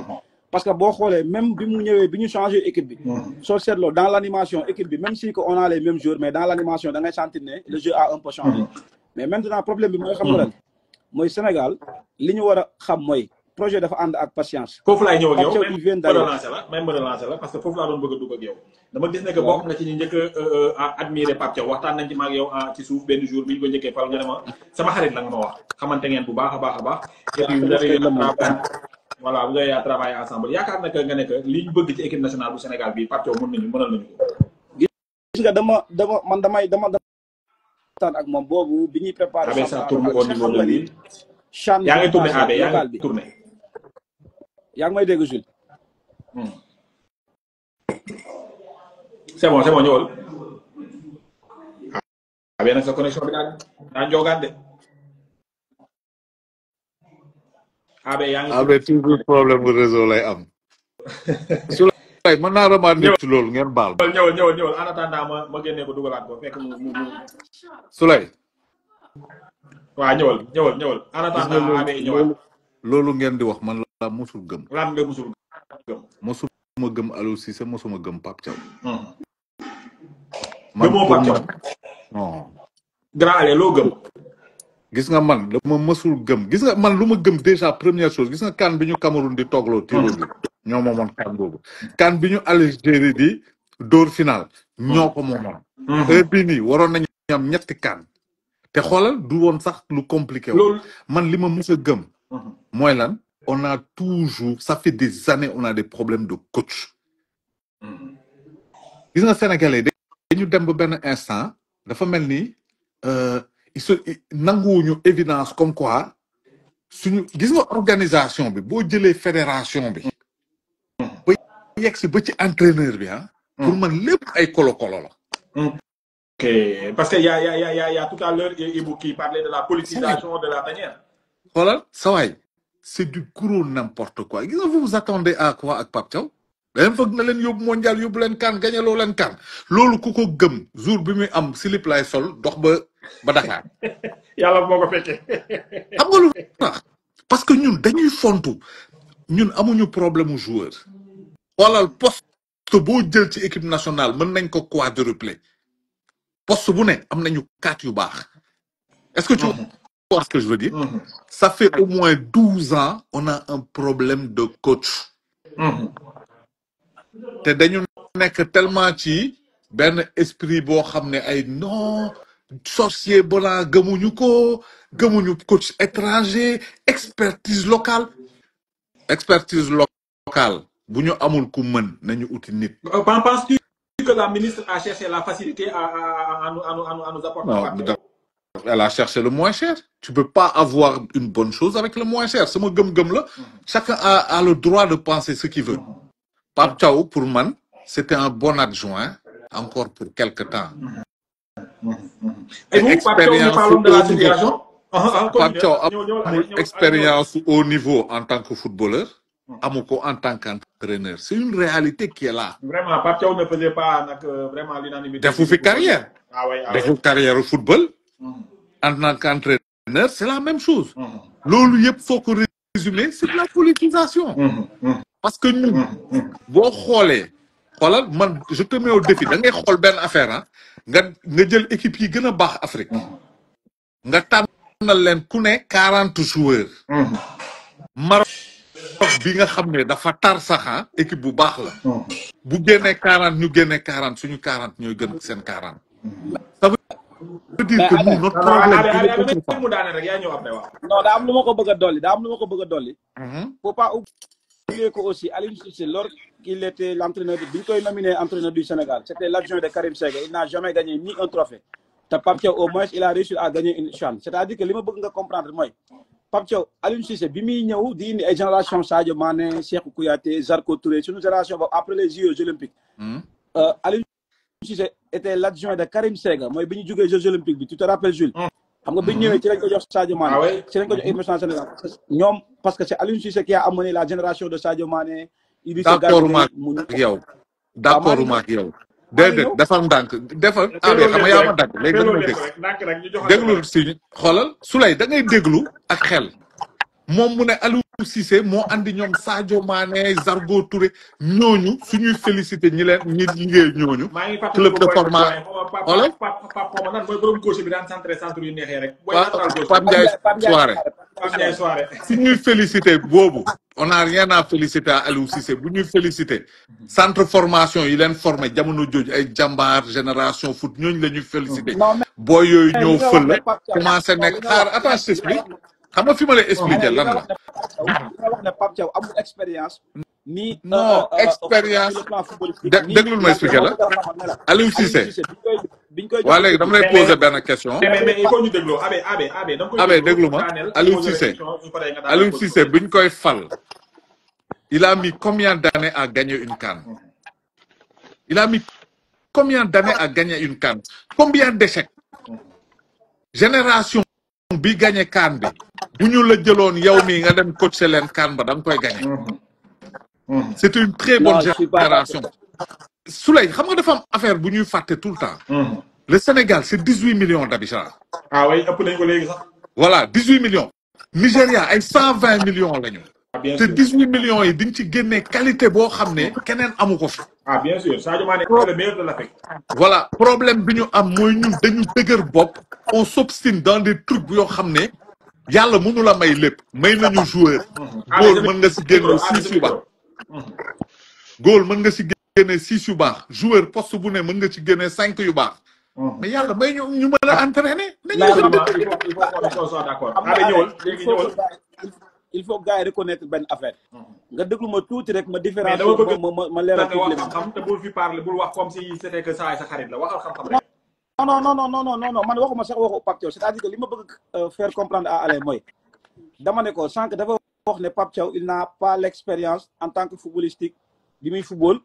Parce que boo xoolee même bi mu ñëwee bi ñu changé équipe bi soo seetloo dans l'animation équipe bi même si que on a les mêmes joueurs mais dans l'animation da ngay sentir ne le jeu a un peu changé. Mais maintenant problème bi mooy xam nga lan mooy Sénégal li ñu war a xam mooy projet dafa ànd ak patience. foofu laay ñëw ak yow même ma relancer la parce que foofu laa doon bëgg a dugg ak yow. dama gis ne que bokk nga ci ñu njëkk a admirer Pape Thiaw waxtaan nañ ci ma ak yow ci suuf benn jour bi ñu ko njëkkee fal nga ne ma sama xarit la nga ma wax xamante ngeen bu baax a baax a baax. et puis vous avez voilà vous avez travaillé ensemble yaakaar na que nga ne que li ñu bëgg ci équipe nationale bu Sénégal bi Pape Thiaw mënal nañu ko. gis nga dama waxtaan ak moom boobu bi ñuy préparé. ça tourne au niveau de lui. yaa ngi tourné AB yaa ngi tourné. yaa ngi may dégg Jules. c'est bon ñëwal. AB nag sa connexion bi daa njogaan de. AB yaa ngi. AB toujours problème bu réseau lay am. su lay mën naa remarqué ci loolu ngeen baal. ñëwal en attendant ma génnee ko dugalaat ko fekk mu. su lay. waaw ñëwal en attendant AB ñëwal. loolu ngeen di wax man la mosul gëm. lan nga mosul gëm. mosuma gëm Aliou Cissé mosuma gëm Pape Thiaw. gëmoo Pape Thiaw. non. grand allé loo gëm. gis nga man dama mësul gëm gis nga man lu ma gëm déjà première chose gis nga kan bi ñu Cameroun di toogloo tiro bi ñoo moomoon kan boobu kan bi ñu Algérie di dóor final ñoo ko moomoon heure bii nii waroon nañu am ñetti kan te xoolal du woon sax lu compliqué woon man li ma mës a gëm mooy lan on a toujours ça fait des années on a des problèmes de coach gis nga sénégalais dañu dem ba benn instant dafa mel ni nanguwuñu évidence comme quoi suñu gis nga organisation bi boo jëlee fédération bi ba yegg si ba ci entraîneur bi pour man lépp ay kolo-kolo la. Ok parce que y a tout à l'heure Ibou qui parlait de la politisation de la manière. xoolal sa waay c'est du gros n'importe quoi gis nga vous vous attendez à quoi ak Pape Thiaw daleen foog na leen yóbbu mondial yóbbu leen kan gañaloo leen kan loolu ku ko gëm jour bi muy am slip lay sol dox ba Dakar. yàlla moo ko fekkee. xam nga lu tax parce que ñun dañuy fontu ñun amuñu problème mu joueur. xoolal poste boo jël ci équipe nationale mën nañ ko quadrupler poste bu ne am nañu 4 yu baax. est-ce que tu vois ce que je veux dire. ça fait au moins 12 ans on a un problème de coach. te dañu nekk tellement ci benn esprit boo xam ne ay non. sorcier blanc gëmuñu ko gëmuñu coach étranger expertise locale bu ñu amul ku mën nañu uti nit. Penses-tu que la ministre a cherché la facilité à nous apporter? Non, elle a cherché le moins cher. Tu peux pas avoir une bonne chose avec le moins cher sama gëm-gëm la chacun a le droit de penser ce qu'il veut. Pape Thiaw pour man c'était un bon adjoint encore pour quelque temps. Et vous, Pape Thiaw, nous parlons de la situation. Pape Thiaw amul expérience au niveau en tant que footballeur. amu ko en tant qu'entraîneur. C'est une réalité qui est là. Vraiment, Pape Thiaw ne faisait pas vraiment l'unanimité. defu fi carrière. defu carrière au football. en tant qu'entraîneur c'est la même chose. loolu yëpp foo ko résumer c'est de la politisation. parce que ñun boo xoolee. xoolal man je te mets au défi da ngay xool benn affaire nga jël équipe yi gën a baax Afrique nga tànnal leen ku ne 40 joueurs. Maroc bi nga xam ne dafa tar sax équipe bu baax la. bu génnee 40 ñu génnee 40 suñu 40 ñooy gën seen 40. ça veut dire que nous notre problème. non daa am lu ma ko bëgg a dolli. faut pas oublier que aussi Aliou Cissé lorsqu'il était l'entraîneur bi ñu koy nominé entraîneur du Sénégal c'était l'adjoint de Karim Séga il n'a jamais gagné ni un trophée te Pape Thiaw au moins il a réussi à gagner une CHAN c'est-à-dire que li ma bëgg nga comprendre mooy Pape Thiaw Aliou Cissé bi muy ñëw di indi ay génération Sadio Mané Cheikhou Kouyaté Zarko Touré suñu génération boobu après les Jeux olympiques Aliou Cissé était l'adjoint de Karim Séga mooy bi ñu jógee Jeux olympiques bi tu te rappelles Jules xam nga bi ñu ñëwee ci lañ ko jox Sadio Mané ci lañ ko jox équipe nationale Sénégal ñoom parce que c'est Aliou Cissé qui a amené la génération de Sadio Mané. d'accord ma ak yow d'accord ma ak yow. déedéet defal ndànk defal abe xam nga yaa ma dagg léegi dañ may dégg déglul si xoolal Souley da ngay déglu ak xel moom mu ne Aliou Cissé moo andi ñoom Sadio Mané Zargo Touré ñooñu suñuy félicité ñi leen ñi liggéey ñooñu club de formation xoolal Pape Ndiaye soirée suñuy félicité boobu on a rien à féliciter à Aliou Cissé bu ñuy félicité centre formation yi leen formé jamono jooju ay jàmbaar génération foot ñooñu la ñuy félicité booy yooyu ñëw fël la commencé nekk xaar attends explique xam nga fi ma lay expliquer lan la. nga wax ne Pape Thiaw amul expérience. ni non expérience déglul ma expliquer la Aliou Cissé. waa léegi dama lay poser benn question. mais il faut ñu dégloo abe déglu ma Aliou Cissé Aliou Cissé biñ koy fal. il a mis combien d'années à gagner une CAN? Il a mis combien d'années à gagner une CAN? Combien d'échecs? Génération bi gagné CAN bi bu ñu la jëloon yow mii nga dem coacher leen CAN ba da nga koy gagné. C'est une très bonne génération. Souley xam nga dafa am affaire bu ñuy fàtte tout le temps. Le Sénégal c'est 18 millions d'habitants. ah oui ëpp nañ ko léegi sax. voilà 18 millions. Nigéria ay 120 millions lañu. te 18 millions yi diñ ci génne qualité boo xam ne keneen amu ko fi. ah bien sûr Sadio Mané est le meilleur de l'Afrique. voilà problème bi ñu am mooy ñun dañu dëgër bopp on s'obstine dans des trucs yoo xam ne yàlla mënu la may lépp may nañu joueur. góol mën nga si génne 6 yu baax. góol mën nga si génne 6 yu baax joueur poste bu ne mën nga ci génne 5 yu baax. mais yàlla may ñu mën a entraîner. il faut d'accord. il faut gars yi reconnaître benn affaire. nga déglu ma tuuti rek ma différencier ma leeral tuuti xam te bul fi parler bul wax comme si c'était que ça sa xarit la waxal xam-xam rek. non man waxuma sax waxu Pape Thiaw c'est-à-dire que li ma bëgg faire comprendre à Alain mooy dama ne ko sànq dafa wax ne Pape Thiaw il n'a pas l'expérience en tant que footballistique bi muy football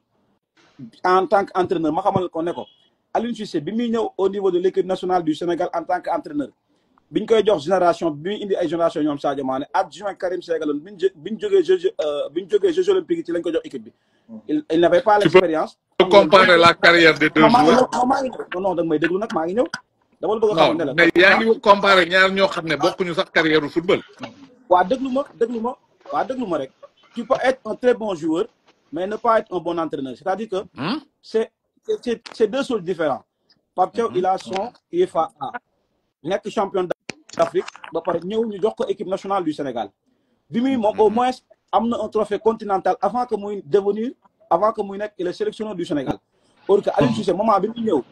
en tant qu'entraîneur ma xamal ko ne ko Aliou Cissé bi muy ñëw au niveau de l'équipe nationale du Sénégal en tant qu'entraîneur biñ koy jox génération bi muy indi ay génération ñoom Sadio Mané adjoint Karim Ségalone biñ jógee Jeux olympiques ci lañ ko jox équipe bi. il n'avait pas l'expérience. tu peux comparer la carrière des deux joueurs. non da nga may déglu nag maa ngi ñëw. dama la bëgg a xam ne la mais yaa ngi comparer ñaar ñoo xam ne bokkuñu sax carrière du football. waa déglu ma rek. tu peux être un très bon joueur mais ne pas être un bon entraîneur c'est-à-dire que. c'est deux choses différentes. Pape Thiaw il a son UEFA A. nekk champion d'Afrique ba pare ñëw ñu jox ko équipe nationale du Sénégal bi muy moom au moins am na un trophée continental avant que muy nekk le sélectionneur du Sénégal. or que Aliou Cissé moment bi muy ñëw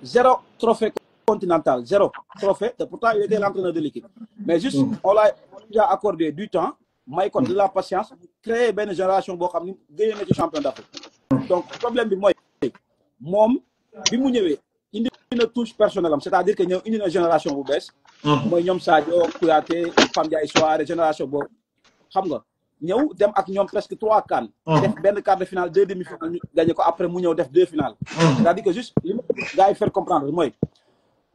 0 trophée continental 0 trophée te pourtant il était l'entraîneur de l'équipe mais juste on l'a déjà accordé du temps may ko de la patience créer benn génération boo xam ni génne na ci champion d'Afrique. donc problème bi mooy moom bi mu ñëwee indi na touche personnelle am c'est-à-dire que ñëw indi na génération bu bees. mooy ñoom Sadio Kouyaté Pape Ndiaye soirée génération boobu xam nga ñëw dem ak ñoom presque 3 CAN. def benn quart de finale 2 demi-finales ñu gagné ko après mu ñëw def 2 finales. c'est-à-dire que juste li ma gars yi faire comprendre mooy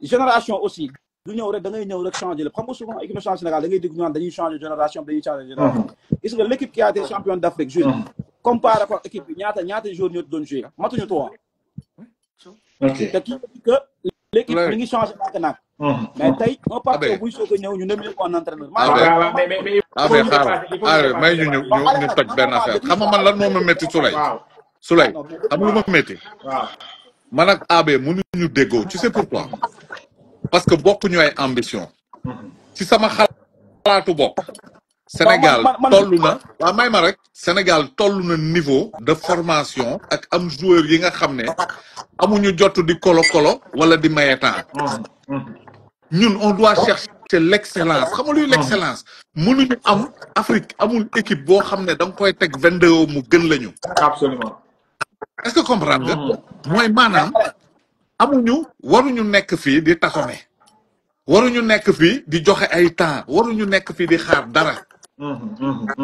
génération aussi du ñëw rek da ngay ñëw rek changer lépp xam nga souvent équipe nationale Sénégal da ngay dégg ñu naan dañuy changer génération gis nga l'équipe qui a été championne d'Afrique juste comparé ko équipe bi ñaata joueurs ñoo doon jouer matuñu 3. ok te kii que l'équipe mi ngi changé nak mais tey un parti buy soog a ñëw ñu nem ko en entraîneur. may ñu toj benn affaire xam nga man lan moo ma métti Souley xam lu ma métti. man ak Abe mënuñu déggoo tu sais pourquoi parce que bokkuñu ay ambition ci sama xalaatu bopp. Sénégal toll na waaw may ma rek Sénégal toll na niveau de formation ak am joueur yi nga xam ne amuñu jot di kolo wala di maye temps ñun on doit chercher l'excellence xam nga luy l'excellence mënuñu am Afrique amul équipe boo xam ne da nga koy teg 22 mu gën lañu. absolument. est-ce que comprendre nga. mooy maanaam waruñu nekk fii di tâtonner waruñu nekk fii di joxe ay temps waruñu nekk fii di xaar dara.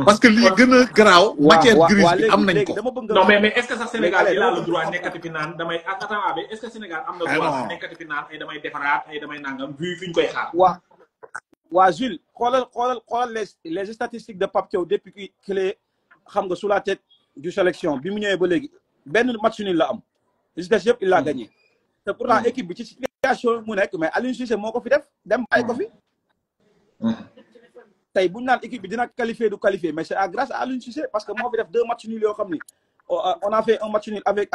parce que lii gën a garaaw. matière grise bi am nañ ko. non mais est-ce que sax Sénégal il a le droit nekkati fi naan damay attends Abe est-ce que Sénégal am na droit nekkati fi naan ay damay defaraat ay damay nangam vu fi ñu koy xaar. waa Jules xoolal les statistiques de Pape Thiaw depuis qu'il est xam nga sous la tête du sélection bi mu ñëwee ba léegi benn match nul la am li des yëpp il l'a gagné te pourtant équipe bi ci situation mu nekk mais Aliou Cissé moo ko fi def dem bàyyi ko fi tey bu ñu naan équipe bi dina qualifier du qualifier mais c'est grâce à Aliou Cissé parce que moo fi def 2 matchs nuls yoo xam ni on a fait un match nul avec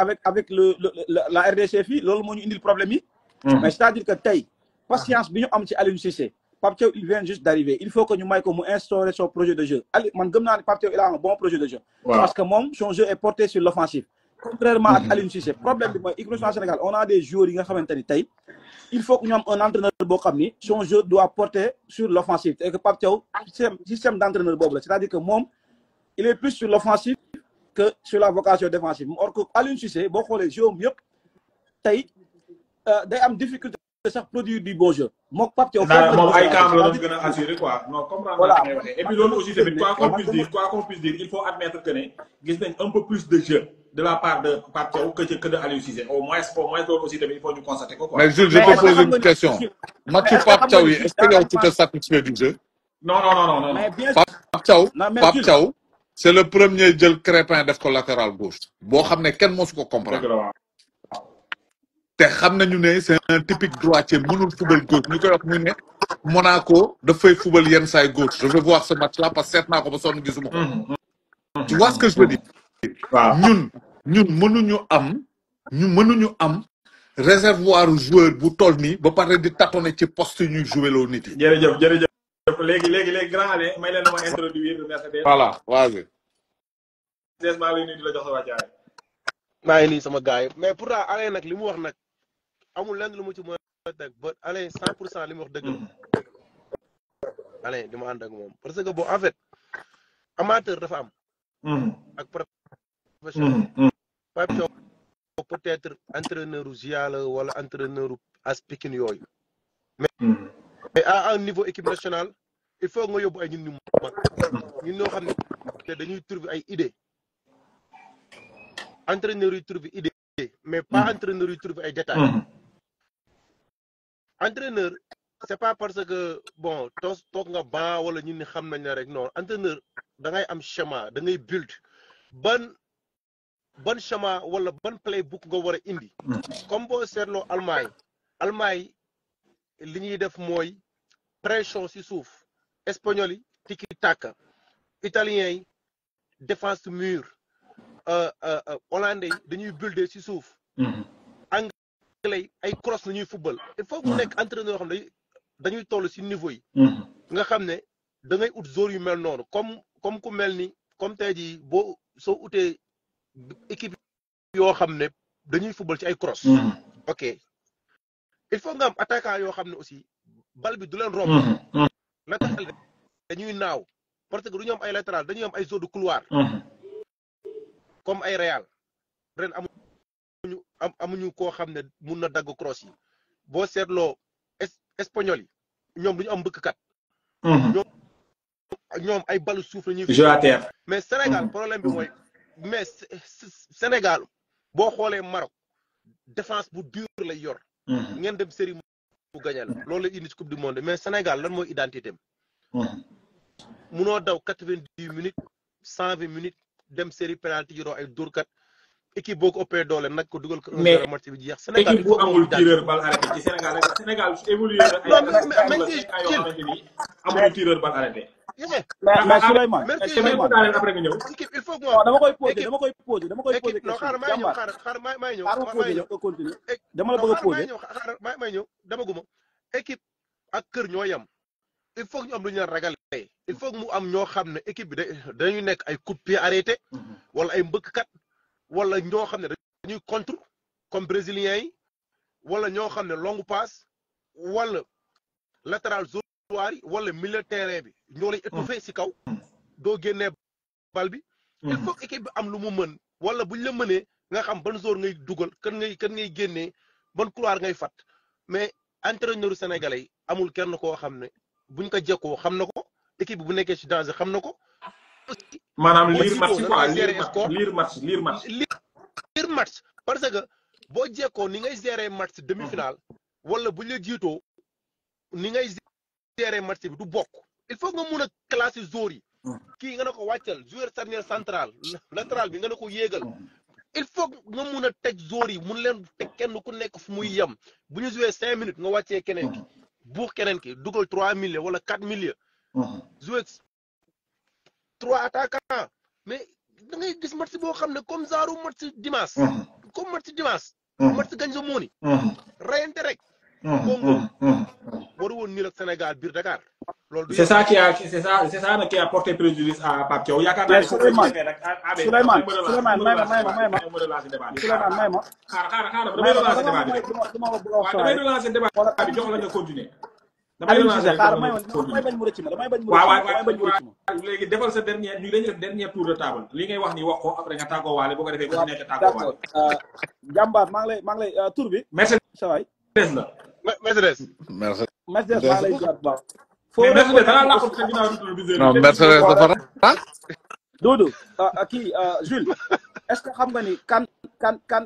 la RDC fii loolu moo ñu indil problème yi mais c'est-à-dire que tey patience bi ñu am ci Aliou Cissé Pape Thiaw il vient juste d'arriver il faut que ñu may ko mu instaurer son projet de jeu man gëm naa ne Pape Thiaw il a un bon projet de jeu parce que moom son jeu est porté sur l'offensive contrairement à Aliou Cissé problème bi mooy équipe nationale Sénégal on a des joueurs yi nga xamante ni tey il faut que ñu am un entraîneur boo xam ni son jeu doit porter sur l'offensive et que Pape Thiaw système d'entraîneur boobu la c'est-à-dire que moom il est plus sur l'offensive que sur la vocation défensive or que Aliou Cissé boo xoolee jeu am yëpp tey day am difficulté sax produire du bon jeu moom Pape Thiaw moom ay camp la doon gën a assurer quoi non comprendre naa ngay waxee et puis loolu aussi tamit quoi qu'on puisse dire il faut admettre que ne gis nañ un peu plus de jeu de la part de Pape Thiaw que de Aliou Cissé au moins loolu aussi tamit il faut ñu constater ko quoi. mais Jules je te pose une question matchu Pape Thiaw yi est-ce que yow tu te satisfais du jeu. non. Pape Thiaw c'est le premier jël Crépin def ko latéral gauche boo xam ne kenn mosu ko comprendre. te xam nañu ne c'est un typique droitier mënul football gauche ñu koy wax muy ne Monaco dafay football yenn saay gauche je vais voir ce match là parce que seet naa ko ba sonn gisuma ko. tu vois ce que je veux dire. waaw ñun mënuñu am réservoir joueur bu toll nii ba pare di tâtonner ci poste ñuy jouer loo nit yi. jërëjëf léegi grand Alain may leen ma introduire Mercedes. voilà vas-y. maa ngi nuyu di la jox sa wàccaay. maa ngi nii sama gars yi mais pourtant Alain nag li mu wax nag amul lenn lu mu ci mën a teg ba Alain 100% li mu wax dëgg la Alain di ma ànd ak moom parce que bon en fait amateur dafa am. ak professionnel. Pape Thiaw peut-être entraîneur u GIA la wala entraîneur u AS Pikine yooyu. mais à un niveau équipe nationale il faut nga yóbbu ay ñun ñu mag ñun ñoo xam ne dañuy trouver ay idées. entraîneur yu trouver idée mais pas entraîneur yu trouver ay détails entraîneur c'est pas parce que bon toog nga ban wala ñun ni xam nañ ne rek non entraîneur da ngay am schéma da ngay build ban schéma wala ban playbook nga war a indi comme boo seetloo Allemagne li ñuy def mooy pression ci suuf espagnol yi tiki taka italien yi défense mur hollandais yi dañuy builder ci suuf anglais ay cross la ñuy football il faut mu nekk entraîneur yoo xam ne dañuy toll ci niveau yi nga xam ne da ngay ut joueurs yu mel noonu comme ku mel ni comme tey jii boo soo utee équipe yoo xam ne dañuy football ci ay cross ok il faut nga am attaquant yoo xam ne aussi bal bi du leen romb latéral dañuy naaw parce que du ñu am ay latéral dañuy am ay joueurs de couloir comme ay Real ren amuñu koo xam ne mun na dagg cross yi boo seetloo espagnol yi ñoom du ñu am mbëkkkat ñoom ay balu suuf la ñuy mais Sénégal problème bi mooy mais Sénégal boo xoolee Maroc défense bu dur lay yor ngeen dem série mu gagné la loolu la indi ci coupe du monde mais Sénégal lan mooy identité am munoo daw 90 minutes 120 minutes dem série penalty yoroo ay dóorkat équipe boo ko ëppee doole nag ko dugal ko. mais match bi jeex Sénégal équipe bu amul tireur balle arrêté ci Sénégal rek Sénégal évolué na amul tireur balle arrêté. mais Souleymane après nga ñëw. équipe il faut que dama koy poser non xaaral maa ñëw xaaral maa ñëw dama la bëgg a poser xaaral maa ñëw dama guma équipe ak kër ñoo yam il faut que ñu am lu ñu ragal il faut que mu am ñoo xam ne équipe bi dañuy nekk ay coup de pied arrêté wala ay mbëkkkat wala ñoo xam ne dañuy contre comme brésiliens yi wala ñoo xam ne longue passe wala latéral joueur yi wala milieu terrain bi ñoo lay étouffé si kaw doo génnee bal bi il faut que équipe bi am lu mu mën wala buñ la mënee nga xam ban joueur ngay dugal kan ngay génnee ban couloir ngay fat mais entraîneur sénégalais yi amul kenn koo xam ne buñ ko jekkoo xam na ko équipe bi bu nekkee ci danger xam na ko. maanaam lire match lire match parce que boo jekkoo ni ngay gérer match demi-finale wala buñ la jiitoo ni ngay gérer match bi du bokk il faut nga mun a classer joueurs yi kii nga ne ko wàccal joueur charnière central latéral bi nga ne ko yéegal il faut nga mun a teg joueurs yi mun leen teg kenn ku nekk fu muy yem bu ñu joué 5 minutes nga wàccee keneen ki buux keneen ki dugal 3 milieux wala 4 milieux joué 3 attaquants mais da ngay gis match boo xam ne comme genre match dimanche match gañ sa mooni rayante rek Congo waru woon nii ak Sénégal biir Dakar loolu c'est ça qui a porté préjudice à Pape Thiaw yaakaar naa Souleymane may ma damay relancer débat bi jox la nga continuer damay bañ mu rëcc ma léegi defal sa dernier ñu dañu def dernier tour de table li ngay wax ni wax ko après nga tàggoo waale boo ko defee ko nekk tàggoo waale jàmbaar maa ngi lay tour bi merci sa waay Mercedes maa ngi lay ziar bu baax Mercedes dana la ko sa ginnaaw du non Mercedes dafa Dodo kii Jules est-ce que xam nga ni kan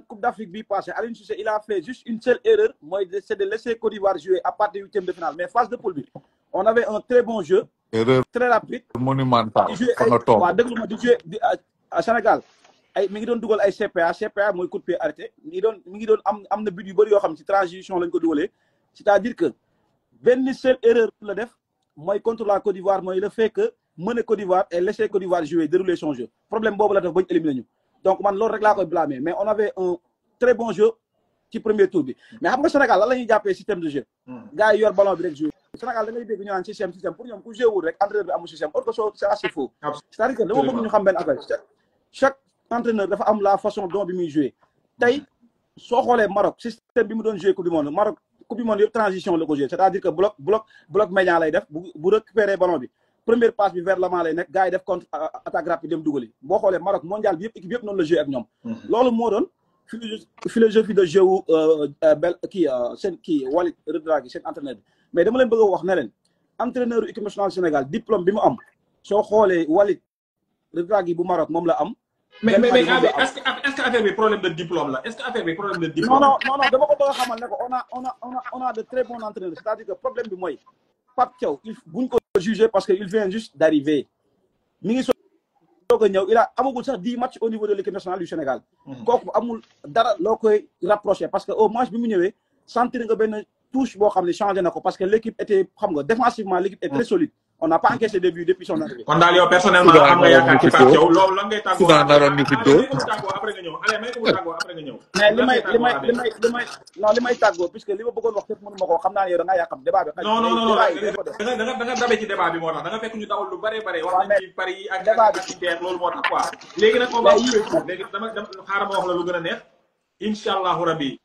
Coupe d'Afrique bi passé Aliou Cissé il a fait juste une seule erreur mooy c'est de laisser Côte d'Ivoire jouer à partir du 8e de finale mais phase de poule bi on avait un très bon jeu erreur très rapide monumental waaw déglu ma di jouer à Sénégal ay mi ngi doon dugal ay CPA mooy coup de pied arrêté mi ngi doon am na but yu bëri yoo xam ne ci transition lañ ko dugalee c'est-à-dire que benn seule erreur la def mooy contre la Côte d'Ivoire mooy le fait que mener Côte d'Ivoire et laisser Côte d'Ivoire jouer dérouler son jeu problème boobu la def bañ éliminer ñu donc man loolu rek laa koy blâmer mais on avait un très bon jeu ci premier tour bi mais xam nga Sénégal lan la ñuy jàppee système de jeu gars yi yor ballon bi rek jouer Sénégal da ngay dégg ñu naan système pour ñoom ku joué wul rek entraîneur bi amul système or que c'est assez faux c'est-à-dire que dama bëgg ñu xam benn affaire chaque entraîneur dafa am la façon dont bi muy jouer tey soo xoolee Maroc système bi mu doon jouer coupe du monde Maroc coupe du monde yëpp transition la ko jouer c'est-à-dire que bloc médian lay def bu récupérer ballon bi première passe bi vers l'avant lay nekk gars yi def contre attaque rapide dem dugali boo xoolee Maroc mondial bi yëpp équipe yëpp noonu la jouer ak ñoom loolu moo doon philosophie de jeu wu seen Walid Regragui seen entraîneur bi mais dama leen bëgg a wax ne leen entraîneur équipe nationale Sénégal diplôme bi mu am soo xoolee Walid Regragui bu Maroc moom la am mais est-ce que affaire bi problème de diplôme la est-ce que affaire bi problème de diplôme non dama ko bëgg a xamal ne ko on a de très bons entraîneurs c'est-à-dire que problème bi mooy Pape Thiaw buñ ko juger parce que il vient juste d'arriver mi ngi soog a ñëw il a amagul sax 10 matchs au niveau de l'équipe nationale du Sénégal kooku amul dara loo koy rapproché parce que au match bi mu ñëwee sentir nga benn touche boo xam ne changé na ko parce que l'équipe était xam nga défensivement l'équipe est très solide on n'a pas encaissé des buts depuis son arrivée. kon daal yow personnellement am nga yaakaar ci Pape Thiaw loolu lan ngay tàggoo après nga ñëw allez may ko tàggoo après nga ñëw mais li may tàggoo puisque li ma bëggoon wax fépp mënu ma ko xam naa ne yow da ngaa yàqam débat bi non da nga dabe ci débat bi moo tax da nga fekk ñu dawal lu bare wax nañ ci Paris yi ak Inter loolu moo tax quoi léegi nag on va léegi dama xaaral ma wax la lu gën a neex inshallah rabbi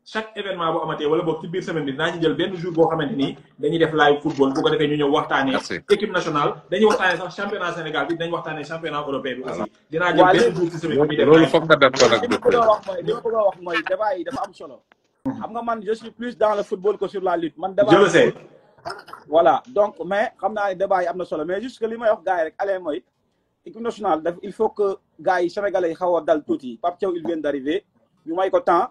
chaque événement bu amatee wala boog ci biir semaine bi dinaa ñu jël benn jour boo xamante ni dañuy def live football bu ko defee ñu ñëw waxtaanee équipe nationale dañuy waxtaanee sax championnat Sénégal bi dinañ waxtaanee championnat européen bi aussi dinaa jël benn jour ci semaine bi def loolu foog nga def ko nag li ma bëgg a wax mooy débat yi dafa am solo xam nga man je suis plus dans le football que sur la lutte man débat je le sais voilà donc mais xam naa ne débat yi am na solo mais juste que li may wax gars yi rek allez mooy équipe nationale il faut que gars yi sénégalais yi xaw a dal tuuti Pape Thiaw il vient d'arriver ñu may ko temps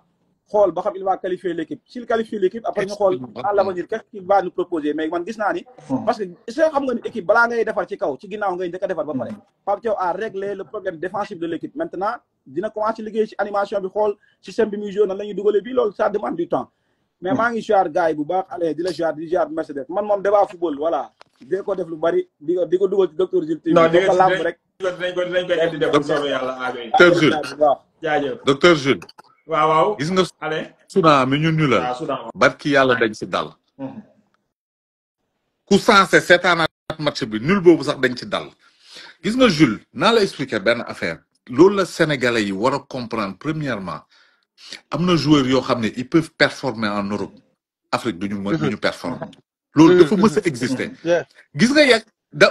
xool ba xam il va qualifier l'équipe s'il qualifie l'équipe après ñu xool à l'avenir qu'est-ce qu'il va nous proposer mais man gis naa ni parce que est-ce que xam nga ni équipe balaa ngay defar ci kaw ci ginnaaw ngay njëkk a defar ba pare Pape Thiaw a réglé le problème défensif de l'équipe maintenant dina commencer liggéey ci animation bi xool système bi muy joué nan la ñuy dugalee bi loolu ça demande du temps mais maa ngi ziar gars yi bu baax allez di la ziar Mercedes man moom débat football voilà di ko def lu bari di ko dugal ci docteur Jules non di ko lamb rek dinañ ko indi def soobee yàlla docteur Jules waaw gis nga allez Soudan mi ñu la barki yàlla dañ ci dal ku sensé seetaanaat match bi nul boobu sax dañ ci dal gis nga Jules naa la expliquer benn affaire loolu la sénégalais yi war a comprendre premièrement am na joueurs yoo xam ne ils peuvent performer en Europe Afrique duñu performer loolu dafa mës a exister gis nga yegg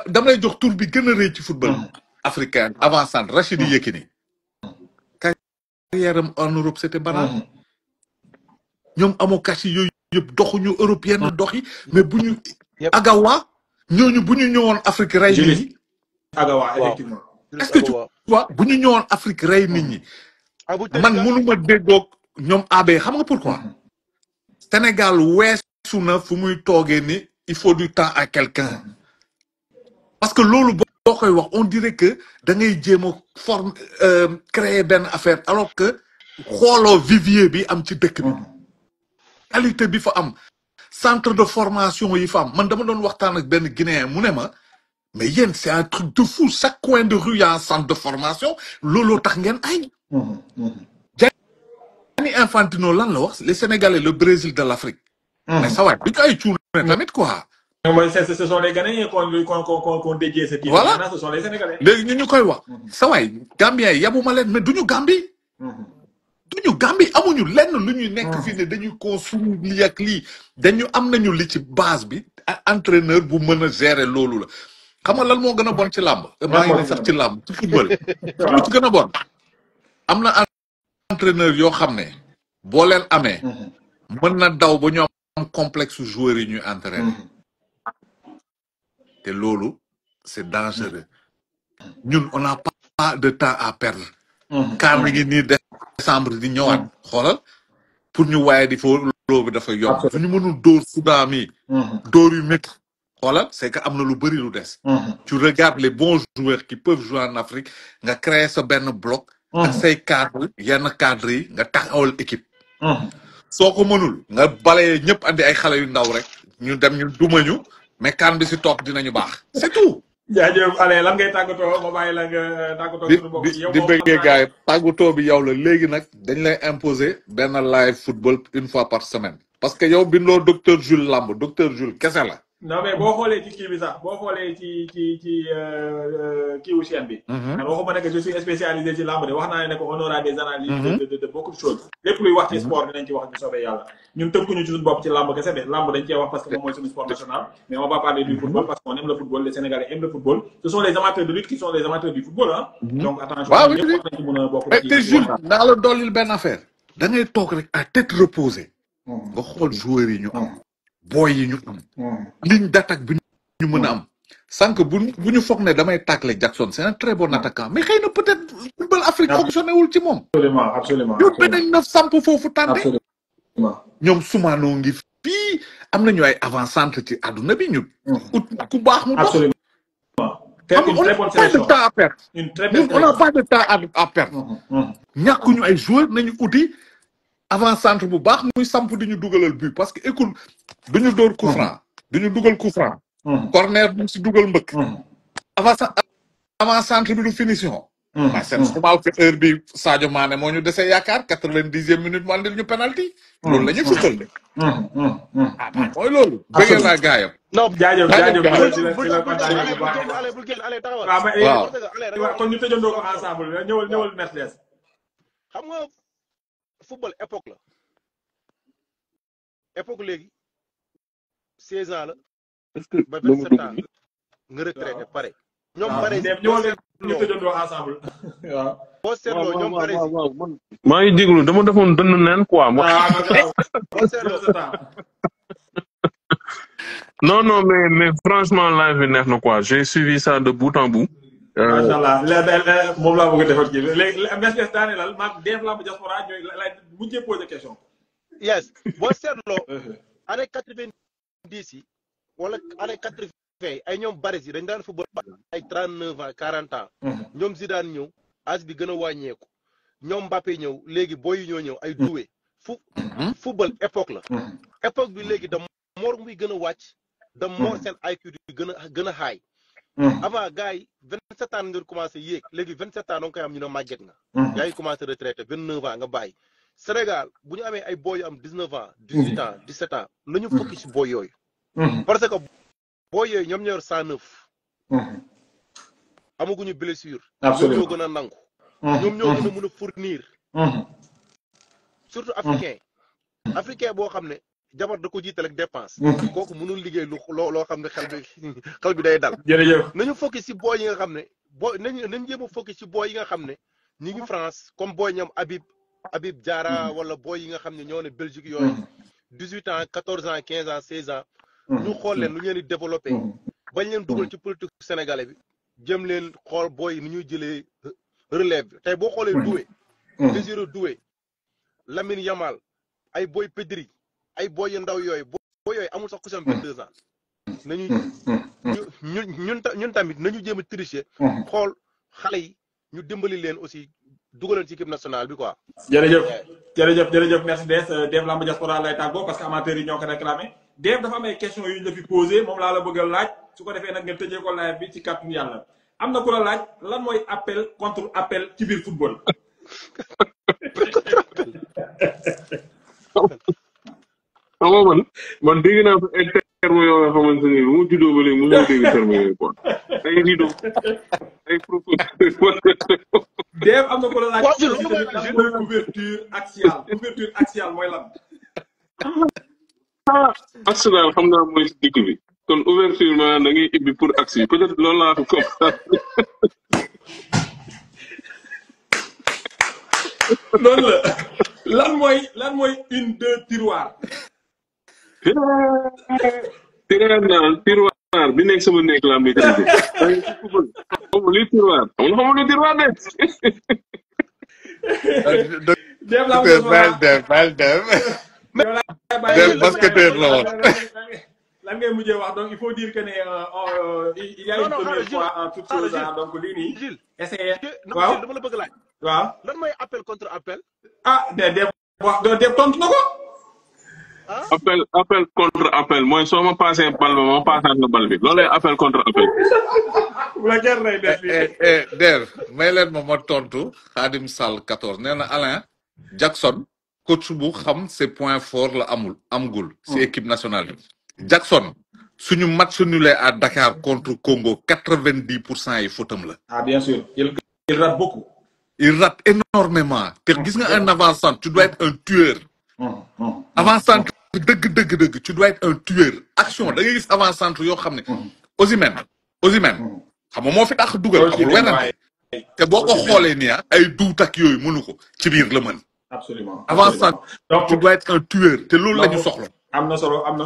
dama lay jox tour bi gën a rëy ci football africain avant centre Rachidi Yekini carrière en Europe c'était banal ñoom amoo kàcc yooyu yëpp doxuñu européenne dox yi mais bu ñu Agawa ñooñu bu ñu ñëwoon Afrique rey nit ñi Agawa effectivement est-ce que tu vois bu ñu ñëwoon Afrique rey nit ñi man mënuma déggoog ñoom AB xam nga pourquoi Sénégal weesu na fu muy toogee ni il faut du temps à quelqu'un parce que loolu boo koy wax on dirait que da ngay jéem a créer benn affaire alors que xooloo vivier bi am ci dëkk bi qualité bi fa am centre de formation yi fa am man dama doon waxtaan ak benn Guinéen mu ne ma mais yéen c'est un truc de fou chaque coin de rue y a un centre de formation looloo tax ngeen ay Gianni Infantino lan la wax les Sénégalais le Brésil de l'Afrique mais ça va duñ ay cuune tamit quoi ce sont les Ghanéens qu'on dédié ce titre. Voilà. Maintenant, ce sont les Sénégalais. léegi ñu koy wax sa waay Gambien yi yabuma leen mais duñu Gambie duñu Gambie amuñu lenn lu ñuy nekk fii ne dañuy construire lii ak lii dañu am nañu li ci base bi entraîneur bu mën a gérer loolu la xam nga lan moo gën a bon ci làmb maa ngi ne sax ci làmb ci football xam nga ci gën a bon am na entraîneur yoo xam ne boo leen amee mën na daw ba ñu am complexe joueurs yi ñuy entraîner te loolu c'est dangereux ñun on n'a pas de temps à perdre car mi ngi nii décembre di ñëwaat xoolal pour ñu waaye di foo loolu dafa yomb suñu mënul dóor Soudan mi dóor yu métti xoolal c'est que am na lu bëri lu des tu regardes les bons joueurs qui peuvent jouer en Afrique nga créer sa benn bloc ak say cadre yenn cadre yi nga taxawal équipe soo ko mënul nga balee ñëpp andi ay xale yu ndaw rek ñu dem ñu dumañu mais kan bi si toog dinañu baax c'est tout jaajëf allez lan ngay tàggatoo ma bàyyi la nga tàggatoo suñu mbokk yi di bëggee gars yi tàggatoo bi yow la léegi nag dañ lay imposer benn live football une fois par semaine parce que yow bindoo docteur Jules Lamb docteur Jules kese la non mais boo xoolee ci kii bi sax boo xoolee ci kii wu chaîne bi man waxuma ne que je suis spécialisé ci lamb de wax naa ne que on aura des analyses de beaucoup de choses lépp luy wax ci sport dinañ ci wax bu soobee yàlla ñun tënkuñu ci suñu bopp ci lamb kese de lamb dañ cee wax parce que moom mooy suñu sport national mais on va parler du football parce qu'on aime le football les Sénégalais aiment le football ce sont les amateurs de lutte qui sont les amateurs du football hein donc attention ñëpp wax nañ ci mën a bokk te Jules naa la dollil benn affaire da ngay toog rek à tête reposée nga xool joueurs yi ñu am boy yi ñu am ligne d'attaque bi ñu mën a am sànq bu ñu foog ne damay tàkkale Jackson c'est un très bon attaquant mais xëy na peut-être football Afrique fonctionné wul ci moom absolument yow beneen na samp foofu tànde ñoom Soumano ngi fii am nañu ay avant-centre ci àdduna bi ñu ut ku baax mu dox on n'a pas de temps à perdre on n'a pas de temps à perdre ñàkkuñu ay joueurs nañu uti avant-centre bu baax muy samp di ñu dugalal but parce que écoute duñu dóor coup franc duñu dugal coup franc corner duñ si dugal mbëkk avant-centre bi du finition mais c'est normal que heure bi Sadio Mané moo ñu desee yaakaar 90e minute mu andil ñu penalty loolu la ñu futal de mooy loolu bëggee naa gaayam non jaajëf waaw kon ñu tëjandoo ko ensemble ñëwal Mercedes xam nga football époque la époque léegi 16 ans la ba 27 ans nga retraité pare ñoom pare ñu tëjandoo ensemble waaw boo seetloo ñoom pare maa ngi déglu dama defoon dënn neen quoi boo seetloo non mais franchement live bi neex na quoi j'ai suivi ça de bout en bout macha allah moom laa bëgg a defal kii léegi Mercedes daane lal maag def lamb diaspora ñooy lay mujjee poser question yes boo seetloo année 90 yi wala année 80 ay ñoom Baresi dañ daan football ay 39 ans 40 ans ñoom Zidane ñëw âge bi gën a wàññeeku ñoom Mbappé ñëw léegi boy yi ñoo ñëw ay Doué football époque la époque bi léegi da moor muy gën a wàcc da moor seen IQ di gën a high avant gars yi 27 ans nga commencé yéeg léegi 27 ans da nga koy am ñu ne màgget nga yaa ngi commencé retraité 29 ans nga bàyyi Sénégal bu ñu amee ay boy yu am 19 ans 18 ans 17 ans nañu focus si boy yooyu parce que boy yooyu ñoom ñoo yor 109 amaguñu blessure ñoom ñoo gën a nangu ñoom ñoo gën a mën a fournir surtout africain boo xam ne jabar da ko jiital ak dépense kooku mënul liggéey loo xam ne xel bi day dal jërëjëf nañu focus si boy yi nga xam ne nañ jéem a focus si boy yi nga xam ne ñi ngi France comme boy ñoom Habib Diarra wala boy yi nga xam ne ñoo ne Belgique yooyu 18 ans 14 ans 15 ans 16 ans ñu xool leen lu ñu leen di développé bañ leen dugal ci politique sénégalais bi jëm leen xool boy yi ni ñuy jëlee relève bi tey boo xoolee Doué Désiré Doué Lamine Yamal ay boy Pedri ay boy yu ndaw yooyu boy yooyu amul sax ku sam 22 ans nañu ñun tamit nañu jéem a tricher. xool xale yi ñu dimbali leen aussi dugaleen ci équipe nationale bi quoi. jërëjëf merci Dave Lamb Diaspora lay tàggoo parce que amateurs yi ñoo ko réclamé Dave dafa am ay questions yu ñu la fi posé moom laa la bëgg a laaj su ko defee nag nga tëjee ko live bi ci kàttanu yàlla am na ku la laaj lan mooy appel contre appel ci biir football. xam nga man dégg naa fa ay terme yoo nga xamante ni bu ma juddoo ba léegi mosuma dégg terme yooyu quoi ay rido ay proposition. Dave am na ko la laaj lan mooy couverture axiale mooy lan. axial xam naa mooy si digg bi kon ouverture maanaam da ngay ibbi pour axe bi peut-être loolu laa ko comprendre. loolu la lan mooy une deux tiroir. tiroir bi nekk sama nekk laa maîtrisé. xamu li tiroir xamu li tiroir de. Dave basketteur la woon. lan ngay mujjee wax donc il faut dire que ne il y a une première fois en toute chose donc lii nii. essayé waaw dama la bëgg laaj. waaw lan mooy appel contre appel. Dave wax Dave tontu na ko. appel contre appel mooy soo ma passé bal ba ma passaat nga bal bi loolay appel contre appel. la jar lay def Dave may leen ma tontu Khadim Sall 14 nee na Alain Jackson coach bu xam ses points forts la amgul si équipe nationale bi. Jackson suñu match nul à Dakar contre Congo 90% yi fautam la. bien sûr il rate beaucoup. Il rate énormément te gis nga un avant-centre tu dois être un tueur. avant-centre dëgg tu dois être un tueur action da ngay gis avant-centre yoo xam ne Osimhen xam nga moo fi tax dugal amul wenante te boo ko xoolee nii ay duut ak yooyu mënu ko ci biir la mën. absolument avant-centre donc tu dois être un tueur te loolu la ñu soxla. am na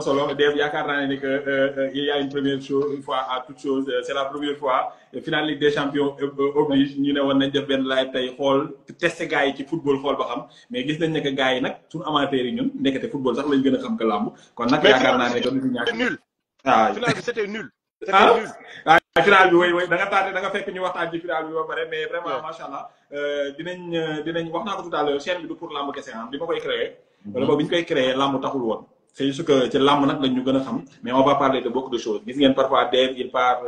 solo Dave yaakaar naa ne que il y a une première chose une fois à toute chose c'est la première fois finale Ligue des champions oblige ñu ne woon nañ def benn live tey xool tester gars yi ci football xool ba xam mais gis nañ ne que gars yi nag suñu amateurs yi ñun ndekete football sax lañ gën a xam que làmb kon nag yaakaar naa ne que du ñàkk nul. Finale bi c'était nul. Final bi way da nga fekk ñu waxtaan ci final bi ba pare mais vraiment macha allah dinañ wax naa ko tout à l'heure chaîne bi du pour lamb kese bi ma koy créer wala boobu bi ñu koy créer lamb taxul woon c'est juste que ci lamb nag lañ ñu gën a xam mais on va parler de beaucoup de choses gis ngeen parfois Dave il part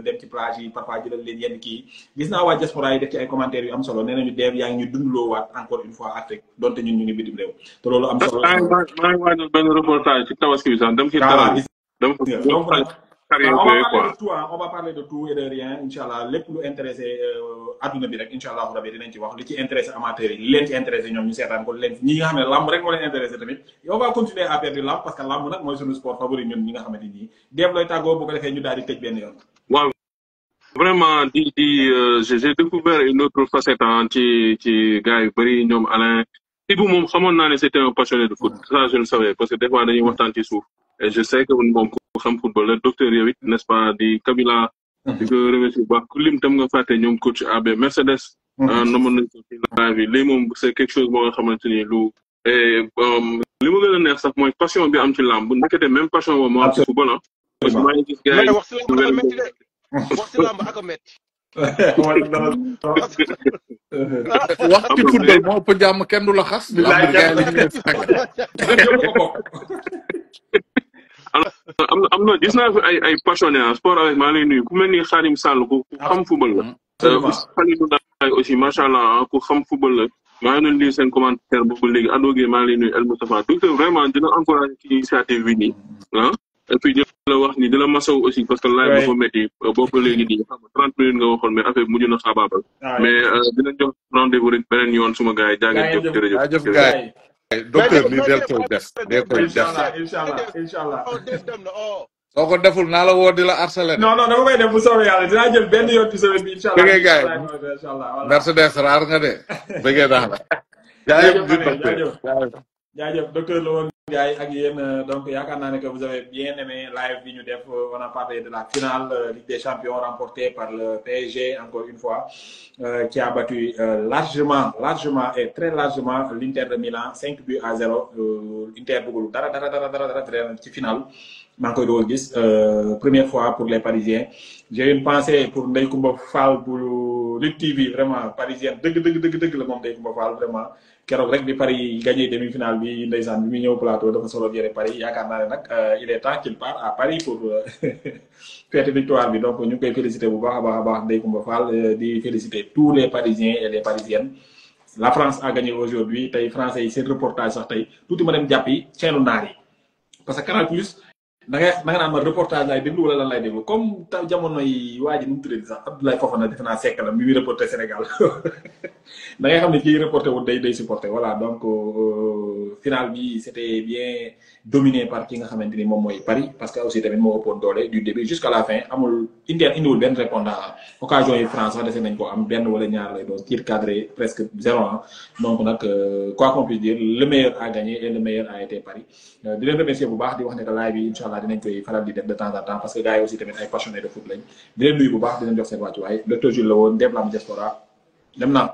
dem ci plage yi parfois jëlal leen yenn kii gis naa waa diaspora yi def ci ay commentaires yu am solo nee nañu Dave yaa ngi ñu dundaloo waat encore une fois Afrique donte ñun ñu ngi bitim réew te loolu am solo. maa ngi waajal benn reportage ci tabaski bi sax dem ci dara dem on va parler de tout et de rien inchallah lépp lu intéressé adduna bi rek inchallah rabbi dinañ ci wax li ci intéressé amateurs yi li leen ci intéressé ñoom ñu seetaan ko leen ñi nga xam ne lamb rek moo leen intéressé tamit on va continuer à faire du lamb parce que lamb nag mooy suñu sport favori ñun ñi nga xamante ni Dave looy tàggoo bu ko defee ñu daal di tëj benn yoon. waaw vraiment j'ai découvert une autre facette ci gars yu bëri ñoom Alain Ibou moom xamoon naa ne c'était un passionné de foot ça je le savais parce que des fois dañuy waxtaan ci suuf et je sais que moom ku xam football le docteur yow it n'est-ce pas di Kabila di ko remercier bu baax ku lim tam nga fàtte ñoom coach AB Mercedes namoon nañ ko ci live bi léegi moom c'est quelque chose moo nga xamante ni lu li ma gën a neex sax mooy passion bi am ci làmb ndekete même passion boobu moo am ci football parce que maa ngi gis gars yi wax si làmb ak a metti wax ci football moo ëpp jàmm kenn du la xas. am na gis naa fi ay passionné sport avec maa lay nuyu ku mel ni Khadim Sall ku xam football la. Khalidou Ndaye aussi macha allah ku xam football la. maa ngi doon lire seen commentaire boobu léegi Adogué maa lay nuyu El Moustapha docteur vraiment dina encouragé ci initiative bi nii et puis di la wax ni di la masaw aussi parce que live dafa métti boobu léegi nii xam nga 30 minutes nga waxoon mais affaire bi mujj na xaabaabal mais dinañ jox rendez-vous rek beneen yoon suma gars yi jàngeen jëf jërëjëf gars yi docteur ni del koy def inshallah soo ko deful naa la woo di la harceler non dama koy def bu soobee yàlla dinaa jël benn yoon ci semaine bi inshallah bëggee gars yi Mercedes raar nga de bëggee naa la jaajëf jaajëf docteur la woon Ndiaye ak yéen donc yaakaar naa ne que vous avez bien aimé live bi ñu def on a parlé de la finale Ligue des Champions remportée par le PSG encore une fois qui a battu largement et très largement l'Inter de Milan 5-0 Inter dugul dara ci finale maa ngi koy doon gis première fois pour les Parisiens j'ai une pensée pour Ndeye Coumba Fall bu Lutte TV vraiment parisienne dëgg la moom Ndeye Coumba Fall vraiment keroog rek bi Paris gagné demi-finale bi ndeysaan bi muy ñëw plateau dafa solo yére Paris yaakaar naa ne nag il est temps qu'il part à Paris pour fête victoire bi donc ñu ngi koy féliciter bu baax a baax Ndeye Coumba Fall di féliciter tous les Parisiens et les Parisiennes. La France a gagné aujourd'hui tey français yi seen reportage sax tey tuuti ma dem jàppi ceenu naar yi parce que Canal Plus da nga naan ma reportage lay déglu wala lan lay déglu comme taw jamono yi waa ji nu mu tuddee sax Abdoulaye Fofana defe naa sekk la mi muy reporté Sénégal da ngay xam ne kii reporté wu day supporté voilà donc final bi c'était bien dominé par ki nga xamante ni moom mooy Paris parce que aussi tamit moo ëppoon doole du début jusqu'à la fin amul Inter indiwul benn répondant occasion yi France sax dese nañ ko am benn wala ñaar lay doon tir cadré presque 0 donc nag quoi qu'on puisse dire le meilleur a gagné et le meilleur a été Paris di leen remercier bu baax di wax ne que live bi incha allah dinañ koy faral di def de temps en temps parce que gars yi aussi tamit ay passionnés de foot lañ di leen nuyu bu baax di leen jox seen wàccuwaay docteur Jules la woon Ndéb Lam Diaspora dem naa